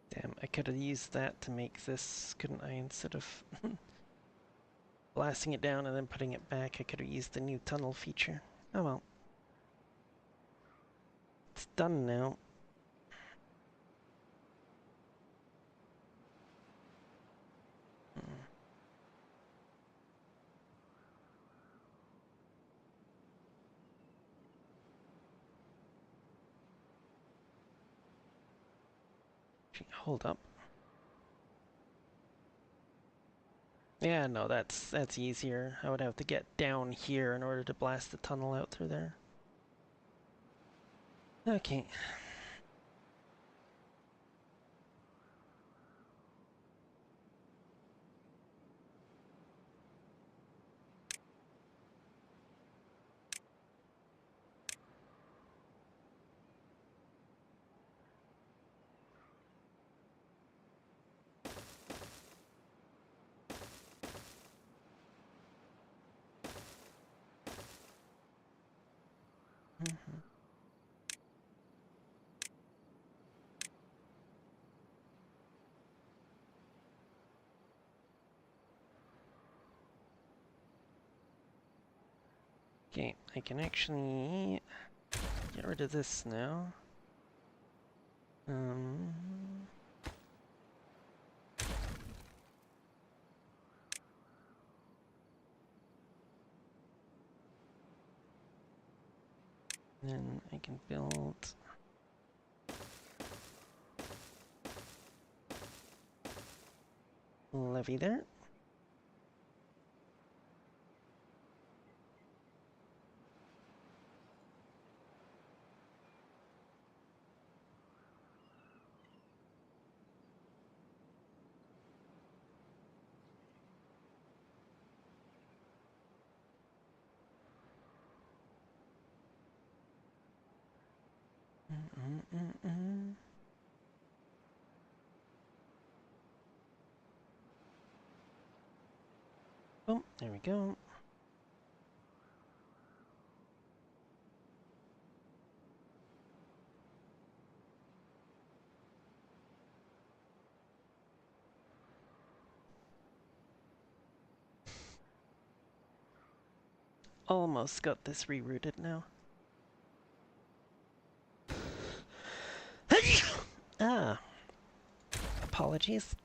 Speaker 1: Damn, I could have used that to make this, couldn't I? Instead of blasting it down and then putting it back, I could have used the new tunnel feature. Oh well. It's done now. Hold up. Yeah, no, that's easier. I would have to get down here in order to blast the tunnel out through there. Okay. Okay, I can actually get rid of this now. Then I can build levee there. Oh, there we go. Almost got this rerouted now. Ah, apologies.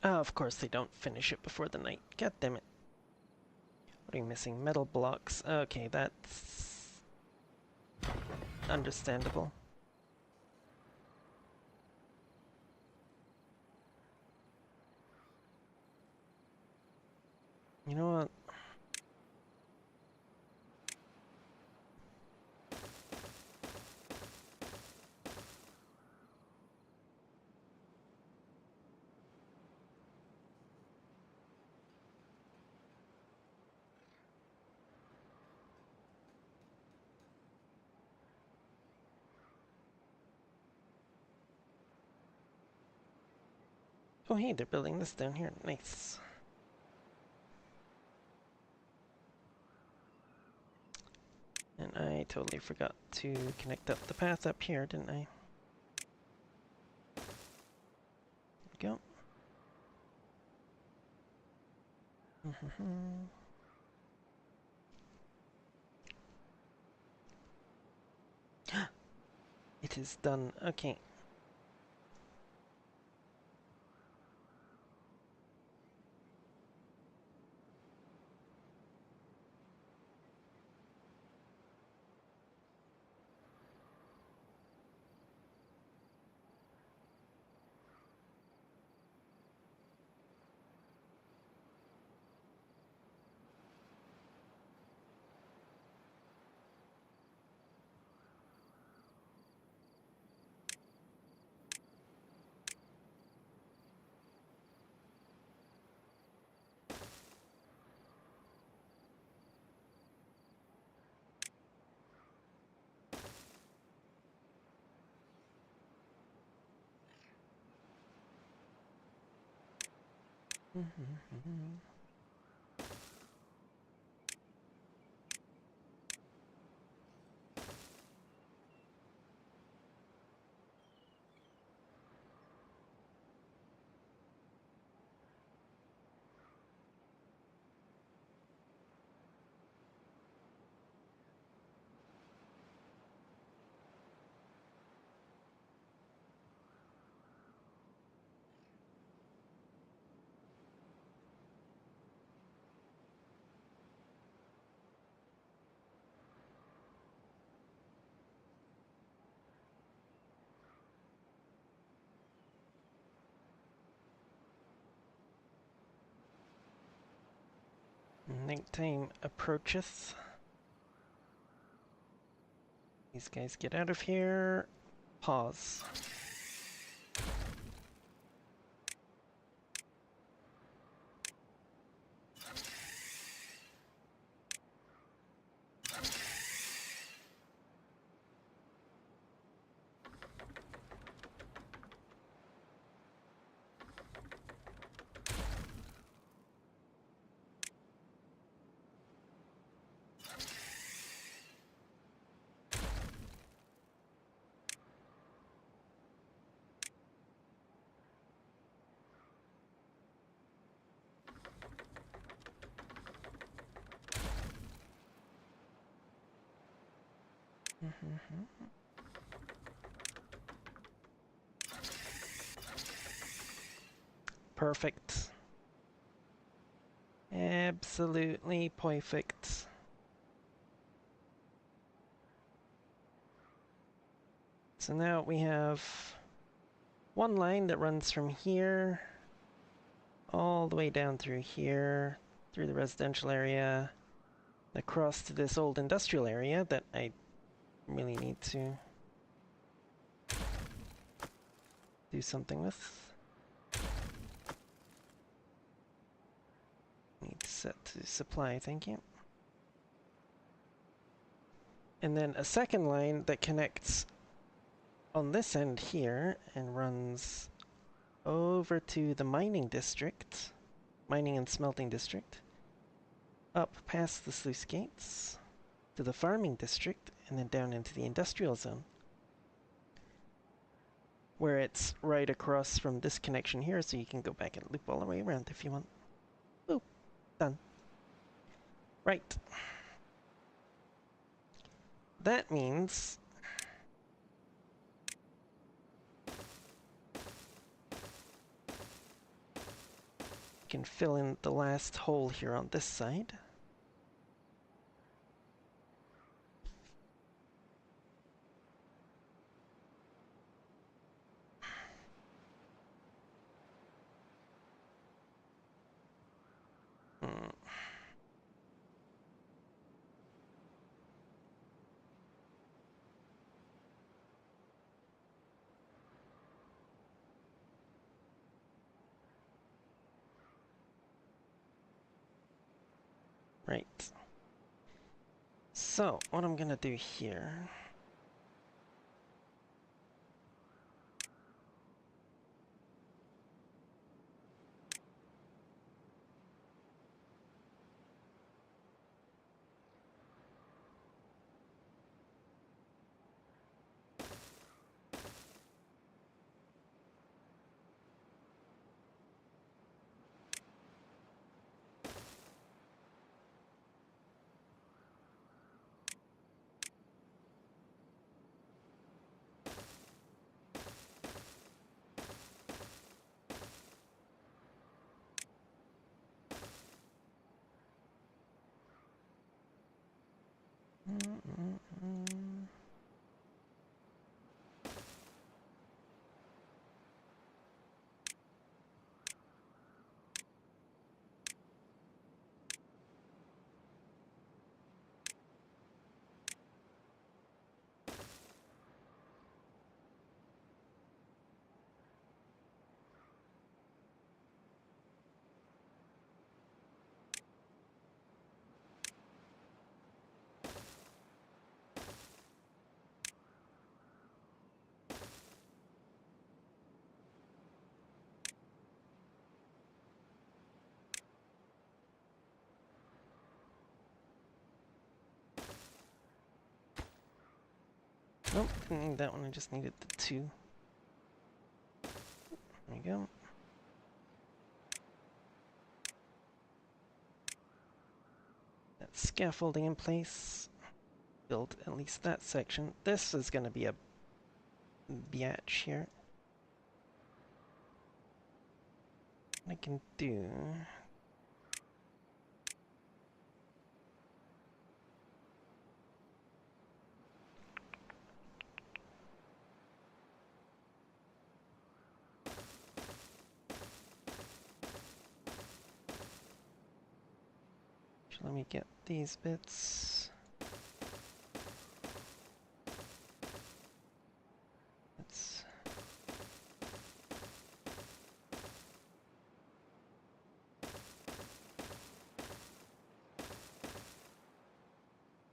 Speaker 1: Oh, of course they don't finish it before the night. God damn it. What are you missing? Metal blocks. Okay, that's understandable. You know what? Oh, hey, they're building this down here. Nice. And I totally forgot to connect up the path up here, didn't I? There we go. It is done. Okay. Nighttime approacheth. These guys get out of here. Pause. Perfect. Absolutely perfect. So now we have one line that runs from here all the way down through here, through the residential area, across to this old industrial area that I really need to do something with. Need to set to supply, thank you. And then a second line that connects on this end here and runs over to the mining district, mining and smelting district, up past the sluice gates to the farming district, and then down into the industrial zone, where it's right across from this connection here, so you can go back and loop all the way around if you want. Boop. Done. Right. That means you can fill in the last hole here on this side. Right. So, what I'm gonna do here... Nope, didn't need that one, I just needed the two. There we go. That scaffolding in place. Build at least that section. This is going to be a biatch here. What I can do... Let me get these bits. Let's...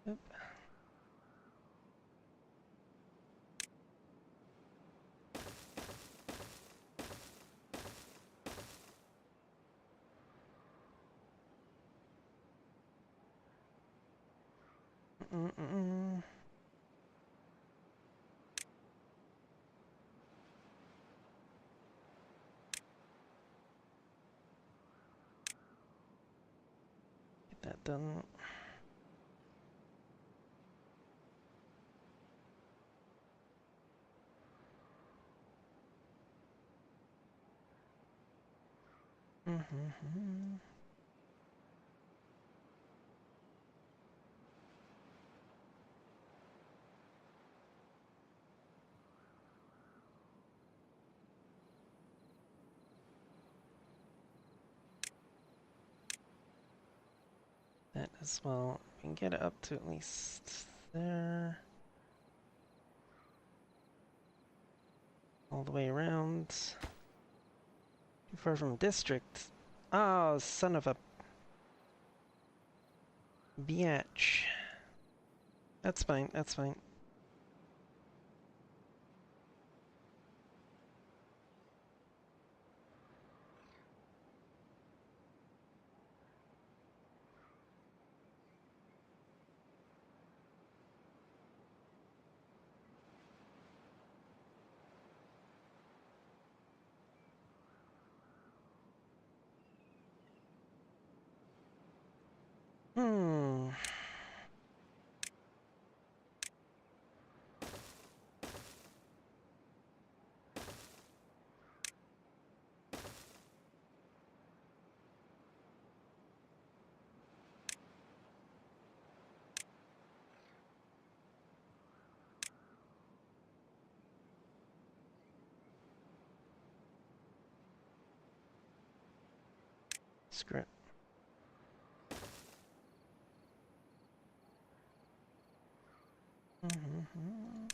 Speaker 1: Oop. Mm-mm-mm. Get that done. Mm-hmm. That as well. We can get it up to at least there. All the way around. Too far from district. Oh, son of a biatch. That's fine, that's fine. Hmm. Screw it. Mm-hmm.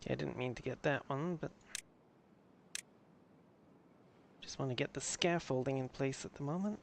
Speaker 1: Okay, I didn't mean to get that one, but just want to get the scaffolding in place at the moment.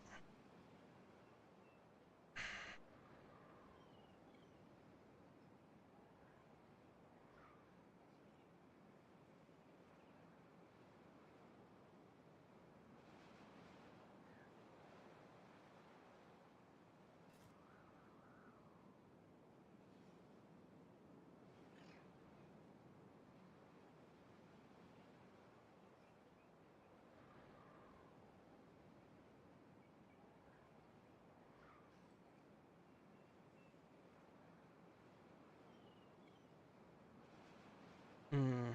Speaker 1: Hmm.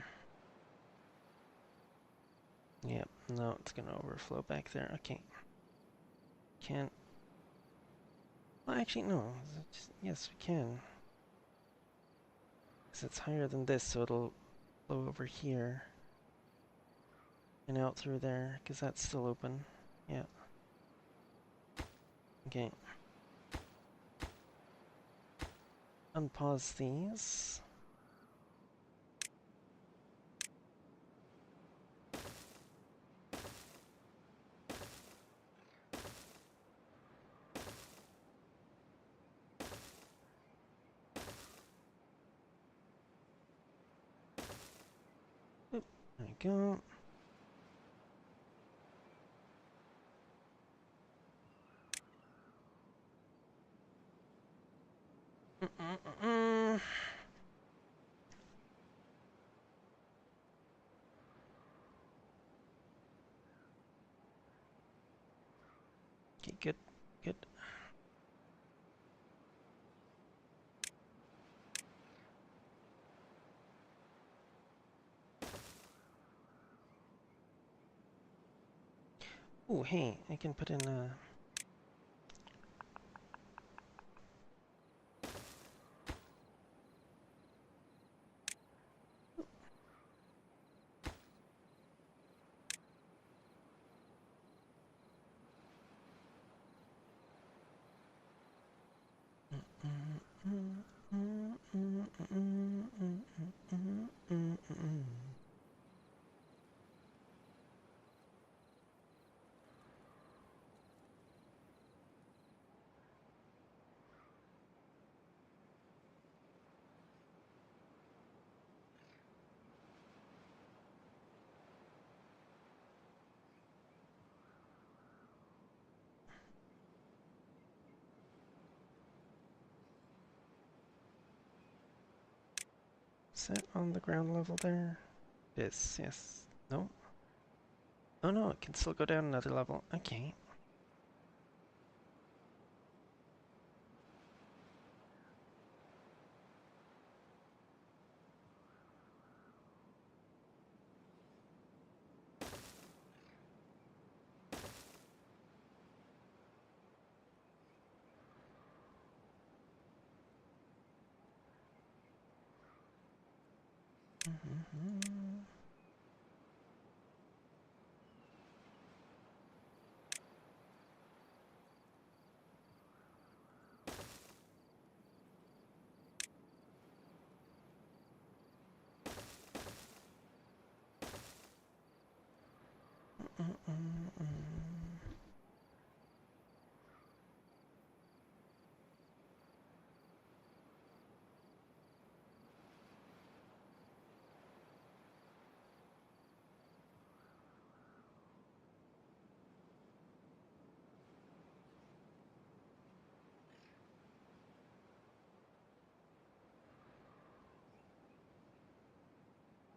Speaker 1: Yep, no, it's gonna overflow back there. Okay. Can't. Well, actually, no. Yes, we can. Because it's higher than this, so it'll flow over here. And out through there, because that's still open. Yeah. Okay. Unpause these. Oop, there we go. Mm-mm-mm-mm. Okay, good. Oh, hey, I can put in a... Is that on the ground level there? It is, yes. No? Oh no, it can still go down another level. Okay.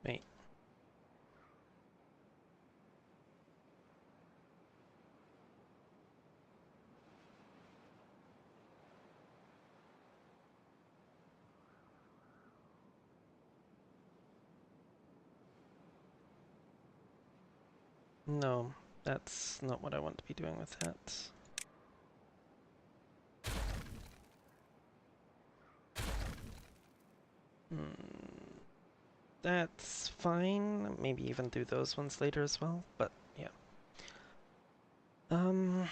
Speaker 1: Wait. No, that's not what I want to be doing with that. That's fine. Maybe even do those ones later as well, but yeah. Um...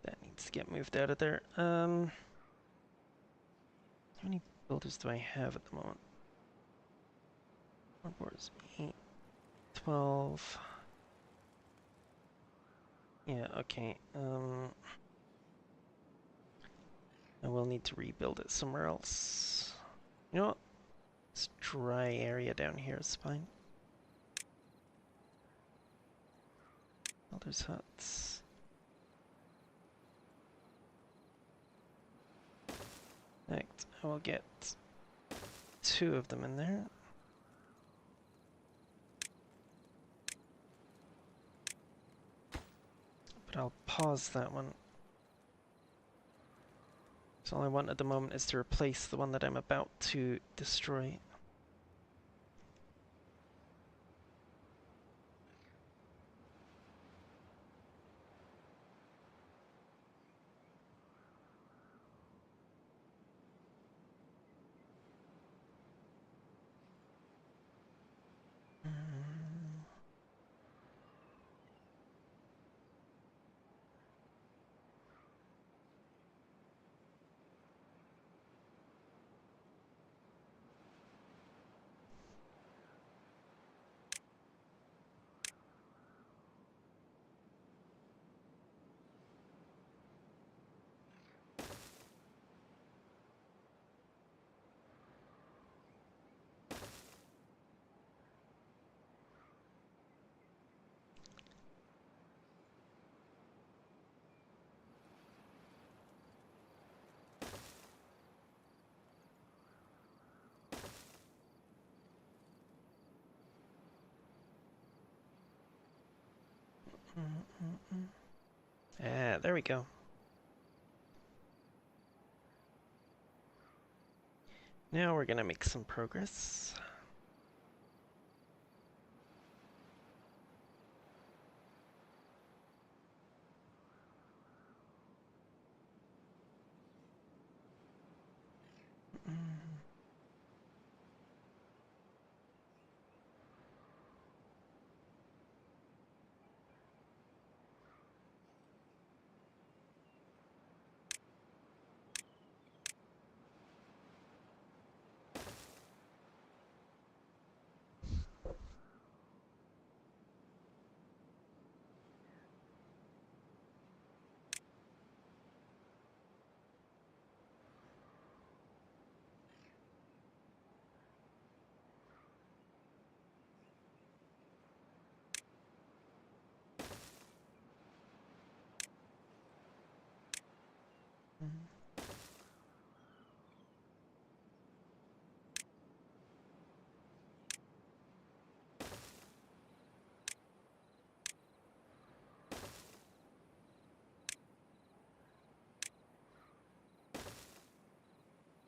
Speaker 1: That needs to get moved out of there. How many builders do I have at the moment? More boards. 8, 12. Yeah, okay. I will need to rebuild it somewhere else. You know what? This dry area down here is fine. Builders' huts. Next, I will get 2 of them in there. But I'll pause that one. So all I want at the moment is to replace the one that I'm about to destroy. Ah, there we go. Now we're gonna make some progress.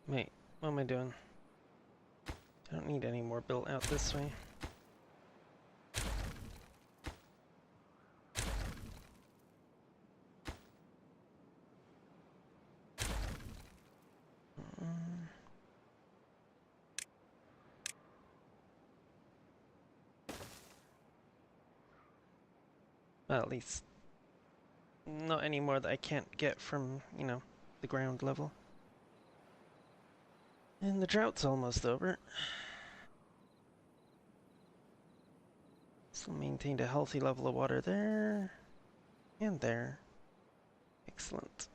Speaker 1: Wait, what am I doing? I don't need any more built out this way. Well, at least not any more that I can't get from, you know, the ground level. And the drought's almost over. Still maintained a healthy level of water there and there. Excellent.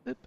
Speaker 1: Oop.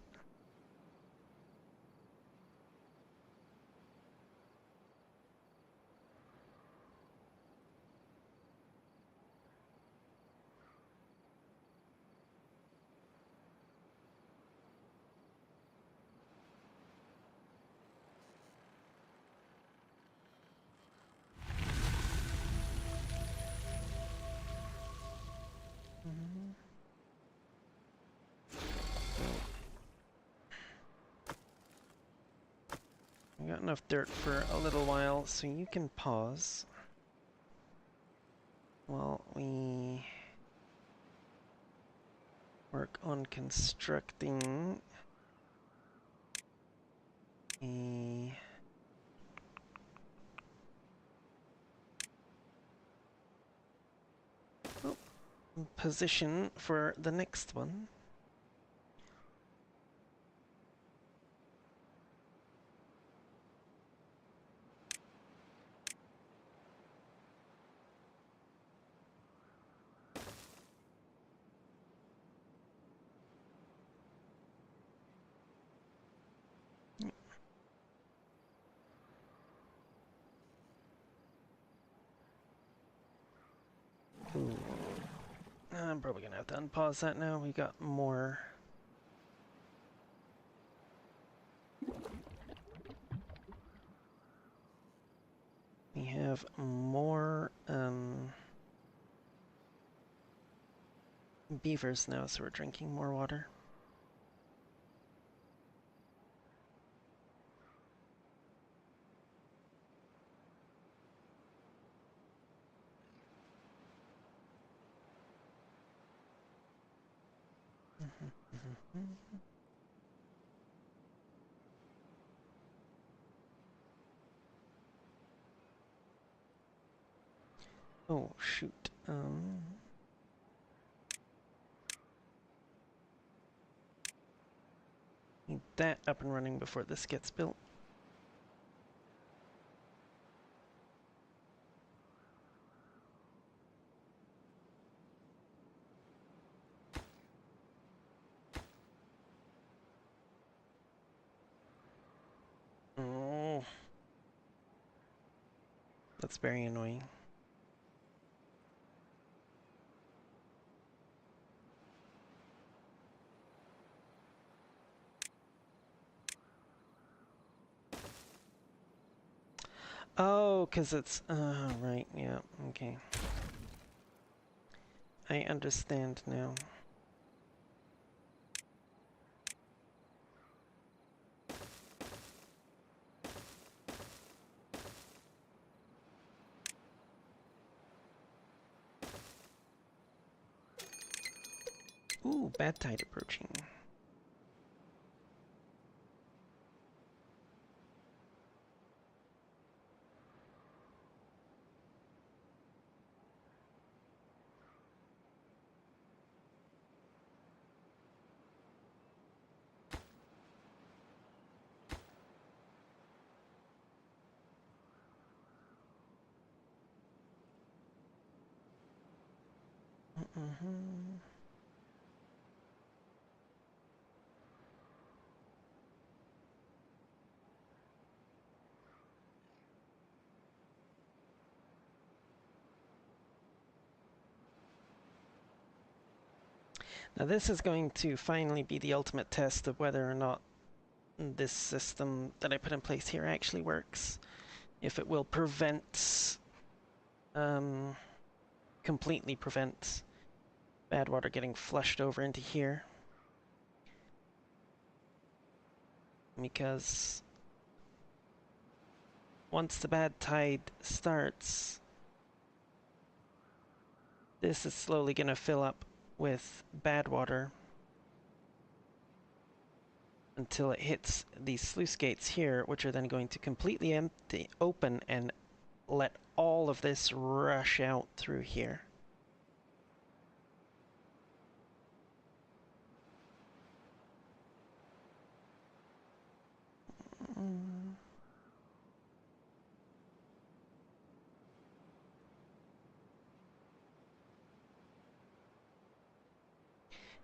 Speaker 1: I got enough dirt for a little while, so you can pause while we work on constructing a position for the next one. Ooh. I'm probably gonna have to unpause that now. We got more. We have more beavers now, so we're drinking more water. Oh, shoot. Need that up and running before this gets built. Oh, that's very annoying. Oh, because it's... right, yeah, okay. I understand now. Ooh, bad tide approaching. Now this is going to finally be the ultimate test of whether or not this system that I put in place here actually works. If it will prevent, completely prevent bad water getting flushed over into here. Because once the bad tide starts, this is slowly going to fill up with bad water until it hits these sluice gates here, which are then going to completely open and let all of this rush out through here.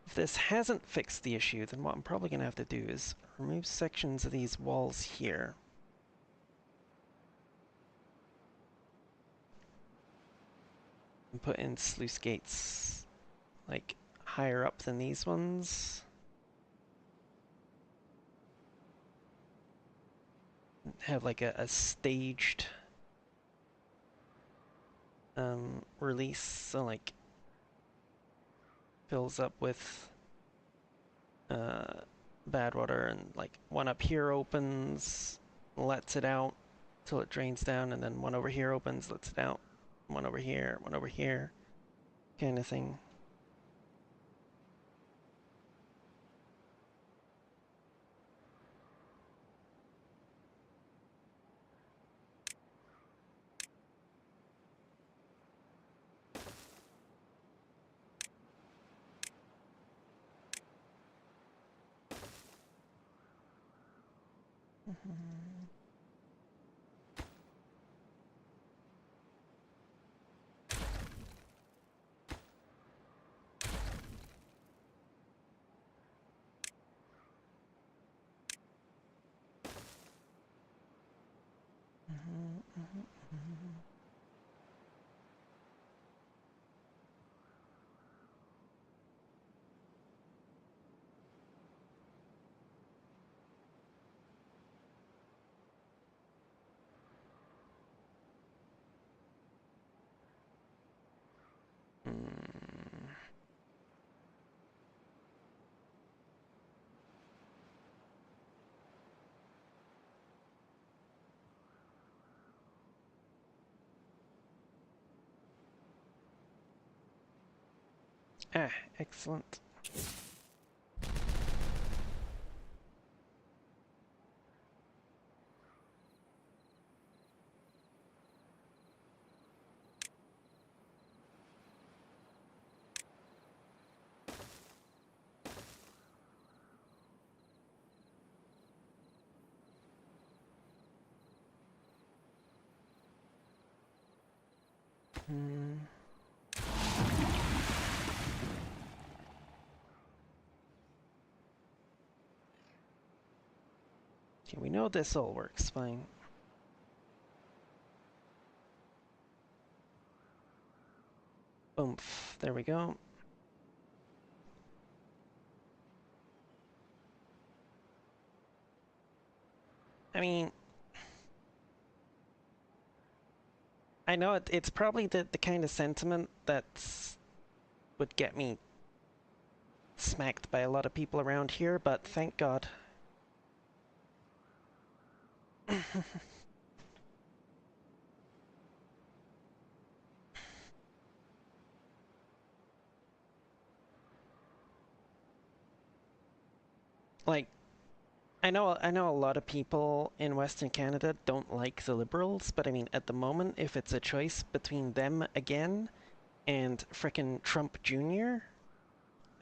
Speaker 1: If this hasn't fixed the issue, then what I'm probably going to have to do is remove sections of these walls here. And put in sluice gates, like, higher up than these ones. Have, like, a staged release, so, like, fills up with bad water, and like one up here opens, lets it out till it drains down, and then one over here opens, lets it out, one over here, kind of thing. Ah, excellent. Okay, we know this all works fine. Oomph, there we go. I mean, I know it's probably the kind of sentiment that would get me smacked by a lot of people around here, but thank God. Like, I know a lot of people in Western Canada don't like the Liberals, but I mean, at the moment, if it's a choice between them again and frickin' Trump Jr.,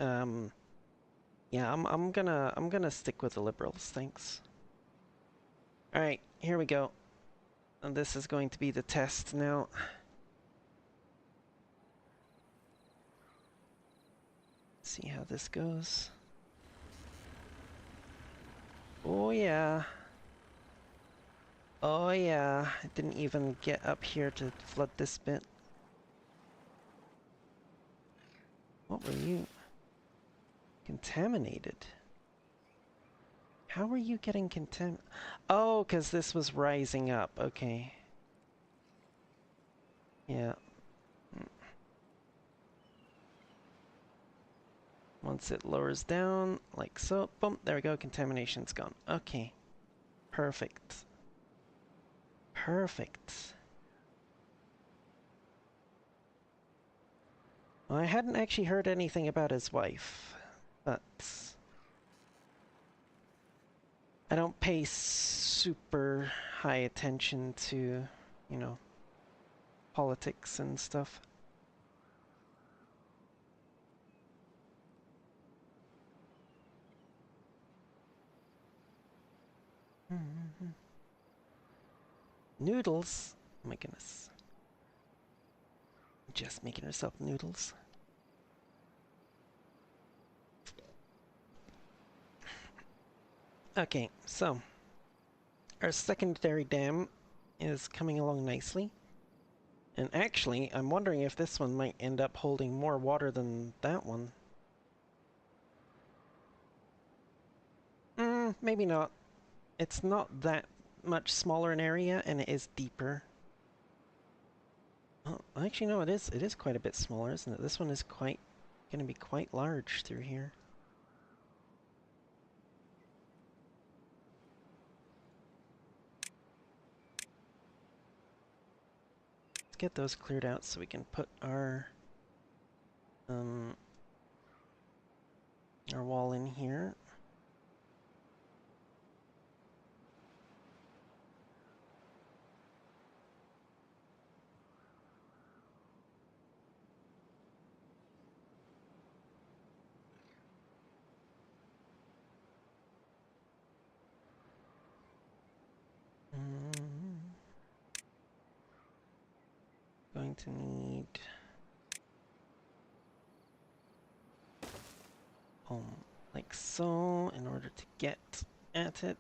Speaker 1: yeah, I'm gonna stick with the Liberals, thanks. Alright, here we go. And this is going to be the test now. See how this goes. Oh yeah. Oh yeah. I didn't even get up here to flood this bit. What were you? Contaminated? How were you getting Oh, because this was rising up. Okay. Yeah. Once it lowers down, like so, boom, there we go, contamination's gone. Okay. Perfect. Perfect. Well, I hadn't actually heard anything about his wife, but I don't pay super high attention to, you know, politics and stuff. Noodles? Oh my goodness. Just making herself noodles. Okay, so our secondary dam is coming along nicely. And actually, I'm wondering if this one might end up holding more water than that one. Maybe not. It's not that much smaller an area, and it is deeper. Oh, actually, no, it is. It is quite a bit smaller, isn't it? This one is going to be quite large through here. Let's get those cleared out so we can put our wall in here. Going to need like so in order to get at it.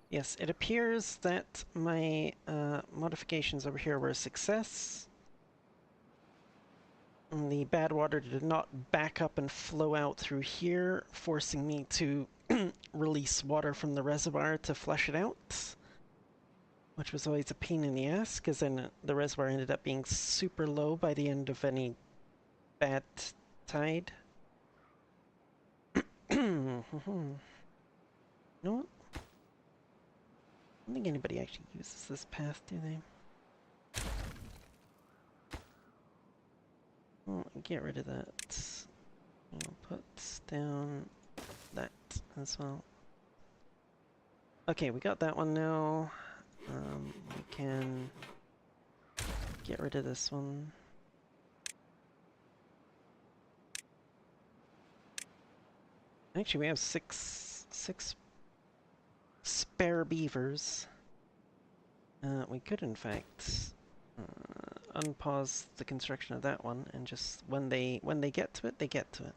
Speaker 1: Yes, it appears that my modifications over here were a success. The bad water did not back up and flow out through here, forcing me to release water from the reservoir to flush it out, which was always a pain in the ass, because then the reservoir ended up being super low by the end of any bad tide. You know what? I don't think anybody actually uses this path, do they? Well, get rid of that. I'll put down that as well. Okay, we got that one now. We can get rid of this one. Actually, we have six spare beavers. We could, in fact, unpause the construction of that one and just when they get to it, they get to it.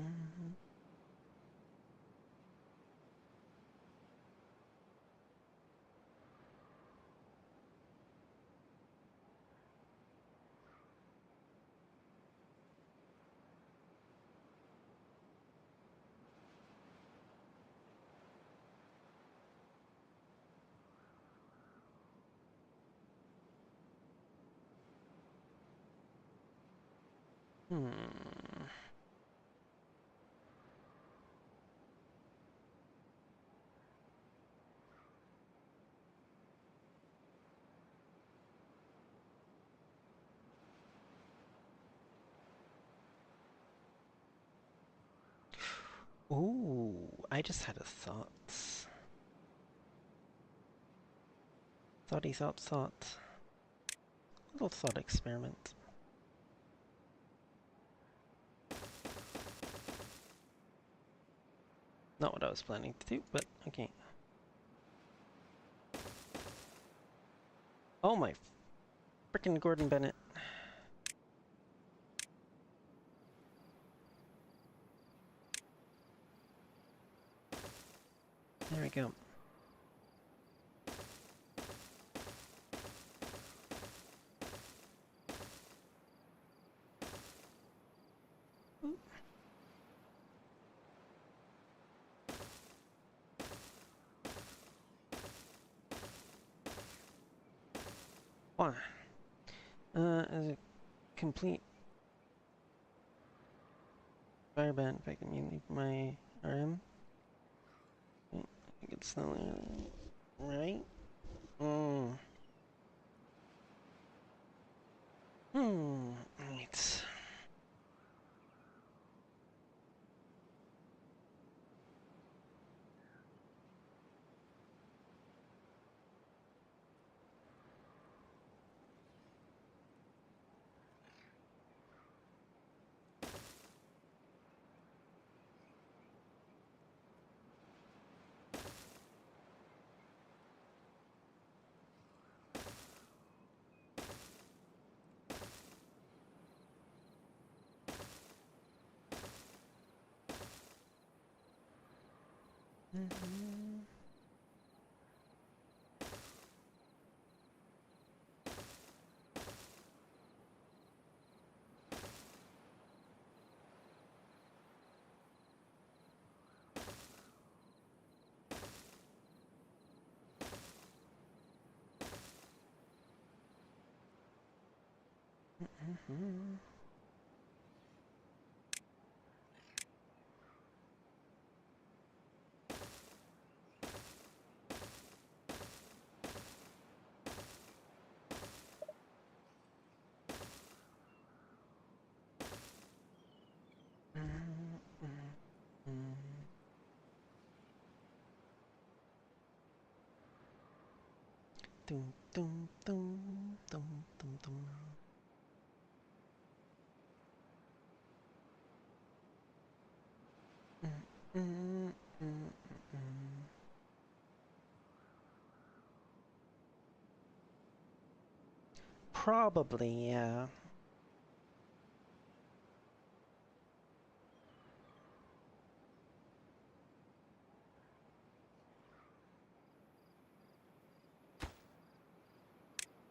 Speaker 1: Mm-hmm. Hmm. Ooh, I just had a thought. Thought. Little thought experiment. Not what I was planning to do, but okay. Oh my frickin' Gordon Bennett. There we go. Why? As a complete fireband, if I can leave my RM. I think it's not right. Hmm. Right. Mm-hmm. Mm-hmm. Dum dum dum dum dum dum. Mm, mm, mm. Probably, yeah.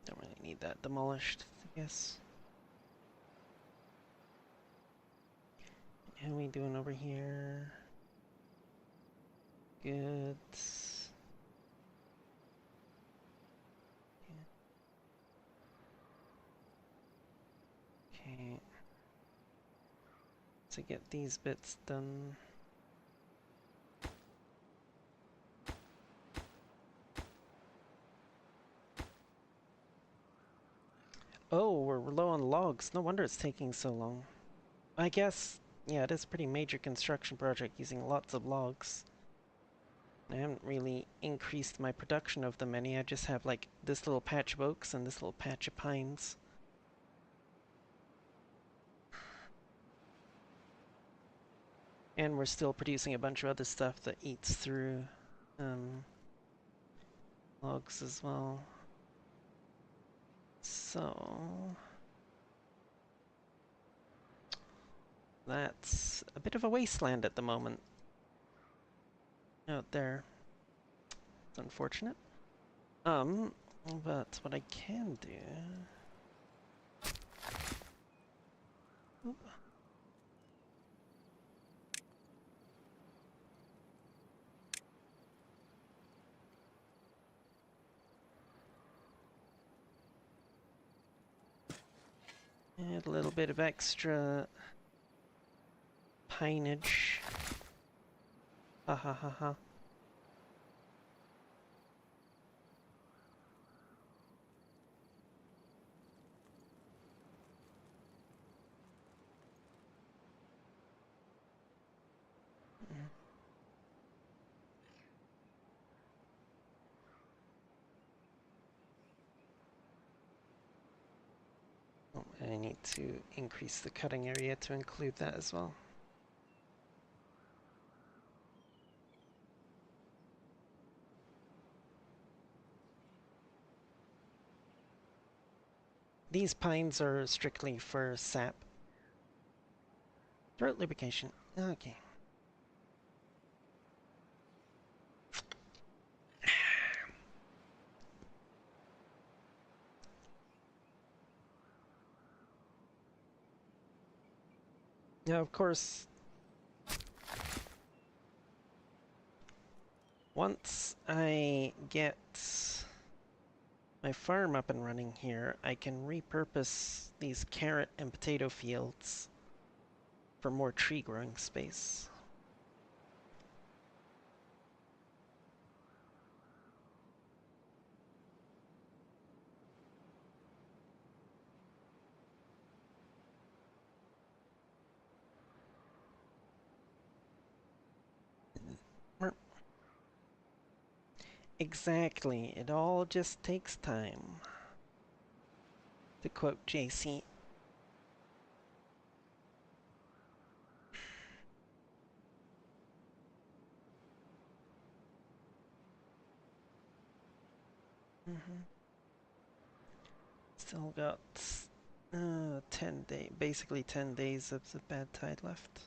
Speaker 1: Don't really need that demolished, I guess. How are we doing over here? Good. Okay. To get these bits done. Oh, we're low on logs. No wonder it's taking so long. I guess Yeah, it is a pretty major construction project using lots of logs. I haven't really increased my production of them any. I just have like this little patch of oaks and this little patch of pines. And we're still producing a bunch of other stuff that eats through logs as well. So that's a bit of a wasteland at the moment out there. It's unfortunate. But what I can do... Oop. Add a little bit of extra pineage. Ha ha ha ha. Oh, I need to increase the cutting area to include that as well. These pines are strictly for sap. Throat lubrication. Okay. Now, of course, once I get my farm up and running here, I can repurpose these carrot and potato fields for more tree growing space. Exactly, it all just takes time. To quote JC. Still got basically 10 days of the bad tide left.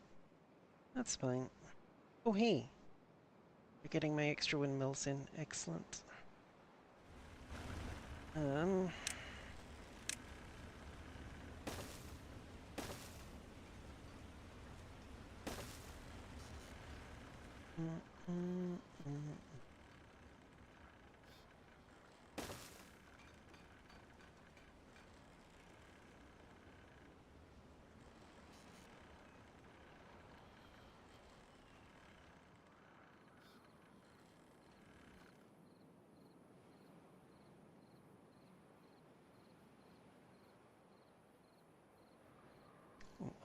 Speaker 1: That's fine. Oh hey, you're getting my extra windmills in. Excellent. Um, mm, mm, mm.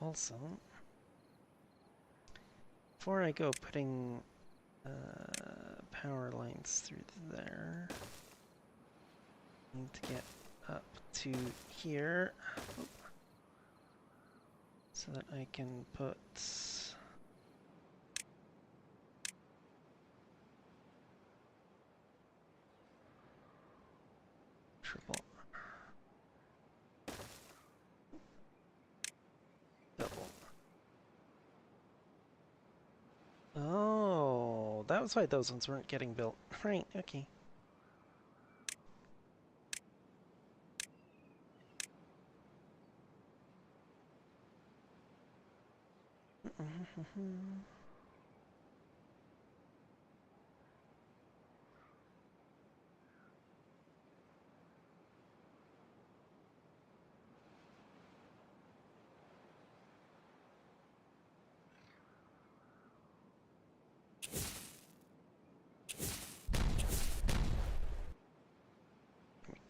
Speaker 1: Also, before I go putting power lines through there, I need to get up to here so that I can put triple, double. Oh, that was why those ones weren't getting built. Right, okay.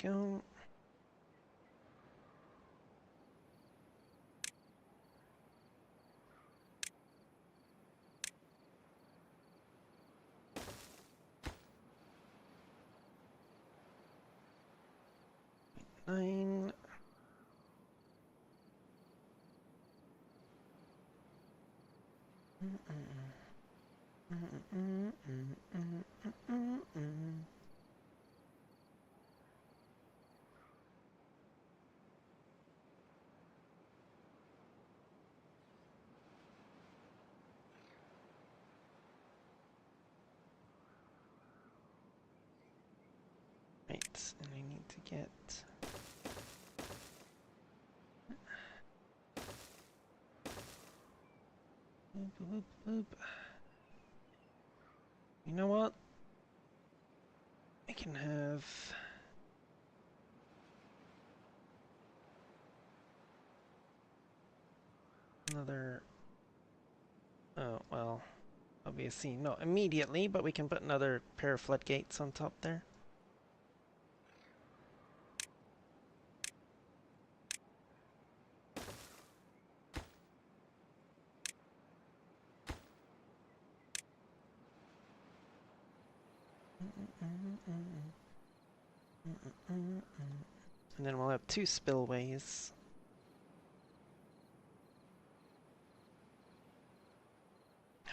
Speaker 1: Go. 9. Right, and I need to get... Boop, boop, boop. You know what? I can have... another... Oh, well, obviously not immediately, but we can put another pair of floodgates on top there. And then we'll have 2 spillways.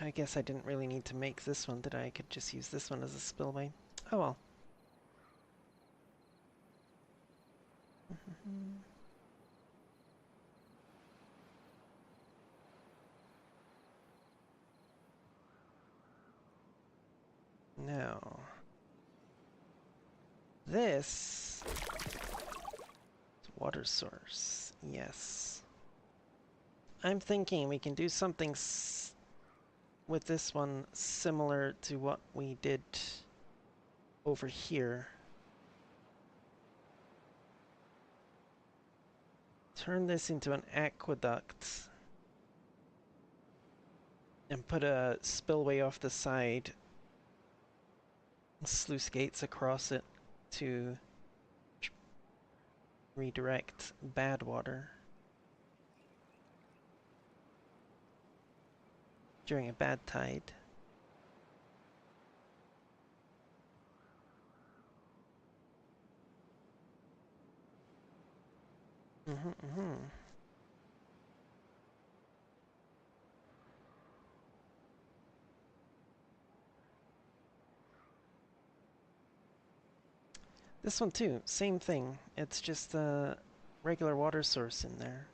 Speaker 1: I guess I didn't really need to make this one, did I? I could just use this one as a spillway. Oh well. Now, this is water source. Yes. I'm thinking we can do something with this one similar to what we did over here. Turn this into an aqueduct and put a spillway off the side, sluice gates across it to redirect bad water during a bad tide. This one too, same thing. It's just a regular water source in there.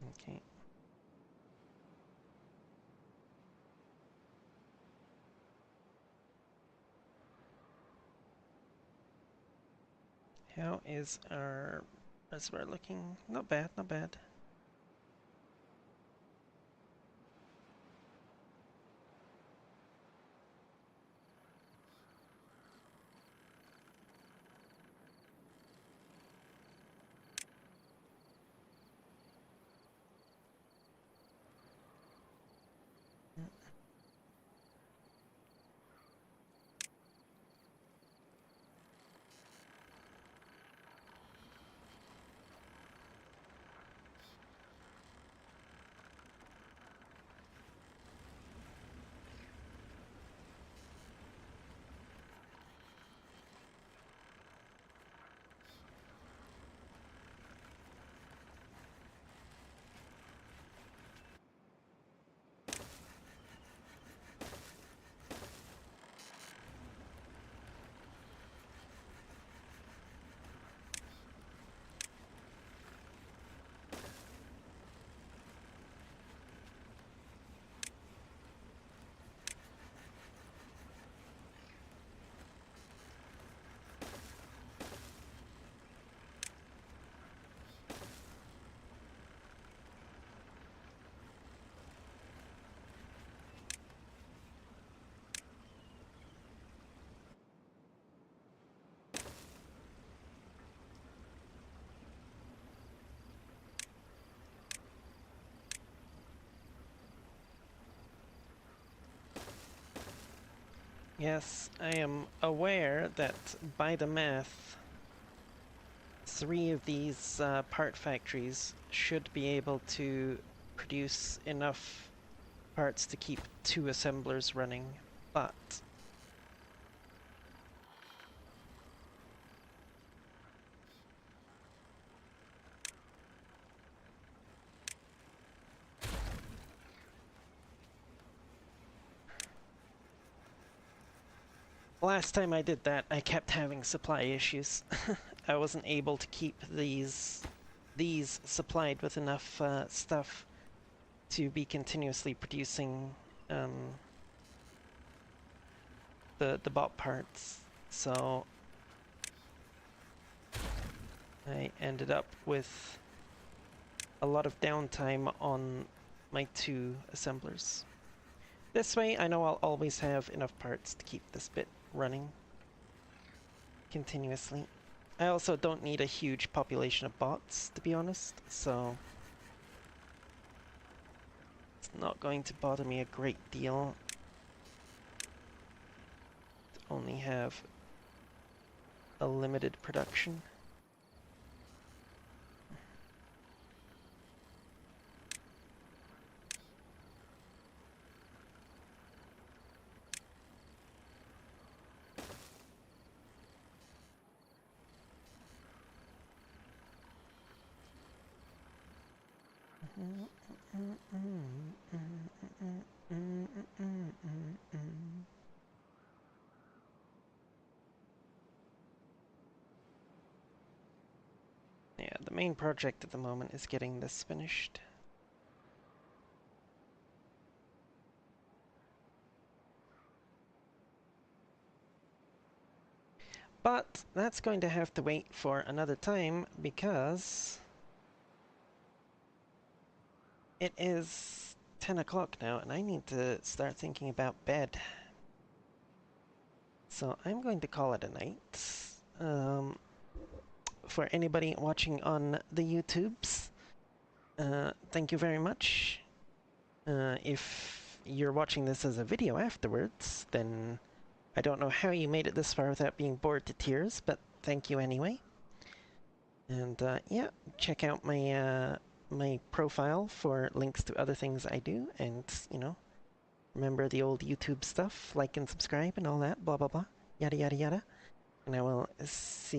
Speaker 1: Okay. How is our reservoir looking? Not bad, not bad. Yes, I am aware that by the math, 3 of these part factories should be able to produce enough parts to keep 2 assemblers running, but last time I did that, I kept having supply issues. I wasn't able to keep these supplied with enough stuff to be continuously producing um, the bot parts. So I ended up with a lot of downtime on my 2 assemblers. This way, I know I'll always have enough parts to keep this bit running continuously. I also don't need a huge population of bots, to be honest, so it's not going to bother me a great deal to only have a limited production. Yeah, the main project at the moment is getting this finished. But that's going to have to wait for another time because it is 10 o'clock now and I need to start thinking about bed. So I'm going to call it a night. For anybody watching on the YouTubes, thank you very much. If you're watching this as a video afterwards, then I don't know how you made it this far without being bored to tears, but thank you anyway. And yeah, check out my my profile for links to other things I do, and you know, remember the old YouTube stuff, like and subscribe and all that, blah blah blah, yada yada yada. And I will see you